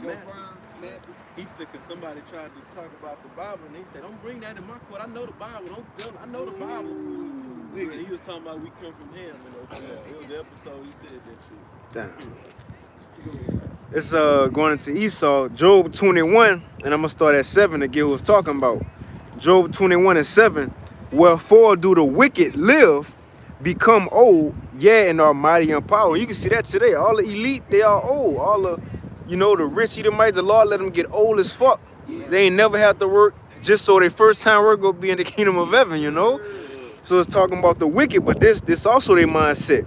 Speaker 3: Matt, he said, cause somebody tried to talk about the Bible, and he said, don't bring that in my court. I know the Bible. I know the Bible. And he was talking about we come from him. It was the episode he said that shit.
Speaker 2: Damn. It's going into Esau, Job 21, and I'm gonna start at 7 to get who was talking about. Job 21 and 7. Wherefore do the wicked live, become old, yea, and are mighty in power. You can see that today. All the elite, they are old. All the, the rich Edomites, the Lord let them get old as fuck. They ain't never have to work just so their first time work go be in the kingdom of heaven, So it's talking about the wicked, but this also their mindset.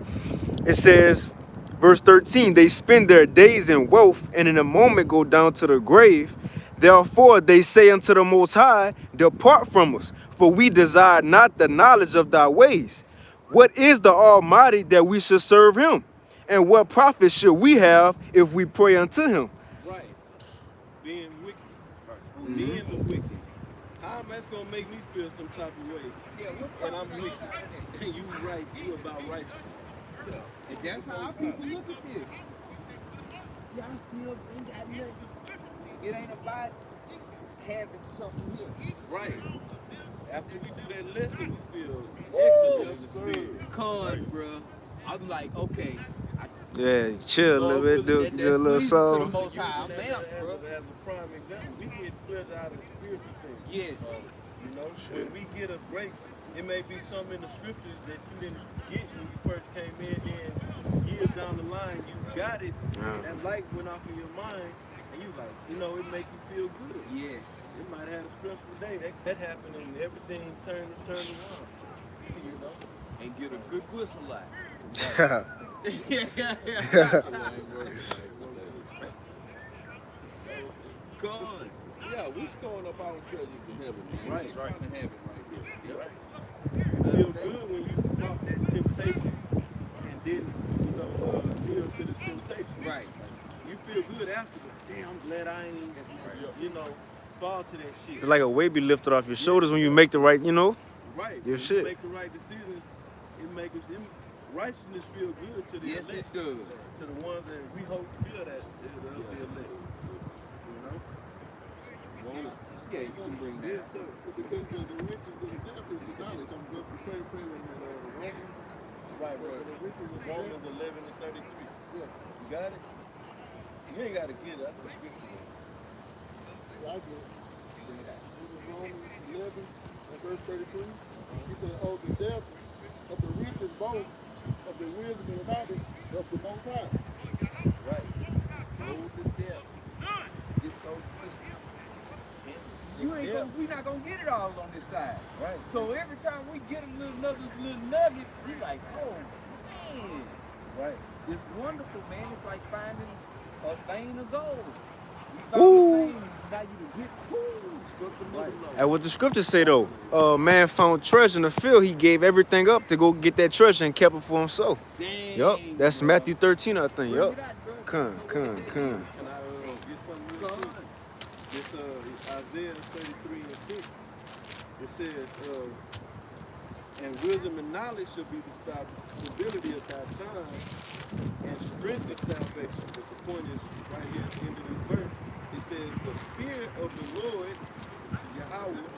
Speaker 2: It says, verse 13, they spend their days in wealth, and in a moment go down to the grave. Therefore they say unto the Most High, depart from us, for we desire not the knowledge of thy ways. What is the Almighty that we should serve him? And what profit should we have if we pray unto him?
Speaker 3: Right. Being wicked. Being the wicked. How am that gonna make me feel some type of way?
Speaker 1: Yeah,
Speaker 3: And I'm wicked. And you right, you about right.
Speaker 1: And that's how our people look at this. Y'all still ain't got nothing. It ain't about having something here.
Speaker 3: Right. After we do that lesson, we feel excellent Yes, sir.
Speaker 1: Con, bro. I'm like, okay.
Speaker 2: Yeah, chill a little bit, do a little
Speaker 1: To the
Speaker 2: song.
Speaker 1: Most High. I'm down, bro.
Speaker 3: As a prime example, we get pleasure out of spiritual things.
Speaker 1: Yes.
Speaker 3: You know, when we get a break, it may be something in the scriptures that you didn't get when you first came in, and years down the line you got it, that light went off in your mind, and you like, you know, it make you feel good.
Speaker 1: Yes.
Speaker 3: You might have had a stressful day. That happened, and everything turned around. You know,
Speaker 1: And get a good whistle light. Con.
Speaker 6: Yeah, we storing up our treasures in heaven, man.
Speaker 3: Right,
Speaker 6: We're trying to have it right here.
Speaker 3: right. You feel good when you fought that temptation and didn't, you know, yield to the temptation.
Speaker 1: Right.
Speaker 3: You feel good afterwards. Damn, I'm glad I ain't, you know, fall to that shit.
Speaker 2: It's like a weight be lifted off your shoulders when you make the right, you know.
Speaker 3: Right.
Speaker 2: Your
Speaker 3: When
Speaker 2: shit.
Speaker 3: you make the right decisions, it makes us, righteousness feel good to the
Speaker 1: Yes, it
Speaker 3: elect,
Speaker 1: does.
Speaker 3: to the ones that we hope feel that they'll be elect. You know?
Speaker 1: Yeah, you can bring
Speaker 3: Yes,
Speaker 1: that.
Speaker 3: sir.
Speaker 5: Because the riches of the devil is the knowledge. I'm going to pray in Romans.
Speaker 3: Right,
Speaker 5: But
Speaker 3: right.
Speaker 5: the riches of the
Speaker 3: Romans
Speaker 5: devil,
Speaker 3: 11 and 33.
Speaker 5: yeah,
Speaker 3: You got it? You ain't got to get it. That's the scripture.
Speaker 5: I do. This is Romans 11 and verse 33. He said, oh, the depth of the riches both of the wisdom and the knowledge of the Most High.
Speaker 3: Right.
Speaker 1: Hold the depth. It's so you ain't gonna, we not gonna get it all on this side.
Speaker 3: Right.
Speaker 1: So every time we get another little nugget, we like, oh man,
Speaker 3: Right.
Speaker 1: it's wonderful, man. It's like finding a vein of gold. You found
Speaker 2: Ooh.
Speaker 1: a vein, now you get struck another load.
Speaker 2: And what the scriptures say though, man found treasure in the field, he gave everything up to go get that treasure and kept it for himself.
Speaker 1: Dang,
Speaker 2: Yup, that's
Speaker 1: bro.
Speaker 2: Matthew 13, I think.
Speaker 1: Bring
Speaker 2: Yup.
Speaker 1: it out, bro.
Speaker 2: Come.
Speaker 3: Can I get something real quick? This Isaiah 33 and 6. It says, and wisdom and knowledge shall be the stability of thy time and strength of salvation. But the point is right here at the end of this verse. It says, the fear of the Lord, Yahweh,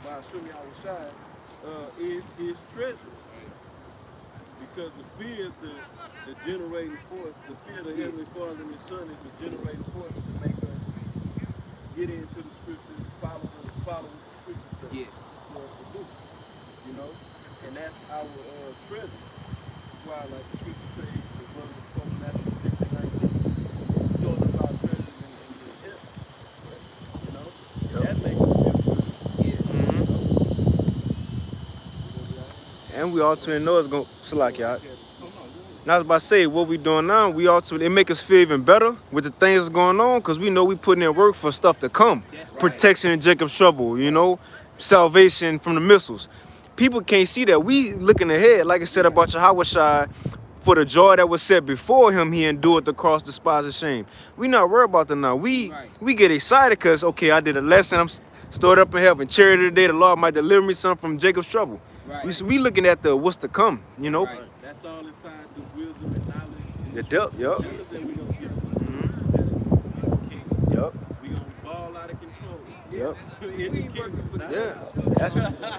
Speaker 3: by Hashem Yahushai, is his treasure. Because the fear is the generating force. The fear of the Heavenly Father and His Son is the generating force to make us get into the scriptures, follow what the scriptures say
Speaker 1: Yes.
Speaker 3: for us to do. You know? And that's our treasure. That's why, like the scriptures say, the brother from Matthew 6 and 19, storing up our treasures in heaven. You know? That makes us feel good.
Speaker 2: And we ultimately know it's gonna select y'all. Now I was about to say what we doing now, we ultimately it make us feel even better with the things that's going on, because we know we putting in work for stuff to come. Protection in Jacob's trouble, you know, salvation from the missiles. People can't see that. We looking ahead, like I said about Yahushua, for the joy that was set before him, he endured the cross, despised the shame. We not worried about that now. We get excited because, okay, I did a lesson, I'm stored up in heaven. Charity today, the Lord might deliver me something from Jacob's trouble.
Speaker 1: Right.
Speaker 2: We looking at the what's to come, you know.
Speaker 1: Right.
Speaker 3: That's all inside the wisdom and knowledge.
Speaker 2: The depth, yup.
Speaker 3: That we gonna get.
Speaker 2: Yup.
Speaker 3: We gonna ball out of control.
Speaker 2: Yep.
Speaker 3: In the kingdom.
Speaker 2: Yeah.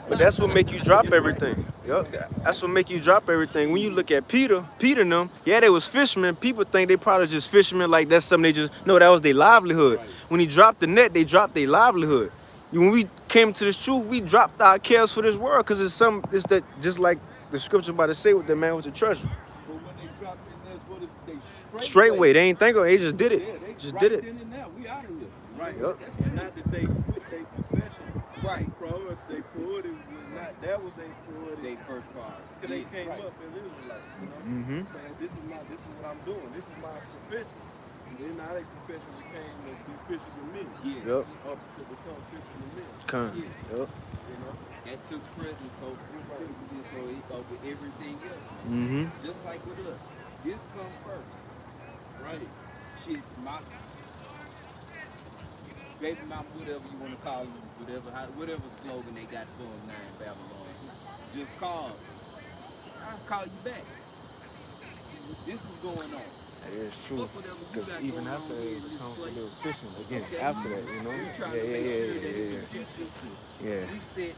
Speaker 2: But that's what make you drop everything. Yup. That's what make you drop everything. When you look at Peter and them, yeah, they was fishermen. People think they probably just fishermen, like that's something they just, no, that was their livelihood. When he dropped the net, they dropped their livelihood. When we came to this truth, we dropped our cares for this world, because it's that just like the scripture about to say with the man with the treasure.
Speaker 6: But when they dropped in this, what is they
Speaker 2: Straightway, they ain't think of it, they just did it.
Speaker 6: Yeah, they
Speaker 2: Just
Speaker 6: right
Speaker 2: did it.
Speaker 6: then and now. We out of here.
Speaker 3: Right.
Speaker 2: Yup.
Speaker 3: And not that they quit their profession.
Speaker 1: Right.
Speaker 3: They priority was not, that was their priority.
Speaker 1: They first part.
Speaker 3: Because they came
Speaker 6: Right.
Speaker 3: up as Israelites, you know?
Speaker 2: Mm-hmm.
Speaker 3: Saying, this is what I'm doing. This is my profession. And then now their profession became to be fishing with men.
Speaker 1: Yes.
Speaker 2: Yup.
Speaker 3: Up to become fishing with men,
Speaker 2: Come.
Speaker 1: Yeah.
Speaker 2: Yup.
Speaker 3: you know?
Speaker 1: That took precedence over everything else.
Speaker 2: Mm-hmm.
Speaker 1: Just like with us. This come first.
Speaker 3: Right.
Speaker 1: Shit, my baby mama, whatever you want to call them, whatever slogan they got for them now in Babylon. Just call. I'll call you back. This is going on.
Speaker 2: That is true.
Speaker 1: Fuck whatever you
Speaker 2: Because
Speaker 1: got
Speaker 2: even
Speaker 1: going
Speaker 2: after
Speaker 1: on here in
Speaker 2: it
Speaker 1: this
Speaker 2: comes
Speaker 1: place.
Speaker 2: to little fishing again,
Speaker 1: Okay.
Speaker 2: after that, you know?
Speaker 1: We trying
Speaker 2: Yeah,
Speaker 1: to
Speaker 2: yeah,
Speaker 1: make
Speaker 2: yeah,
Speaker 1: sure that
Speaker 2: yeah,
Speaker 1: in the future
Speaker 2: yeah.
Speaker 1: we set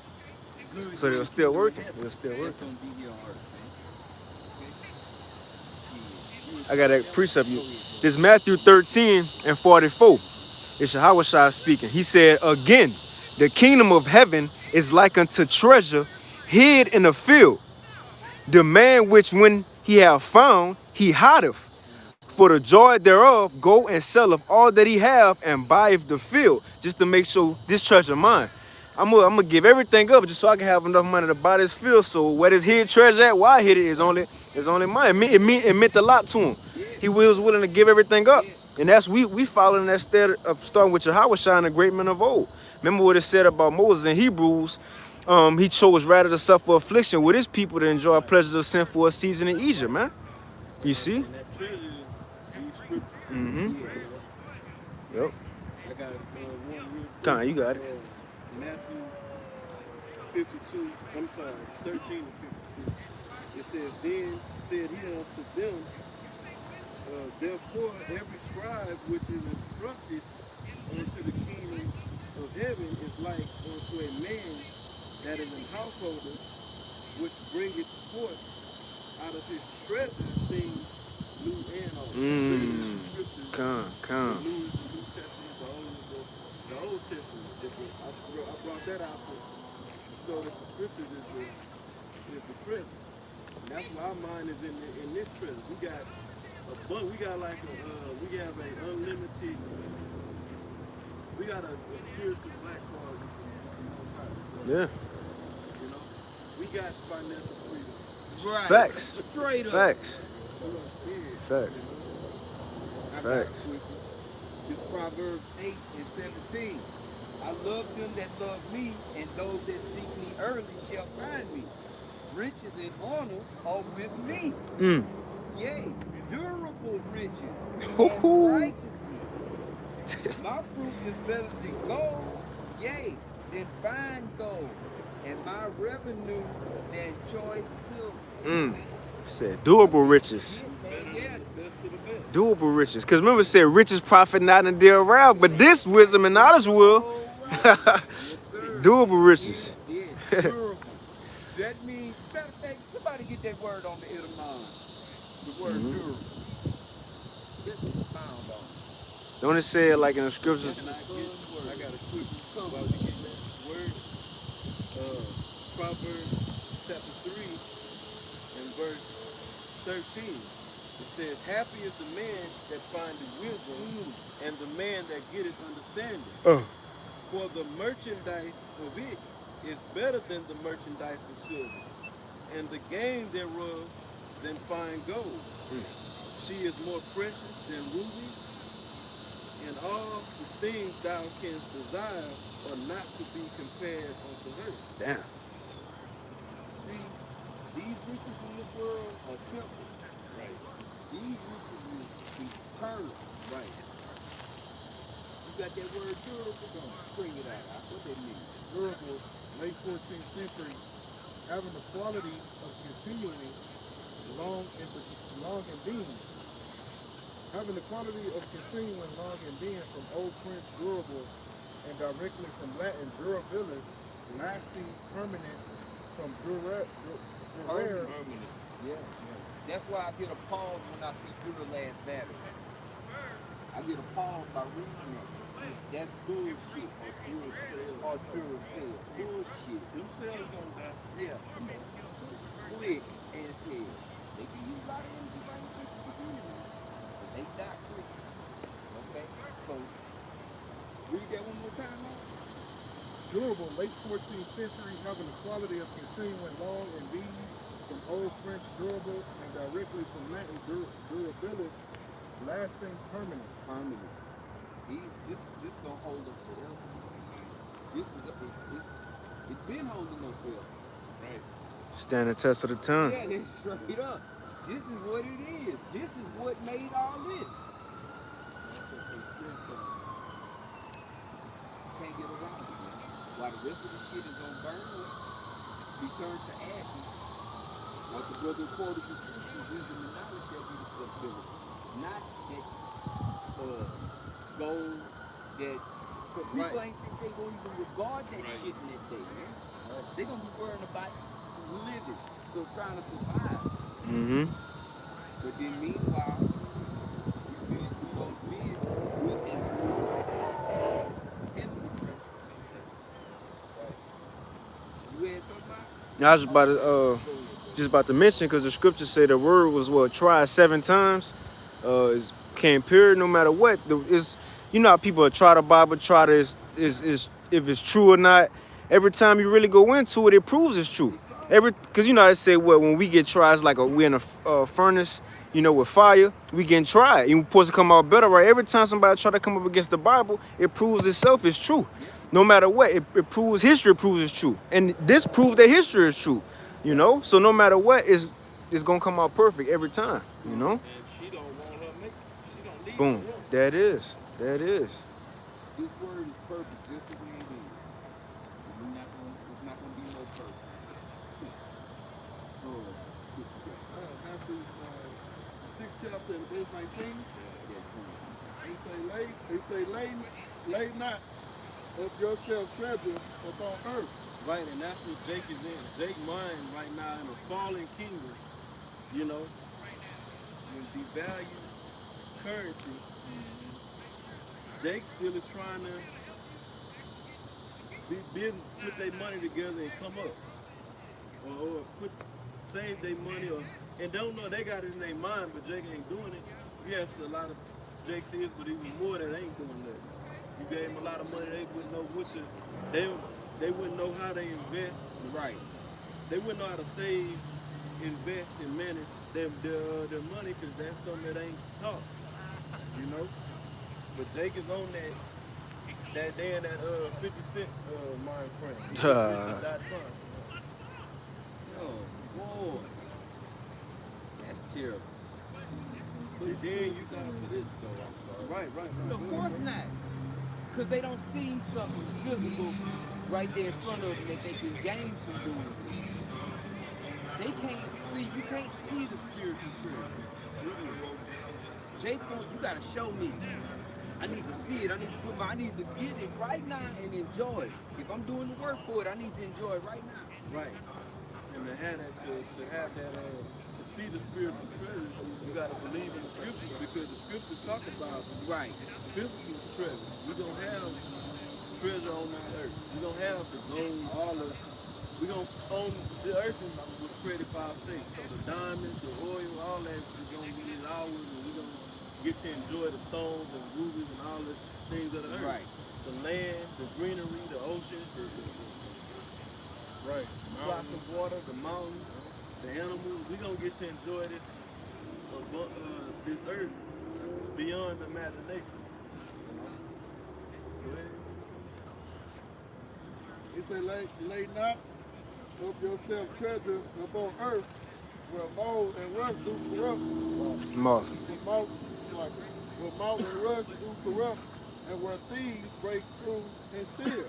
Speaker 2: So they were still working. They were still
Speaker 1: That's
Speaker 2: working.
Speaker 1: gonna be here on earth, man.
Speaker 2: I got that precept. You. This Matthew 13:44. It's Yahushua speaking. He said, again, the kingdom of heaven is like unto treasure hid in a field. The man which when he have found, he hideth. For the joy thereof, go and selleth all that he have and buyeth the field, just to make sure this treasure mine. I'm gonna give everything up just so I can have enough money to buy this field. So where this hid treasure at, why I hid it is only mine. It meant a lot to him. He was willing to give everything up. And that's we following that stead of starting with Yahushua and the great men of old. Remember what it said about Moses in Hebrews. He chose rather to suffer affliction with his people to enjoy pleasures of sin for a season in Egypt, man. You see?
Speaker 3: And that treasure is these scriptures.
Speaker 2: Mm-hmm. Yep.
Speaker 3: I got one real quick.
Speaker 2: Con, you got it.
Speaker 3: Matthew 52, I'm sorry, 13 to 52. It says, then said he unto them, therefore every scribe which is instructed unto the kingdom of heaven is like unto a man that is an householder, which bringeth forth out of his treasure things new and old. Scriptures,
Speaker 2: Con.
Speaker 3: the New Testament, the Old Testament. I brought that out to show that the scriptures is the treasure. And that's why our mind is in this treasure. We got we got like we have an unlimited, we got a spiritual black card.
Speaker 2: Yeah.
Speaker 3: You know, we got financial freedom.
Speaker 1: Right.
Speaker 2: Facts.
Speaker 1: Straight up.
Speaker 2: Facts. Facts.
Speaker 1: I got a
Speaker 2: Facts.
Speaker 1: quick one. This Proverbs 8 and 17. I love them that love me, and those that seek me early shall find me. Riches and honor are with me. Yea, durable riches and righteousness. My fruit is better than gold, yea, than fine gold, and my revenue than choice silver.
Speaker 2: Said doable riches.
Speaker 1: Yeah.
Speaker 2: Doable riches. Because remember it said riches profit not in deal around, but this wisdom and knowledge will.
Speaker 1: Yes, sir.
Speaker 2: Doable riches.
Speaker 1: Yeah, durable. That means, matter of fact, somebody get that word on the Idamon. The word durable. Just expound on it.
Speaker 2: Don't it say it like in the scriptures?
Speaker 3: And I got a quick while we get that word. Proverbs chapter 3 and verse 13. It says, happy is the man that findeth wisdom and the man that getteth understanding. For the merchandise of it is better than the merchandise of silver, and the gain thereof than fine gold. She is more precious than rubies, and all the things thou canst desire are not to be compared unto her.
Speaker 2: Damn.
Speaker 1: See, these riches in this world are temporal. Right. These riches is eternal. Right. You got that word durable? Don't bring it out. What that mean?
Speaker 5: Durable, late 14th century, having the quality of continuing long and being. Having the quality of continuing long and being from Old French durable and directly from Latin durabilis, lasting, permanent, from durare.
Speaker 1: Yeah. That's why I get a pause when I see Duralast battery. I get a pause by reading that. That's bullshit. Or Duracell. Bullshit.
Speaker 4: Them cells gonna die.
Speaker 1: Yeah. Quick as hell. They can use a lot of energy right now. But they die quick. Okay? So, read that one more time, man.
Speaker 5: Durable, late 14th century, having the quality of continuing long and being from Old French durable and directly from Latin durabilis, lasting, permanent.
Speaker 1: Permanent. This gonna hold us forever. It's been holding us forever. Right.
Speaker 2: Stand the test of the time.
Speaker 1: Yeah, that's straight up. This is what it is. This is what made all this. Can't get around it, man. While the rest of the shit is on burn up, return to ashes. Like the brother quoted the scripture, wisdom and knowledge shall be the stability. Not that gold that people ain't think they gonna even regard that shit in that day, man. They're gonna be worrying about living, so trying to survive.
Speaker 2: Mm-hmm.
Speaker 1: But then meanwhile, those men will have heavenly treasure. You had something?
Speaker 2: I was just about to mention because the scriptures say the word was tried 7 times. Is came pure no matter what. It's, you know how people try the Bible, try to is if it's true or not. Every time you really go into it, it proves it's true. Because you know how they say when we get tried, it's like we're in a furnace, you know, with fire. We getting tried, and we're supposed to come out better, right? Every time somebody try to come up against the Bible, it proves itself is true. No matter what, it proves history proves it's true, and this proves that history is true. You know, so no matter what, it's gonna come out perfect every time. You know.
Speaker 3: And she don't want her make. She don't leave.
Speaker 2: Boom. That is.
Speaker 1: This word is perfect just the way it is. It's not gonna be no perfect.
Speaker 5: Matthew 6th chapter and verse 19. He say, lay not up yourself treasure upon earth.
Speaker 3: Right, and that's what Jake is in. Jake mind right now in a fallen kingdom, you know, when devalued currency. Jake still is trying to put their money together and come up, or save their money, and don't know they got it in their mind, but Jake ain't doing it. Yes, a lot of Jake's is, but even more that ain't doing that. You gave them a lot of money, they wouldn't know what to. They wouldn't know how they invest.
Speaker 1: Right.
Speaker 3: They wouldn't know how to save, invest, and manage their money, because that's something that ain't taught. You know. But Jake is on that day in that 50 Cent mind frame.
Speaker 1: Oh boy, that's terrible.
Speaker 3: But then you got for this though. I'm sorry. Right.
Speaker 1: Of course not. Because they don't see something physical right there in front of them that they can gain from doing it. They can't see, you can't see the spiritual truth. Jake, you gotta show me. I need to see it. I need to get it right now and enjoy it. If I'm doing the work for it, I need to enjoy it right now.
Speaker 3: Right. And to have that, to have that, to see the spiritual treasure, you gotta believe in the scriptures, because the scriptures talk about physical treasure. We don't have treasure on the earth. We don't have the gold, all of. We don't own the earth was created for our sake. So the diamonds, the oil, all that is gonna be ours, and we're gonna get to enjoy the stones and rubies and all the things of the earth.
Speaker 1: Right.
Speaker 3: The land, the greenery, the ocean, right. Flocks of water, the mountains, the animals. We're gonna get to enjoy this earth beyond imagination. Go ahead.
Speaker 5: He say, lay not up yourself treasure upon earth, where mold and rust do corrupt.
Speaker 2: Moth.
Speaker 5: Where mold and rust do corrupt, and where thieves break through and steal.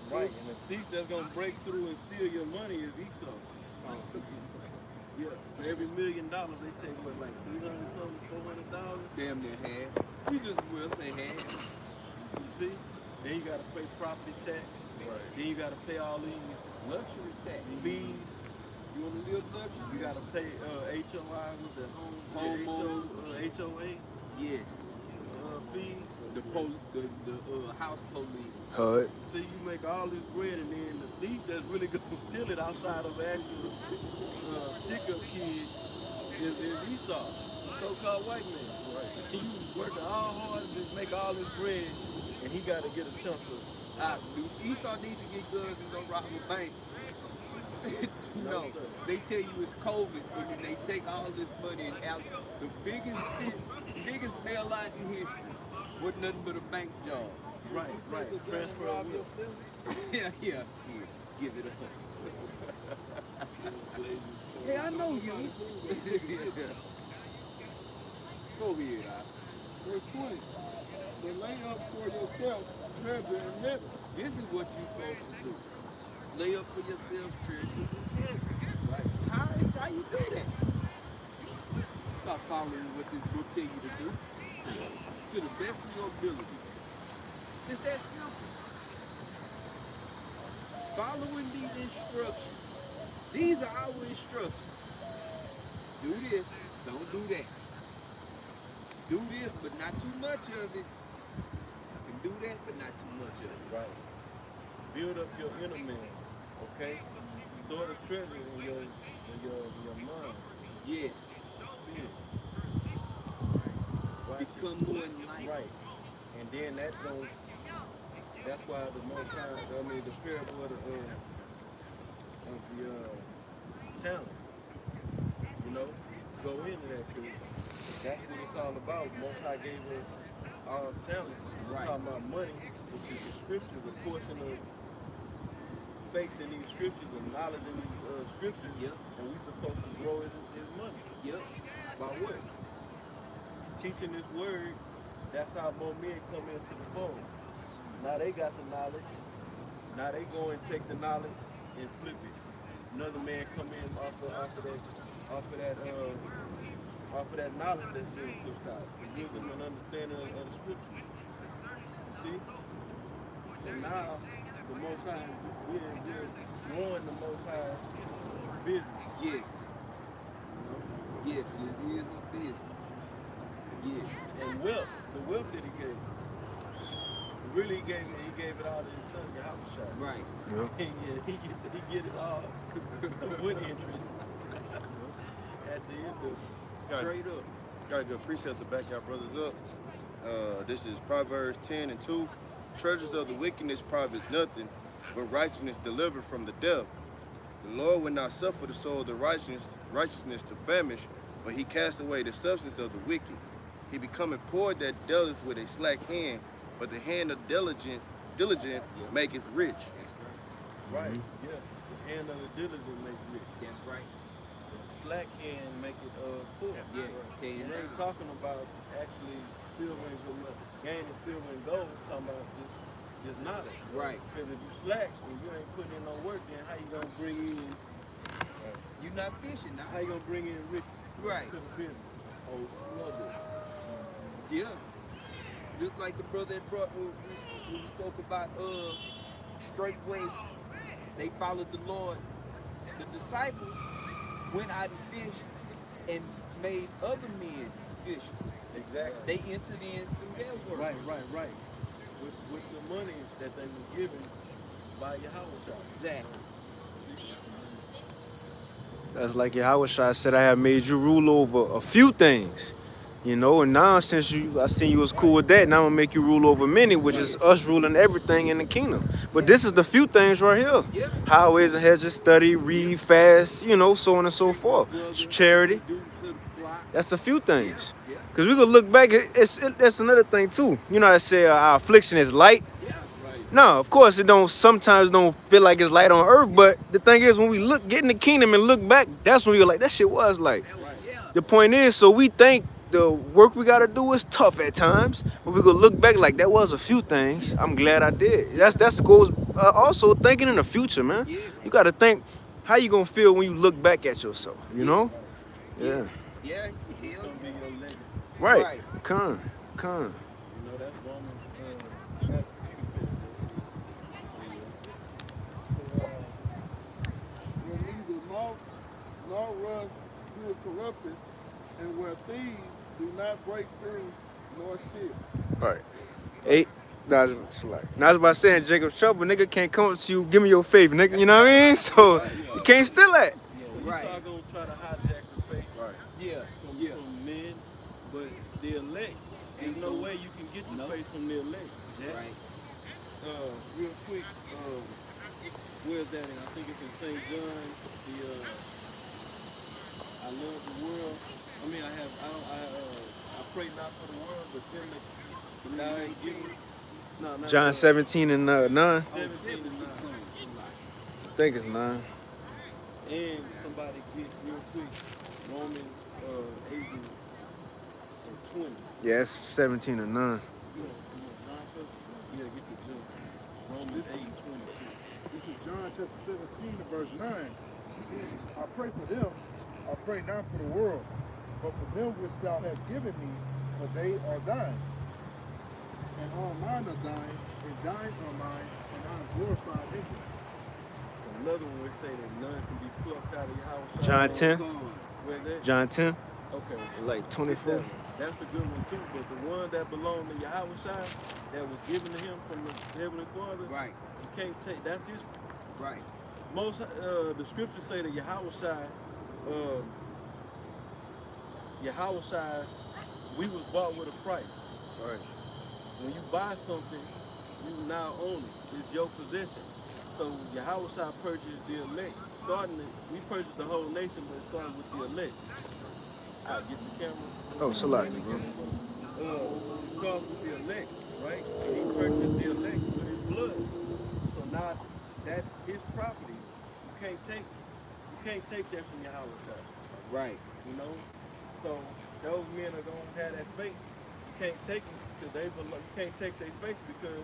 Speaker 3: Right, and the thief that's gonna break through and steal your money is Esau. Yeah, for every $1 million they take what, like 300 something, $400.
Speaker 1: Damn near half. We just will say half.
Speaker 3: You see? Then you gotta pay property tax. Right. Then you gotta pay all these
Speaker 1: Luxury tax.
Speaker 3: fees.
Speaker 1: You want to live luxury?
Speaker 3: You gotta pay HOI with the
Speaker 1: Homeowners.
Speaker 3: HOA
Speaker 1: Yes.
Speaker 3: fees.
Speaker 1: The house police.
Speaker 3: See, you make all this bread, and then the thief that's really gonna steal it outside of actual stick-up kid is Esau, so-called white man. Right. He was working all hard to make all this bread, and he got to get a chunk of it.
Speaker 1: Esau needs to get guns and go rob a bank. No, they tell you it's COVID, and then they take all this money and out the biggest bailout in history was nothing but a bank job.
Speaker 3: Right. Transfer of wealth.
Speaker 1: Yeah. Here, give it up. Hey, I know you. Go ahead,
Speaker 5: Verse 20. But lay up for yourself treasure in heaven.
Speaker 1: This is what you're supposed to do. Lay up for yourself treasures in heaven. Right? How you do that? Stop following what this book tell you to do. To the best of your ability. It's that simple. following these instructions. These are our instructions. Do this, don't do that. Do this, but not too much of it. You can do that, but not too much of it.
Speaker 3: Right. Build up your inner man. Okay? Store the treasure in your mind.
Speaker 1: Yes. Become more enlightened.
Speaker 3: Right. And then that's why the most high, the parable of the talent, go into that, because that's what it's all about. Most High gave us all talent. We're
Speaker 1: Right.
Speaker 3: talking about money, which is the scriptures, a portion of faith in these scriptures and knowledge in these scriptures.
Speaker 1: Yep.
Speaker 3: And we're supposed to grow his money.
Speaker 1: Yep. By what?
Speaker 3: Teaching this word, that's how more men come into the fold. Now they got the knowledge. Now they go and take the knowledge and flip it. Another man come in off of that knowledge that's being pushed out. The wisdom and understanding of the scripture. You see? And now the Most High, we're growing the Most High business.
Speaker 1: Yes. Yes, this is a business. Yes.
Speaker 3: And wealth, the wealth that he gave. Really, he gave it all to his son, Yahushua.
Speaker 1: Right.
Speaker 2: Yeah.
Speaker 3: He get it all with interest at the end of it.
Speaker 1: Straight up.
Speaker 8: Got a good precept to back our brothers up. This is Proverbs 10:2. Treasures of the wickedness profit nothing, but righteousness delivered from the death. The Lord will not suffer the soul of the righteousness to famish, but he casts away the substance of the wicked. He becometh poor that dealeth with a slack hand, but the hand of diligent maketh rich.
Speaker 1: That's
Speaker 3: Right, yeah. The hand of the diligent makes rich.
Speaker 1: That's right.
Speaker 3: Slack hand make it poor.
Speaker 1: Yeah. Tell you
Speaker 3: And they ain't
Speaker 1: now.
Speaker 3: talking about actually silver and gold, gaining silver and gold. It's talking about just knowledge.
Speaker 1: Right.
Speaker 3: Because if you slack and you ain't putting in no work, then how you gonna bring in?
Speaker 1: You're not fishing now.
Speaker 3: How you gonna bring in riches
Speaker 1: Right.
Speaker 3: to the business?
Speaker 1: Oh, slugger. Yeah. Just like the brother that brought when we spoke about straightway, they followed the Lord. The disciples went out and fished and made other men fishers.
Speaker 3: Exactly.
Speaker 1: They entered in through their work.
Speaker 3: Right. With the money that they were given by Yahushua.
Speaker 1: Exactly.
Speaker 2: That's like Yahushua said, I have made you rule over a few things. And now since I seen you was cool with that, now I'm gonna make you rule over many, which is us ruling everything in the kingdom. But this is the few things right here.
Speaker 1: Yeah.
Speaker 2: Highways and hedges, study, read, fast, so on and so forth. Charity.
Speaker 1: Do to the flock.
Speaker 2: That's a few things.
Speaker 1: Yeah.
Speaker 2: Because we could look back, that's another thing too. I say our affliction is light.
Speaker 1: Yeah. Right.
Speaker 2: No, of course it sometimes don't feel like it's light on earth, but the thing is when we get in the kingdom and look back, that's when we're like, that shit was light.
Speaker 1: Yeah.
Speaker 2: The point is, so we think the work we gotta do is tough at times, but we gonna look back like that was a few things. I'm glad I did. That's goes also thinking in the future, man.
Speaker 1: Yes.
Speaker 2: You gotta think how you gonna feel when you look back at yourself, Yeah.
Speaker 1: Yeah.
Speaker 3: It's gonna be your legacy.
Speaker 2: Right.
Speaker 1: Right.
Speaker 2: Con.
Speaker 3: That's Romans chapter 2.
Speaker 5: Where neither moth nor rust do corrupted, and where thieves do not break through nor steal.
Speaker 2: Right. 8. Now I was about saying Jacob's trouble, nigga can't come up to you, give me your faith, nigga. You know what I mean? So you can't steal that.
Speaker 1: Right.
Speaker 3: Esau gonna try to hijack the faith
Speaker 1: Yeah.
Speaker 3: from men, but the elect, there's no way you can get the faith from the elect.
Speaker 1: Right.
Speaker 3: Real quick, where's that in? I think it's in St. John. I love the world. I pray not for the world, but them that thou hast given. No, not
Speaker 2: John 17 and 9.
Speaker 3: 17 and 9.
Speaker 2: I think it's 9.
Speaker 3: And somebody get real quick Romans 8 and 20.
Speaker 2: Yeah, it's 17 and 9.
Speaker 3: John first? Yeah, get the John. Romans 8 and 22.
Speaker 5: This is John chapter 17 and verse 9. I pray for them. I pray not for the world, but for them which thou hast given me, for they are thine. And all mine are thine, and thine are mine, and I am glorified in them.
Speaker 3: another one would say that none can be plucked out of your house.
Speaker 2: John 10.
Speaker 3: Where that?
Speaker 2: John 10,
Speaker 3: Okay.
Speaker 2: like 24.
Speaker 3: That's a good one too. But the one that belonged to Yahweh Shai, that was given to him from the Heavenly Father,
Speaker 1: Right,
Speaker 3: you can't take. That's his.
Speaker 1: right.
Speaker 3: Most the scriptures say that Yahweh Shai, we was bought with a price.
Speaker 8: Right.
Speaker 3: When you buy something, you now own it. It's your possession. So Yahweh Shai purchased the elect. We purchased the whole nation, but it started with the elect. I'll get the camera.
Speaker 2: Oh, Salaki, bro.
Speaker 3: It starts with the elect, right? And he purchased the elect with his blood. So now that's his property. You can't take that from Yahweh Shai.
Speaker 1: Right.
Speaker 3: You know? So those men are gonna have that faith. You can't take them because you can't take their faith because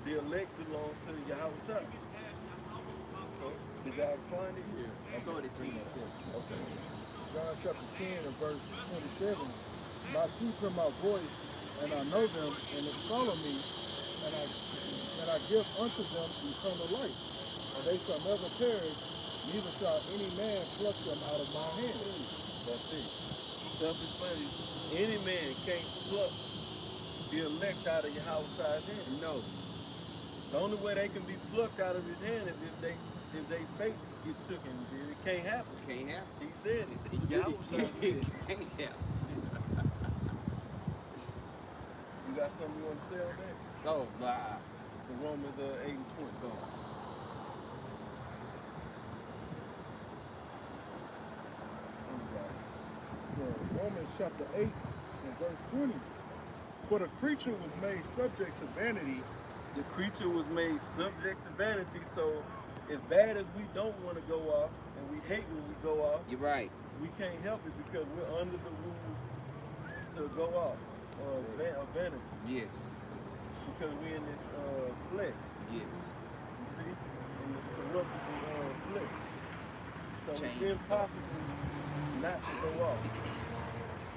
Speaker 3: the elect belongs to Yahweh Shai. Did y'all find it?
Speaker 1: I thought it
Speaker 3: Okay.
Speaker 5: John chapter 10 and verse 27. My sheep hear my voice, and I know them, and they follow me, and I give unto them eternal life. And they shall never perish, neither shall any man pluck them out of my hand.
Speaker 3: That's it. Self-explanatory. Any man can't pluck the elect out of Yahweh Shai's hand.
Speaker 1: No.
Speaker 3: The only way they can be plucked out of his hand is if they faith get taken. It can't happen.
Speaker 1: Can't happen.
Speaker 3: He said it. Yahweh Shai said it.
Speaker 1: Can't happen.
Speaker 3: You got something you want to say on that?
Speaker 1: Oh, blah.
Speaker 3: The Romans 8 and 20. Go on.
Speaker 5: So Romans chapter 8 and verse 20. For the creature was made subject to vanity.
Speaker 3: The creature was made subject to vanity, so as bad as we don't want to go off, and we hate when we go off,
Speaker 1: You're right.
Speaker 3: we can't help it because we're under the rule to go off of vanity
Speaker 1: Yes.
Speaker 3: because we're in this flesh,
Speaker 1: Yes.
Speaker 3: you see, in this corruptible flesh. So
Speaker 1: Change.
Speaker 3: it's impossible not to go off.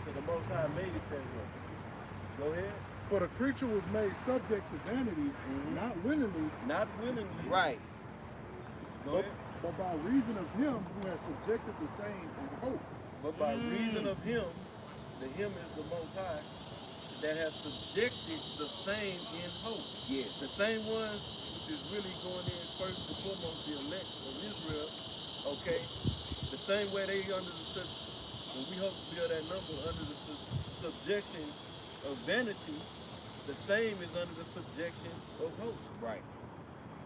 Speaker 3: So the Most High made it that way. Go ahead.
Speaker 5: For the creature was made subject to vanity, not willingly,
Speaker 3: Not willingly.
Speaker 1: Right.
Speaker 3: Go
Speaker 5: but,
Speaker 3: ahead.
Speaker 5: but by reason of him who has subjected the same in hope.
Speaker 3: But by reason of him, the him is the Most High, that has subjected the same in hope.
Speaker 1: Yes.
Speaker 3: The same ones which is really going in first and foremost the elect of Israel, okay? The same way they under the, when we hope to build that number under the subjection of vanity, the same is under the subjection of hope,
Speaker 1: Right.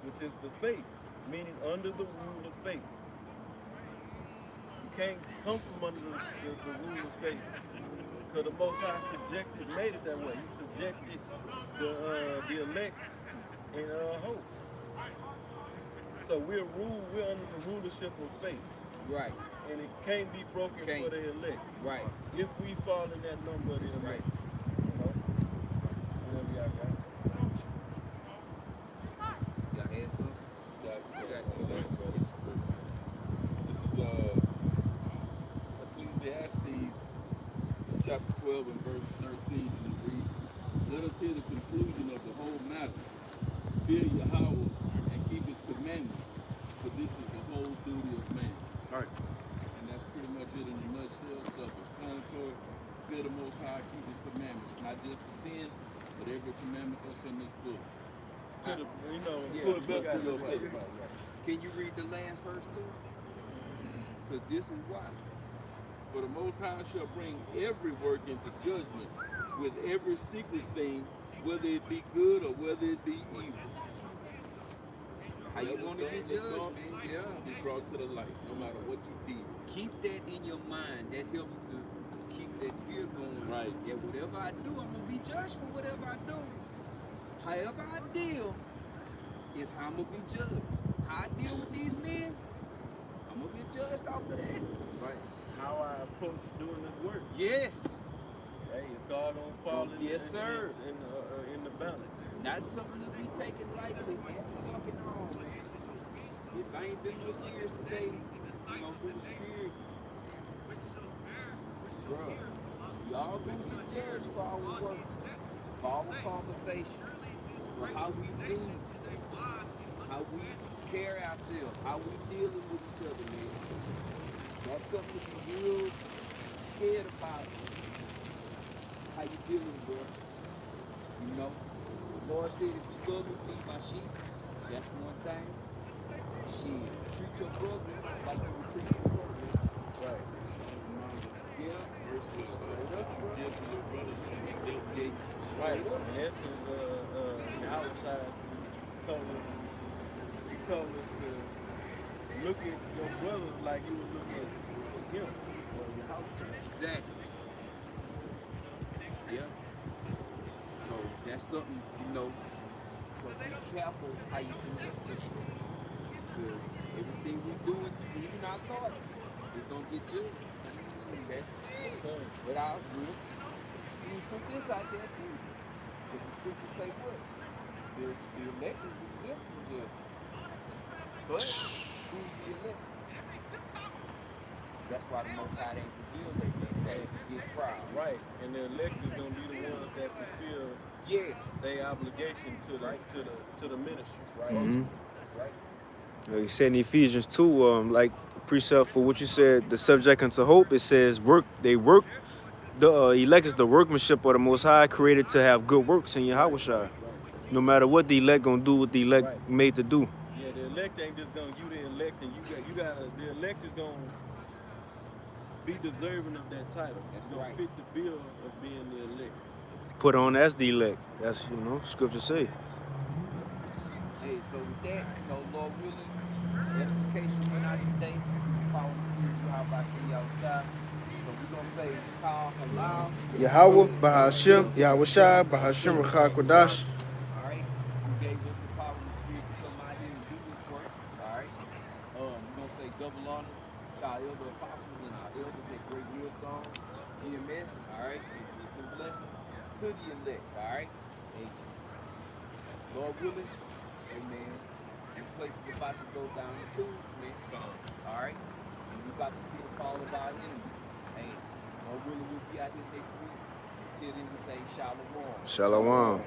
Speaker 3: which is the faith, meaning under the rule of faith. You can't come from under the rule of faith. Because the Most High made it that way. He subjected the elect in hope. So we're under the rulership of faith.
Speaker 1: Right.
Speaker 3: And it can't be broken
Speaker 1: Can't.
Speaker 3: for the elect.
Speaker 1: Right.
Speaker 3: If we fall in that number of the elect.
Speaker 1: Right.
Speaker 3: You know? Whatever y'all got.
Speaker 1: Y'all had some?
Speaker 6: This is Ecclesiastes chapter 12 and verse 13, and it reads, "Let us hear the conclusion of the whole matter. Fear Yahweh and keep his commandments, for this is the whole duty of man."
Speaker 8: All right.
Speaker 6: And that's pretty much it in a nutshell. Self-explanatory. Fear the Most High, keep his commandments. Not just the 10, but every commandment that's in this book.
Speaker 3: To the, you know,
Speaker 1: Yeah,
Speaker 3: to
Speaker 6: the best of your ability.
Speaker 1: Can you read the last verse too? Because this is why.
Speaker 6: For the Most High shall bring every work into judgment with every secret thing, whether it be good or whether it be evil.
Speaker 1: How you want to be judged, man? Yeah.
Speaker 6: Be brought to the light, no matter what you did.
Speaker 1: Keep that in your mind. That helps to keep that fear going.
Speaker 6: Right.
Speaker 1: Yeah, whatever I do, I'm going to be judged for whatever I do. However I deal is how I'm going to be judged. How I deal with these men, I'm going to get judged off of that.
Speaker 3: right, how I approach doing this work.
Speaker 1: Yes.
Speaker 3: Hey, it's God don't fall in,
Speaker 1: Yes, sir.
Speaker 3: in the balance.
Speaker 1: Not something to be taken lightly, man. Fucking on, man. If I ain't been no serious today, you know, through the spirit, bruh, y'all gonna be judged for our works, for our conversation, for how we do, how we carry ourselves, how we dealing with each other, man. That's something to be real scared about. How you dealing, bro? You know, the Lord said, if you love me, feed my sheep. That's one thing. Shit, treat your brother like you would treat your brother.
Speaker 3: Right.
Speaker 1: Yeah, straight up, bro.
Speaker 4: Give to your brothers and you give to
Speaker 1: Yeah,
Speaker 3: Right.
Speaker 1: straight up.
Speaker 3: In essence, the outside told us, he told us to look at your brother like you would look at him or your house.
Speaker 1: Exactly. Yeah. So that's something, you know, so be careful how you do that. Because everything we do, even our thoughts, is going to get judged. Okay? But I will put this out there too. Because the scriptures say what? The elect is exempt from judgment. But who's the elect? That's why the Most High ain't revealed that yet. They get proud.
Speaker 3: Right. And the elect is gonna be the ones that fulfill
Speaker 1: Yes.
Speaker 3: their obligation to the ministry.
Speaker 1: Right.
Speaker 2: Mhm.
Speaker 1: Right.
Speaker 2: Like you said in Ephesians 2, like precept for what you said, the subject unto hope, it says work. They work. The elect is the workmanship of the Most High, created to have good works in Yahweh Shai. No matter what the elect gonna do, what the elect
Speaker 3: Right.
Speaker 2: made to do.
Speaker 3: Yeah, the elect ain't just gonna you the elect and you got the elect is gonna be deserving of that title. It's gonna
Speaker 1: right.
Speaker 3: fit the bill of being the elect.
Speaker 2: Put on as the elect. That's scripture say.
Speaker 1: Hey, so with that, Lord willing, edification went out today. Follow the spirit, you how about see y'all shot. So we're gonna say call halal.
Speaker 2: Yahweh, Bahashim, Yahweh Shai, Bahashim, Rachah Kodash.
Speaker 1: Alright, who gave us the power and the spirit to come out here and do this work. Alright. We're gonna say double honors to our elder apostles and our elders at Great Millstone, GMS, alright, and some blessings to the elect, alright. And Lord willing, amen. This place is about to go down the tubes, man. Alright? And we're about to see the fall of our enemy. And Lord willing, we'll be out here next week. Until then, we say shalom.
Speaker 2: Shalom.